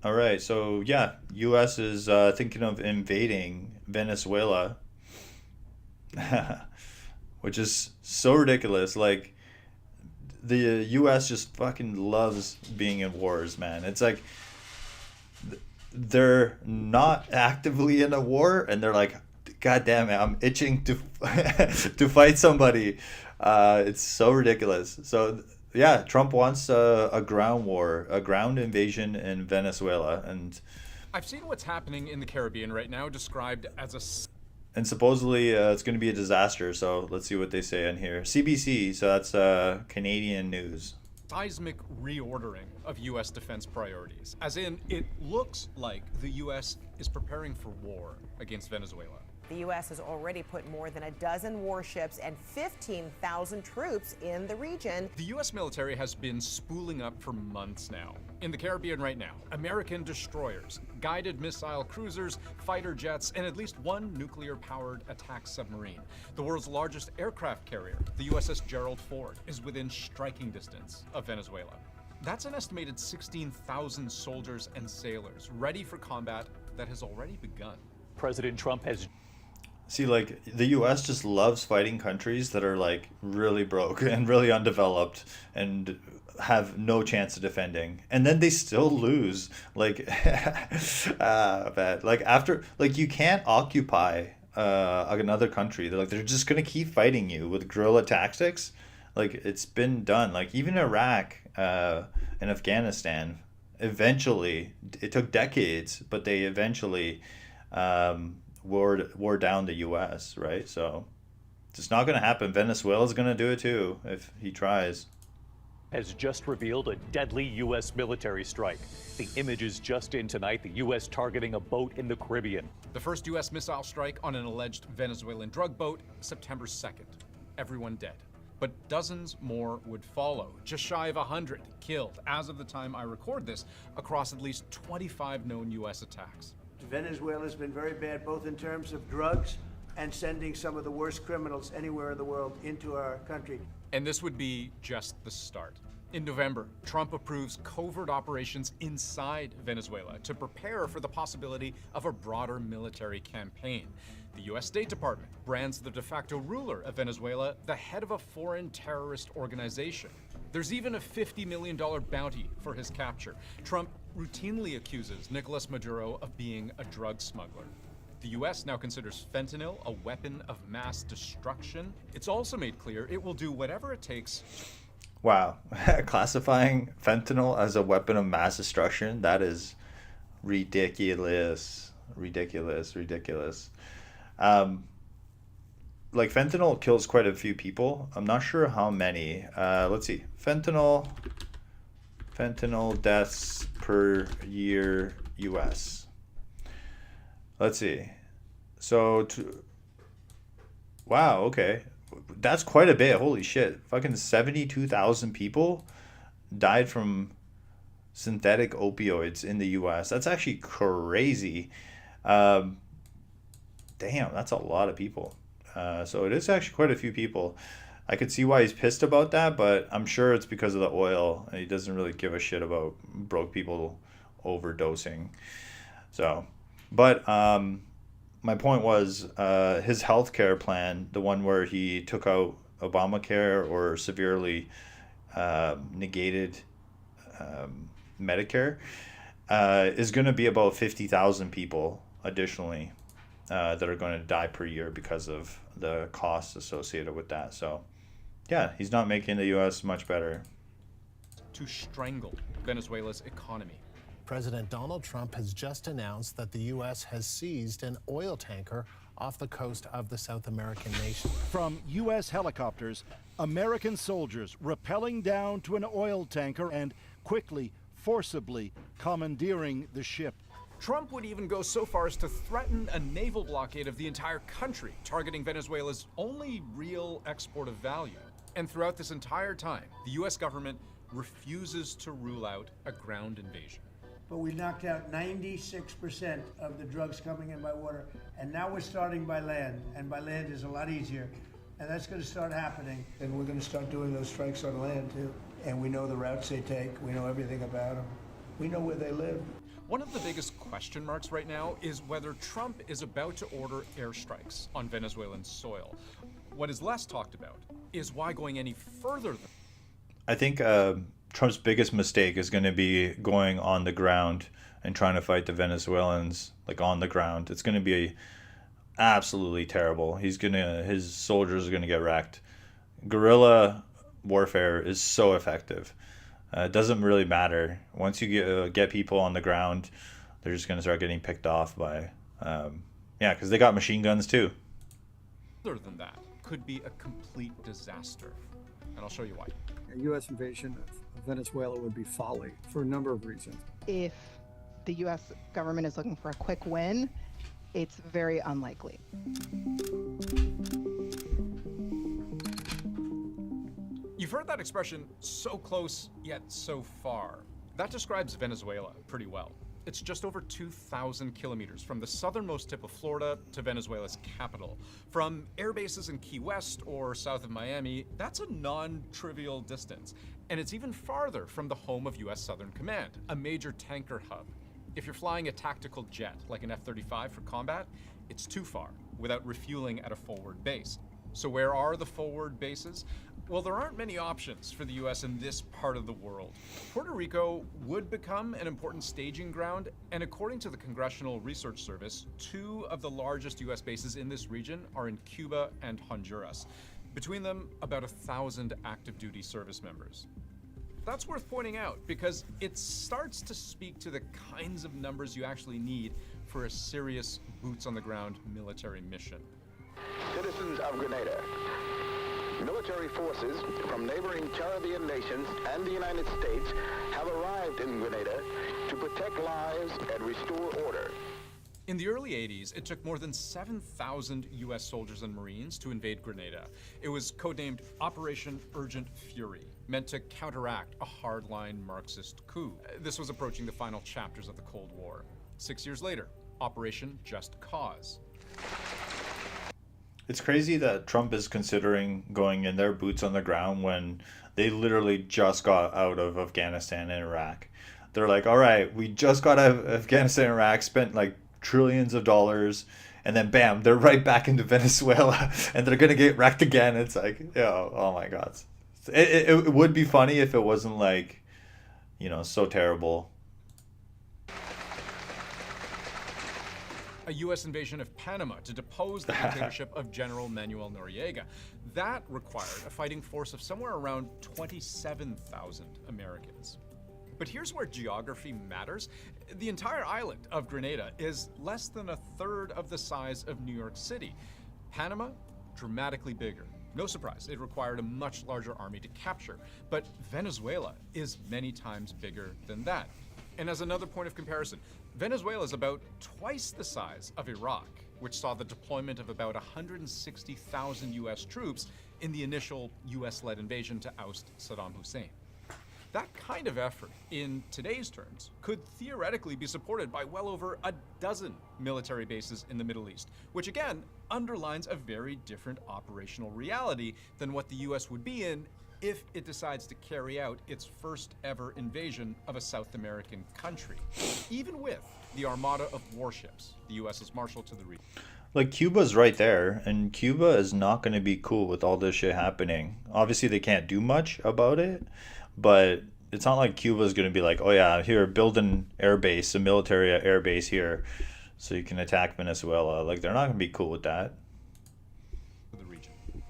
All right, so yeah, U.S. is thinking of invading Venezuela, which is so ridiculous. Like, the U.S. just fucking loves being in wars, man. It's like they're not actively in a war, and they're like, God damn it, I'm itching to to fight somebody. It's so ridiculous. So yeah, Trump wants a ground war, a ground invasion in Venezuela, and I've seen what's happening in the Caribbean right now described as and supposedly it's going to be a disaster. So let's see what they say in here. CBC, so that's Canadian news. seismic reordering of U.S. defense priorities. As in, it looks like the U.S. is preparing for war against Venezuela. The U.S. has already put more than a dozen warships and 15,000 troops in the region. The U.S. military has been spooling up for months now. In the Caribbean right now, American destroyers, guided missile cruisers, fighter jets, and at least one nuclear-powered attack submarine. The world's largest aircraft carrier, the USS Gerald Ford, is within striking distance of Venezuela. That's an estimated 16,000 soldiers and sailors ready for combat that has already begun. President Trump has... See, like, the U.S. just loves fighting countries that are, like, really broke and really undeveloped and have no chance of defending. And then they still lose. Like, bad. Like, after, like, you can't occupy another country. They're just going to keep fighting you with guerrilla tactics. Like, it's been done. Like, even Iraq and Afghanistan, eventually, it took decades, but they eventually... wore down the U.S., right? So it's not going to happen. Venezuela's going to do it too if he tries. Has just revealed a deadly U.S. military strike. The images just in tonight, the U.S. targeting a boat in the Caribbean. The first U.S. missile strike on an alleged Venezuelan drug boat, September 2nd. Everyone dead. But dozens more would follow. Just shy of 100 killed, as of the time I record this, across at least 25 known U.S. attacks. Venezuela's been very bad, both in terms of drugs and sending some of the worst criminals anywhere in the world into our country. And this would be just the start. In November, Trump approves covert operations inside Venezuela to prepare for the possibility of a broader military campaign. The U.S. State Department brands the de facto ruler of Venezuela the head of a foreign terrorist organization. There's even a $50 million bounty for his capture. Trump routinely accuses Nicolas Maduro of being a drug smuggler. The U.S. now considers fentanyl a weapon of mass destruction. It's also made clear it will do whatever it takes. Wow. Classifying fentanyl as a weapon of mass destruction, that is ridiculous. Ridiculous. Like, fentanyl kills quite a few people. I'm not sure how many. Let's see. Fentanyl deaths per year U.S. Let's see. So, wow, okay. That's quite a bit. Holy shit. Fucking 72,000 people died from synthetic opioids in the U.S. That's actually crazy. Damn, that's a lot of people. So it is actually quite a few people. I could see why he's pissed about that, but I'm sure it's because of the oil, and he doesn't really give a shit about broke people overdosing. So, but my point was his healthcare plan, the one where he took out Obamacare or severely negated Medicare, is going to be about 50,000 people additionally that are going to die per year because of the costs associated with that. So, yeah, he's not making the U.S. much better. To strangle Venezuela's economy. President Donald Trump has just announced that the U.S. has seized an oil tanker off the coast of the South American nation. From U.S. helicopters, American soldiers rappelling down to an oil tanker and quickly, forcibly commandeering the ship. Trump would even go so far as to threaten a naval blockade of the entire country, targeting Venezuela's only real export of value. And throughout this entire time, the U.S. government refuses to rule out a ground invasion. But we knocked out 96% of the drugs coming in by water, and now we're starting by land, and by land is a lot easier, and that's going to start happening, and we're going to start doing those strikes on land too. And we know the routes they take, we know everything about them, we know where they live. One of the biggest question marks right now is whether Trump is about to order airstrikes on Venezuelan soil. What is less talked about is why going any further than... I think Trump's biggest mistake is going to be going on the ground and trying to fight the Venezuelans like on the ground. It's going to be absolutely terrible. His soldiers are going to get wrecked. Guerrilla warfare is so effective. It doesn't really matter. Once you get people on the ground, they're just going to start getting picked off by, because they got machine guns too. Further than that could be a complete disaster. And I'll show you why. A U.S. invasion of Venezuela would be folly for a number of reasons. If the U.S. government is looking for a quick win, it's very unlikely. You've heard that expression, so close yet so far. That describes Venezuela pretty well. It's just over 2,000 kilometers from the southernmost tip of Florida to Venezuela's capital. From air bases in Key West or south of Miami, that's a non-trivial distance. And it's even farther from the home of U.S. Southern Command, a major tanker hub. If you're flying a tactical jet, like an F-35 for combat, it's too far without refueling at a forward base. So where are the forward bases? Well, there aren't many options for the U.S. in this part of the world. Puerto Rico would become an important staging ground, and according to the Congressional Research Service, 2 of the largest U.S. bases in this region are in Cuba and Honduras. Between them, about 1,000 active duty service members. That's worth pointing out because it starts to speak to the kinds of numbers you actually need for a serious boots-on-the-ground military mission. Citizens of Grenada, military forces from neighboring Caribbean nations and the United States have arrived in Grenada to protect lives and restore order. In the early 80s, it took more than 7,000 U.S. soldiers and Marines to invade Grenada. It was codenamed Operation Urgent Fury, meant to counteract a hardline Marxist coup. This was approaching the final chapters of the Cold War. 6 years later, Operation Just Cause. It's crazy that Trump is considering going in there boots on the ground when they literally just got out of Afghanistan and Iraq. They're like, all right, we just got out of Afghanistan and Iraq, spent like trillions of dollars, and then bam, they're right back into Venezuela and they're going to get wrecked again. It's like, oh my God. It would be funny if it wasn't like, so terrible. A U.S. invasion of Panama to depose the dictatorship of General Manuel Noriega. That required a fighting force of somewhere around 27,000 Americans. But here's where geography matters. The entire island of Grenada is less than 1/3 of the size of New York City. Panama, dramatically bigger. No surprise, it required a much larger army to capture. But Venezuela is many times bigger than that. And as another point of comparison, Venezuela is about twice the size of Iraq, which saw the deployment of about 160,000 U.S. troops in the initial U.S.-led invasion to oust Saddam Hussein. That kind of effort, in today's terms, could theoretically be supported by well over a dozen military bases in the Middle East, which again underlines a very different operational reality than what the U.S. would be in if it decides to carry out its first ever invasion of a South American country. Even with the armada of warships the U.S. has marshaled to the region. Like, Cuba's right there, and Cuba is not going to be cool with all this shit happening. Obviously, they can't do much about it, but it's not like Cuba's going to be like, oh yeah, here, build an airbase, a military airbase here, so you can attack Venezuela. Like, they're not going to be cool with that.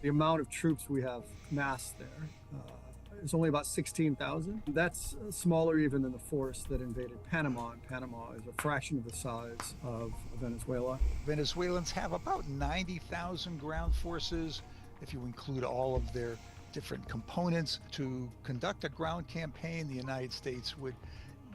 The amount of troops we have massed there is only about 16,000. That's smaller even than the force that invaded Panama. And Panama is a fraction of the size of Venezuela. Venezuelans have about 90,000 ground forces, if you include all of their different components. To conduct a ground campaign, the United States would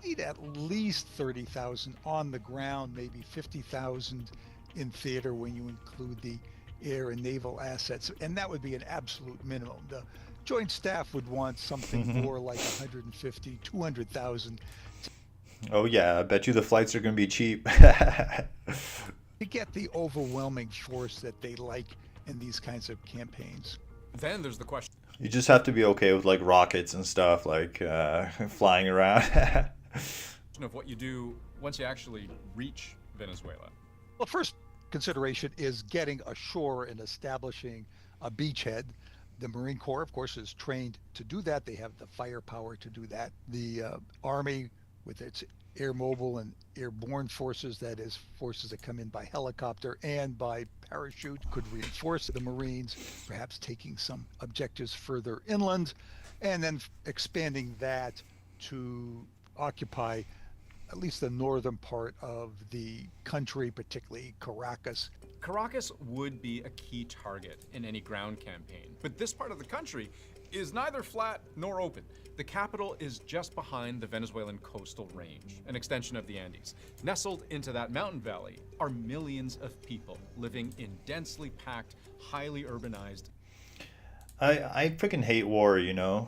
need at least 30,000 on the ground, maybe 50,000 in theater when you include the air and naval assets, and that would be an absolute minimum. The Joint Staff would want something more like 150, 200,000. Oh yeah, I bet you the flights are going to be cheap. To get the overwhelming force that they like in these kinds of campaigns. Then there's the question. You just have to be okay with like rockets and stuff, like flying around. Of what you do once you actually reach Venezuela. Well, first consideration is getting ashore and establishing a beachhead. The Marine Corps, of course, is trained to do that. They have the firepower to do that. The Army, with its air mobile and airborne forces, that is, forces that come in by helicopter and by parachute, could reinforce the Marines, perhaps taking some objectives further inland, and then expanding that to occupy at least the northern part of the country, particularly Caracas. Caracas would be a key target in any ground campaign, but this part of the country is neither flat nor open. The capital is just behind the Venezuelan coastal range, an extension of the Andes. Nestled into that mountain valley are millions of people living in densely packed, highly urbanized. I freaking hate war, you know.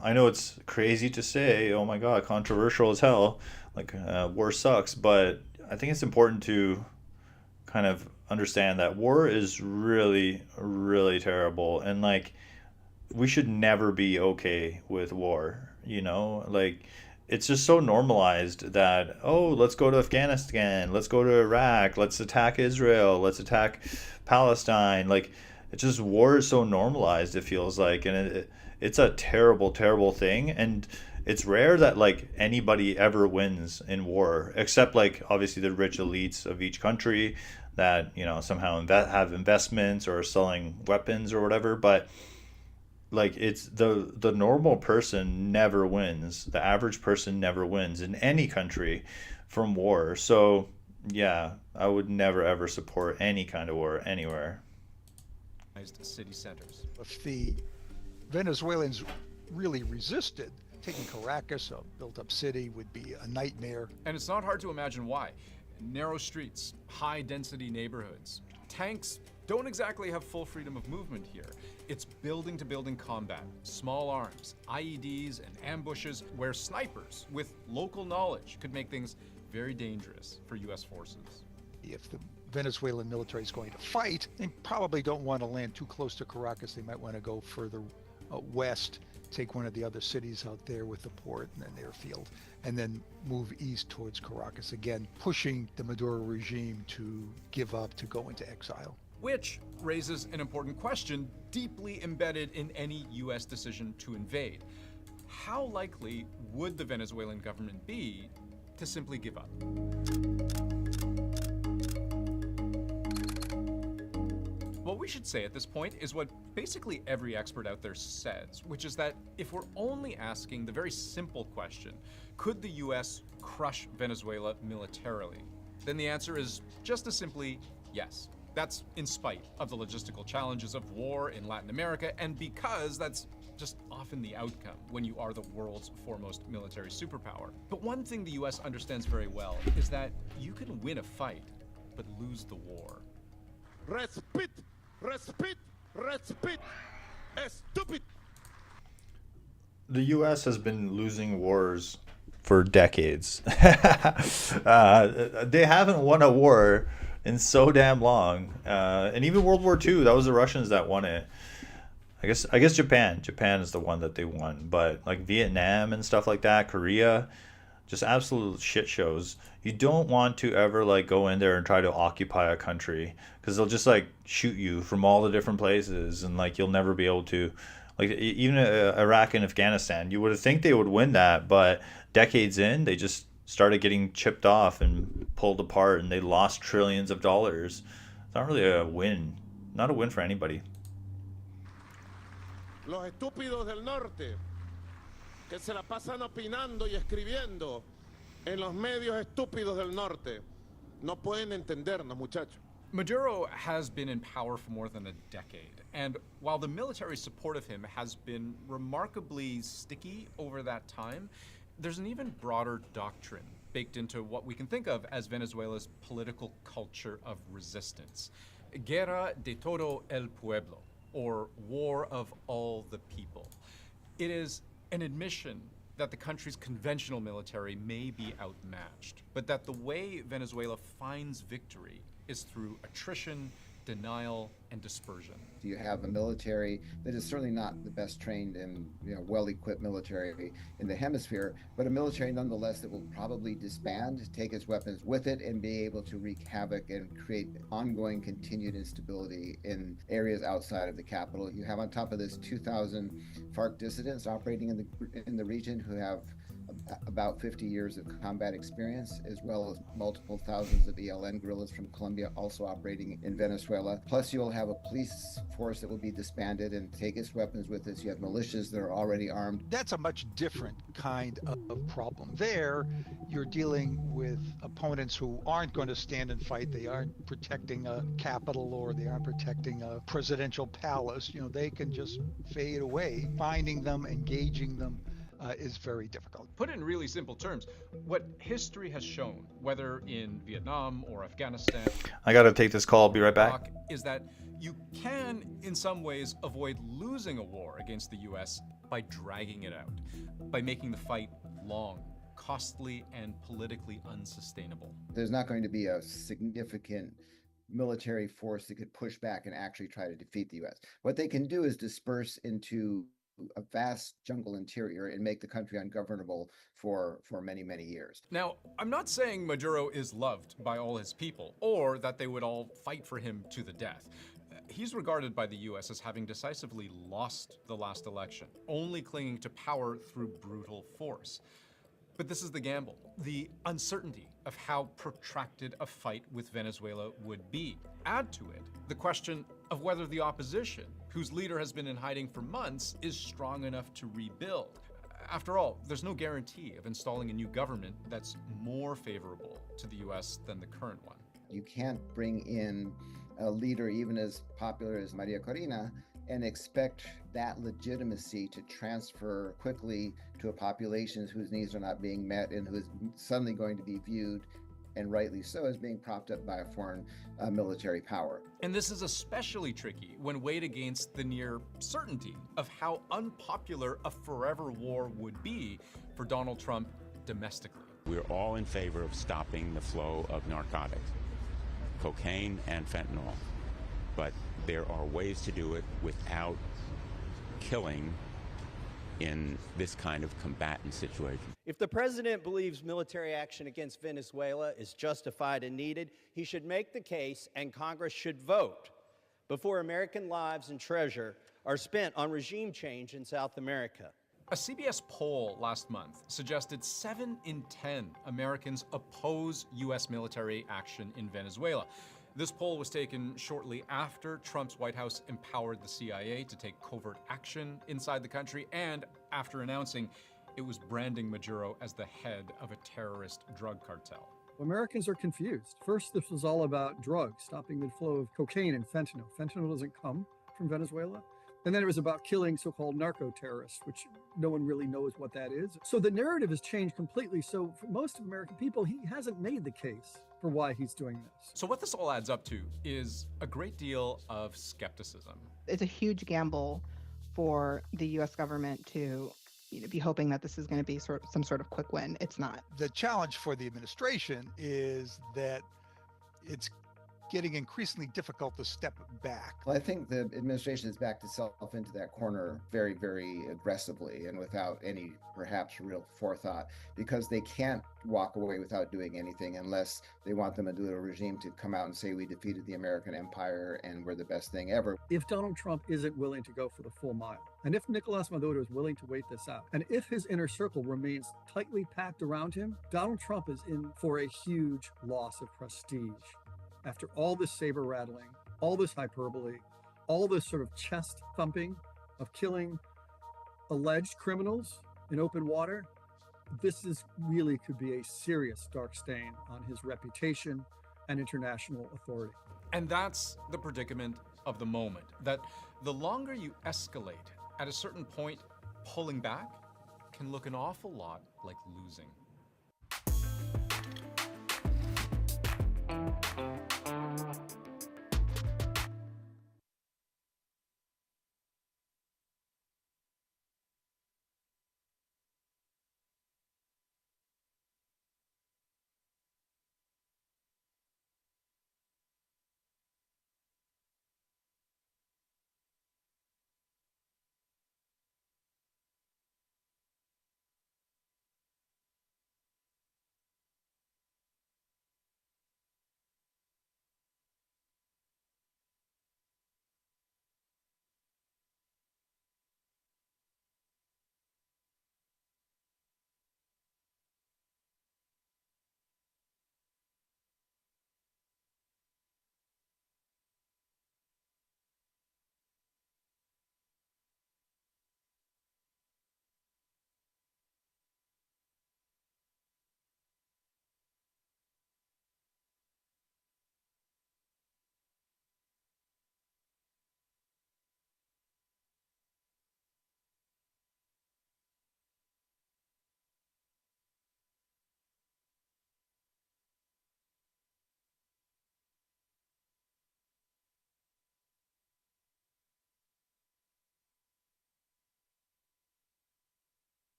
I know it's crazy to say, oh my god, controversial as hell, like war sucks, but I think it's important to kind of understand that war is really, really terrible, and like we should never be okay with war, you know? Like it's just so normalized that, oh, let's go to Afghanistan, let's go to Iraq, let's attack Israel, let's attack Palestine. Like it's just, war is so normalized, it feels like, and it's a terrible, terrible thing. And it's rare that like anybody ever wins in war, except like obviously the rich elites of each country that, you know, somehow have investments or are selling weapons or whatever. But like it's the normal person never wins. The average person never wins in any country from war. So yeah, I would never ever support any kind of war anywhere. City centers. If the Venezuelans really resisted, taking Caracas, a built-up city, would be a nightmare. And it's not hard to imagine why. Narrow streets, high-density neighborhoods. Tanks don't exactly have full freedom of movement here. It's building-to-building combat, small arms, IEDs, and ambushes where snipers with local knowledge could make things very dangerous for U.S. forces. If the Venezuelan military is going to fight, they probably don't want to land too close to Caracas. They might want to go further west, take one of the other cities out there with the port and an airfield, and then move east towards Caracas, again pushing the Maduro regime to give up, to go into exile. Which raises an important question deeply embedded in any U.S. decision to invade. How likely would the Venezuelan government be to simply give up? What we should say at this point is what basically every expert out there says, which is that if we're only asking the very simple question, could the US crush Venezuela militarily, then the answer is just as simply yes. That's in spite of the logistical challenges of war in Latin America, and because that's just often the outcome when you are the world's foremost military superpower. But one thing the US understands very well is that you can win a fight, but lose the war. Respect, respect, respect, stupid. The U.S. has been losing wars for decades. They haven't won a war in so damn long. And even World War II, that was the Russians that won it. I guess Japan is the one that they won. But like Vietnam and stuff like that, Korea, just absolute shit shows. You don't want to ever like go in there and try to occupy a country, because they'll just like shoot you from all the different places, and like you'll never be able to, like even Iraq and Afghanistan, you would think they would win that, but decades in they just started getting chipped off and pulled apart, and they lost trillions of dollars. It's not really a win, not a win for anybody. Los estúpidos del norte que se la pasan opinando y escribiendo en los medios estúpidos del norte. No pueden entendernos, muchachos. Maduro has been in power for more than a decade, and while the military support of him has been remarkably sticky over that time, there's an even broader doctrine baked into what we can think of as Venezuela's political culture of resistance. Guerra de todo el pueblo, or war of all the people. It is an admission that the country's conventional military may be outmatched, but that the way Venezuela finds victory is through attrition, denial, and dispersion. You have a military that is certainly not the best trained and well-equipped military in the hemisphere, but a military nonetheless that will probably disband, take its weapons with it, and be able to wreak havoc and create ongoing continued instability in areas outside of the capital. You have on top of this 2,000 FARC dissidents operating in the region who have about 50 years of combat experience, as well as multiple thousands of ELN guerrillas from Colombia also operating in Venezuela. Plus, you'll have a police force that will be disbanded and take its weapons with it. You have militias that are already armed. That's a much different kind of problem. There, you're dealing with opponents who aren't going to stand and fight. They aren't protecting a capital or they aren't protecting a presidential palace. They can just fade away. Finding them, engaging them, is very difficult. Put in really simple terms, what history has shown, whether in Vietnam or Afghanistan, I gotta take this call. I'll be right back. Is that you can, in some ways, avoid losing a war against the US by dragging it out, by making the fight long, costly, and politically unsustainable. There's not going to be a significant military force that could push back and actually try to defeat the US. What they can do is disperse into a vast jungle interior and make the country ungovernable for many, many years. Now, I'm not saying Maduro is loved by all his people, or that they would all fight for him to the death. He's regarded by the US as having decisively lost the last election, only clinging to power through brutal force. But this is the gamble, the uncertainty of how protracted a fight with Venezuela would be. Add to it the question of whether the opposition, whose leader has been in hiding for months, is strong enough to rebuild. After all, there's no guarantee of installing a new government that's more favorable to the US than the current one. You can't bring in a leader even as popular as Maria Corina and expect that legitimacy to transfer quickly to a population whose needs are not being met and who is suddenly going to be viewed, and rightly so, as being propped up by a foreign military power. And this is especially tricky when weighed against the near certainty of how unpopular a forever war would be for Donald Trump domestically. We're all in favor of stopping the flow of narcotics, cocaine and fentanyl, but there are ways to do it without killing in this kind of combatant situation. If the president believes military action against Venezuela is justified and needed, he should make the case and Congress should vote before American lives and treasure are spent on regime change in South America. A CBS poll last month suggested 7 in 10 Americans oppose U.S. military action in Venezuela. This poll was taken shortly after Trump's White House empowered the CIA to take covert action inside the country and after announcing it was branding Maduro as the head of a terrorist drug cartel. Americans are confused. First, this was all about drugs, stopping the flow of cocaine and fentanyl. Fentanyl doesn't come from Venezuela. And then it was about killing so-called narco-terrorists, which no one really knows what that is. So the narrative has changed completely. So for most of American people, he hasn't made the case for why he's doing this. So what this all adds up to is a great deal of skepticism. It's a huge gamble for the U.S. government to be hoping that this is going to be some sort of quick win. It's not. The challenge for the administration is that it's getting increasingly difficult to step back. Well, I think the administration has backed itself into that corner very, very aggressively and without any, perhaps, real forethought, because they can't walk away without doing anything unless they want the Maduro regime to come out and say, we defeated the American empire and we're the best thing ever. If Donald Trump isn't willing to go for the full mile, and if Nicolas Maduro is willing to wait this out, and if his inner circle remains tightly packed around him, Donald Trump is in for a huge loss of prestige. After all this saber rattling, all this hyperbole, all this sort of chest thumping of killing alleged criminals in open water, this is really could be a serious dark stain on his reputation and international authority. And that's the predicament of the moment, that the longer you escalate, at a certain point, pulling back can look an awful lot like losing.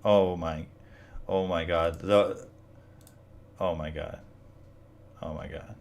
Oh my, oh my God. Oh my God. Oh my God.